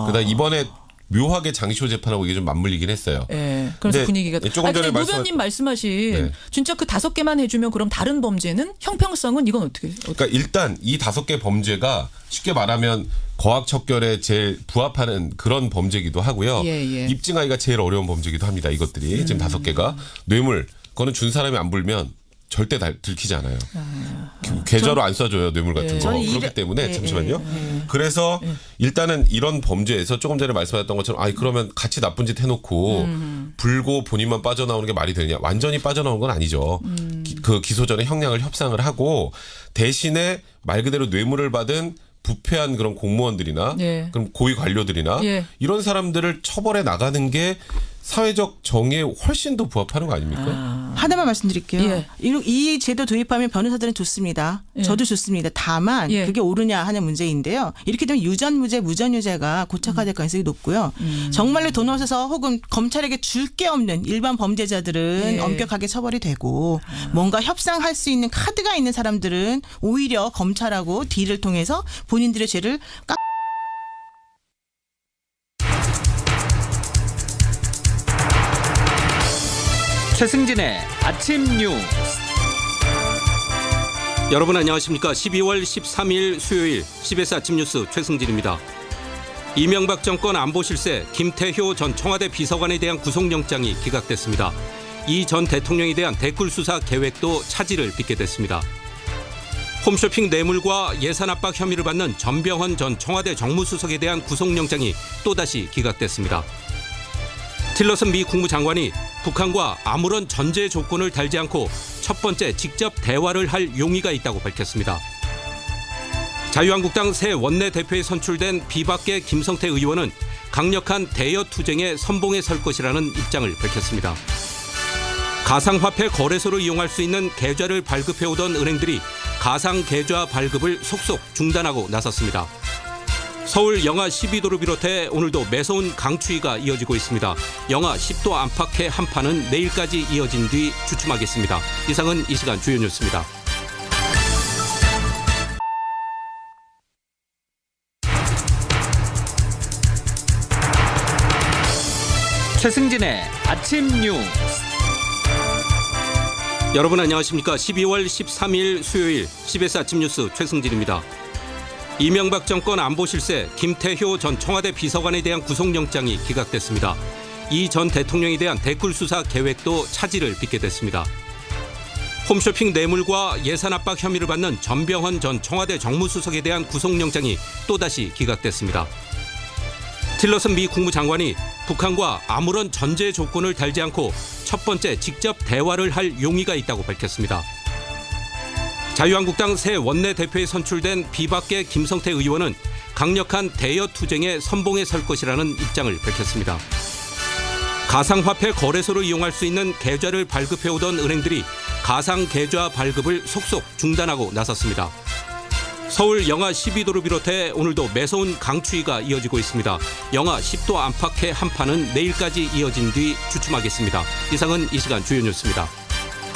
그다음 이번에 묘하게 장시호 재판하고 이게 좀 맞물리긴 했어요. 네, 그래서 분위기가. 조금 전에 노변님 말씀하신 진짜 그 5개만 해주면 그럼 다른 범죄는 형평성은 이건 어떻게? 그러니까 일단 이 5개 범죄가 쉽게 말하면 거학척결에 제일 부합하는 그런 범죄기도 하고요. 입증하기가 제일 어려운 범죄기도 합니다. 이것들이 지금 5개가 뇌물 그거는 준 사람이 안 불면 절대 들키지 않아요. 계좌로 안 써줘요. 뇌물 같은 거. 그렇기 때문에 잠시만요. 그래서 일단은 이런 범죄에서 조금 전에 말씀하셨던 것처럼 그러면 같이 나쁜 짓 해놓고 불고 본인만 빠져나오는 게 말이 되느냐. 완전히 빠져나오는 건 아니죠. 그 기소 전에 형량을 협상을 하고 대신에 말 그대로 뇌물을 받은 부패한 그런 공무원들이나 그럼 고위 관료들이나 이런 사람들을 처벌해 나가는 게 사회적 정의에 훨씬 더 부합하는 거 아닙니까? 하나만 말씀드릴게요. 이 제도 도입하면 변호사들은 좋습니다. 저도 좋습니다. 다만 그게 옳으냐 하는 문제인데요. 이렇게 되면 유전무죄, 무전유죄가 고착화될 가능성이 높고요. 정말로 돈 없어서 혹은 검찰에게 줄 게 없는 일반 범죄자들은 엄격하게 처벌이 되고 뭔가 협상할 수 있는 카드가 있는 사람들은 오히려 검찰하고 딜을 통해서 본인들의 죄를 최승진의 아침 뉴스. 여러분 안녕하십니까. 12월 13일 수요일 CBS 아침 뉴스 최승진입니다. 이명박 정권 안보실세 김태효 전 청와대 비서관에 대한 구속영장이 기각됐습니다. 이 전 대통령에 대한 댓글 수사 계획도 차질을 빚게 됐습니다. 홈쇼핑 뇌물과 예산 압박 혐의를 받는 전병헌 전 청와대 정무수석에 대한 구속영장이 또다시 기각됐습니다. 틸러슨 미 국무장관이 북한과 아무런 전제 조건을 달지 않고 첫 번째 직접 대화를 할 용의가 있다고 밝혔습니다. 자유한국당 새 원내대표에 선출된 비박계 김성태 의원은 강력한 대여 투쟁에 선봉에 설 것이라는 입장을 밝혔습니다. 가상화폐 거래소를 이용할 수 있는 계좌를 발급해오던 은행들이 가상계좌 발급을 속속 중단하고 나섰습니다. 서울 영하 12도를 비롯해 오늘도 매서운 강추위가 이어지고 있습니다. 영하 10도 안팎의 한파는 내일까지 이어진 뒤 주춤하겠습니다. 이상은 이 시간 주요 뉴스입니다. 최승진의 아침 뉴스. 여러분 안녕하십니까? 12월 13일 수요일 CBS 아침 뉴스 최승진입니다. 이명박 정권 안보실세 김태효 전 청와대 비서관에 대한 구속영장이 기각됐습니다. 이 전 대통령에 대한 댓글 수사 계획도 차질을 빚게 됐습니다. 홈쇼핑 뇌물과 예산 압박 혐의를 받는 전병헌 전 청와대 정무수석에 대한 구속영장이 또다시 기각됐습니다. 틸러슨 미 국무장관이 북한과 아무런 전제 조건을 달지 않고 첫 번째 직접 대화를 할 용의가 있다고 밝혔습니다. 자유한국당 새 원내대표에 선출된 비박계 김성태 의원은 강력한 대여 투쟁에 선봉에 설 것이라는 입장을 밝혔습니다. 가상화폐 거래소를 이용할 수 있는 계좌를 발급해오던 은행들이 가상계좌 발급을 속속 중단하고 나섰습니다. 서울 영하 12도를 비롯해 오늘도 매서운 강추위가 이어지고 있습니다. 영하 10도 안팎의 한파는 내일까지 이어진 뒤 주춤하겠습니다. 이상은 이 시간 주요 뉴스입니다.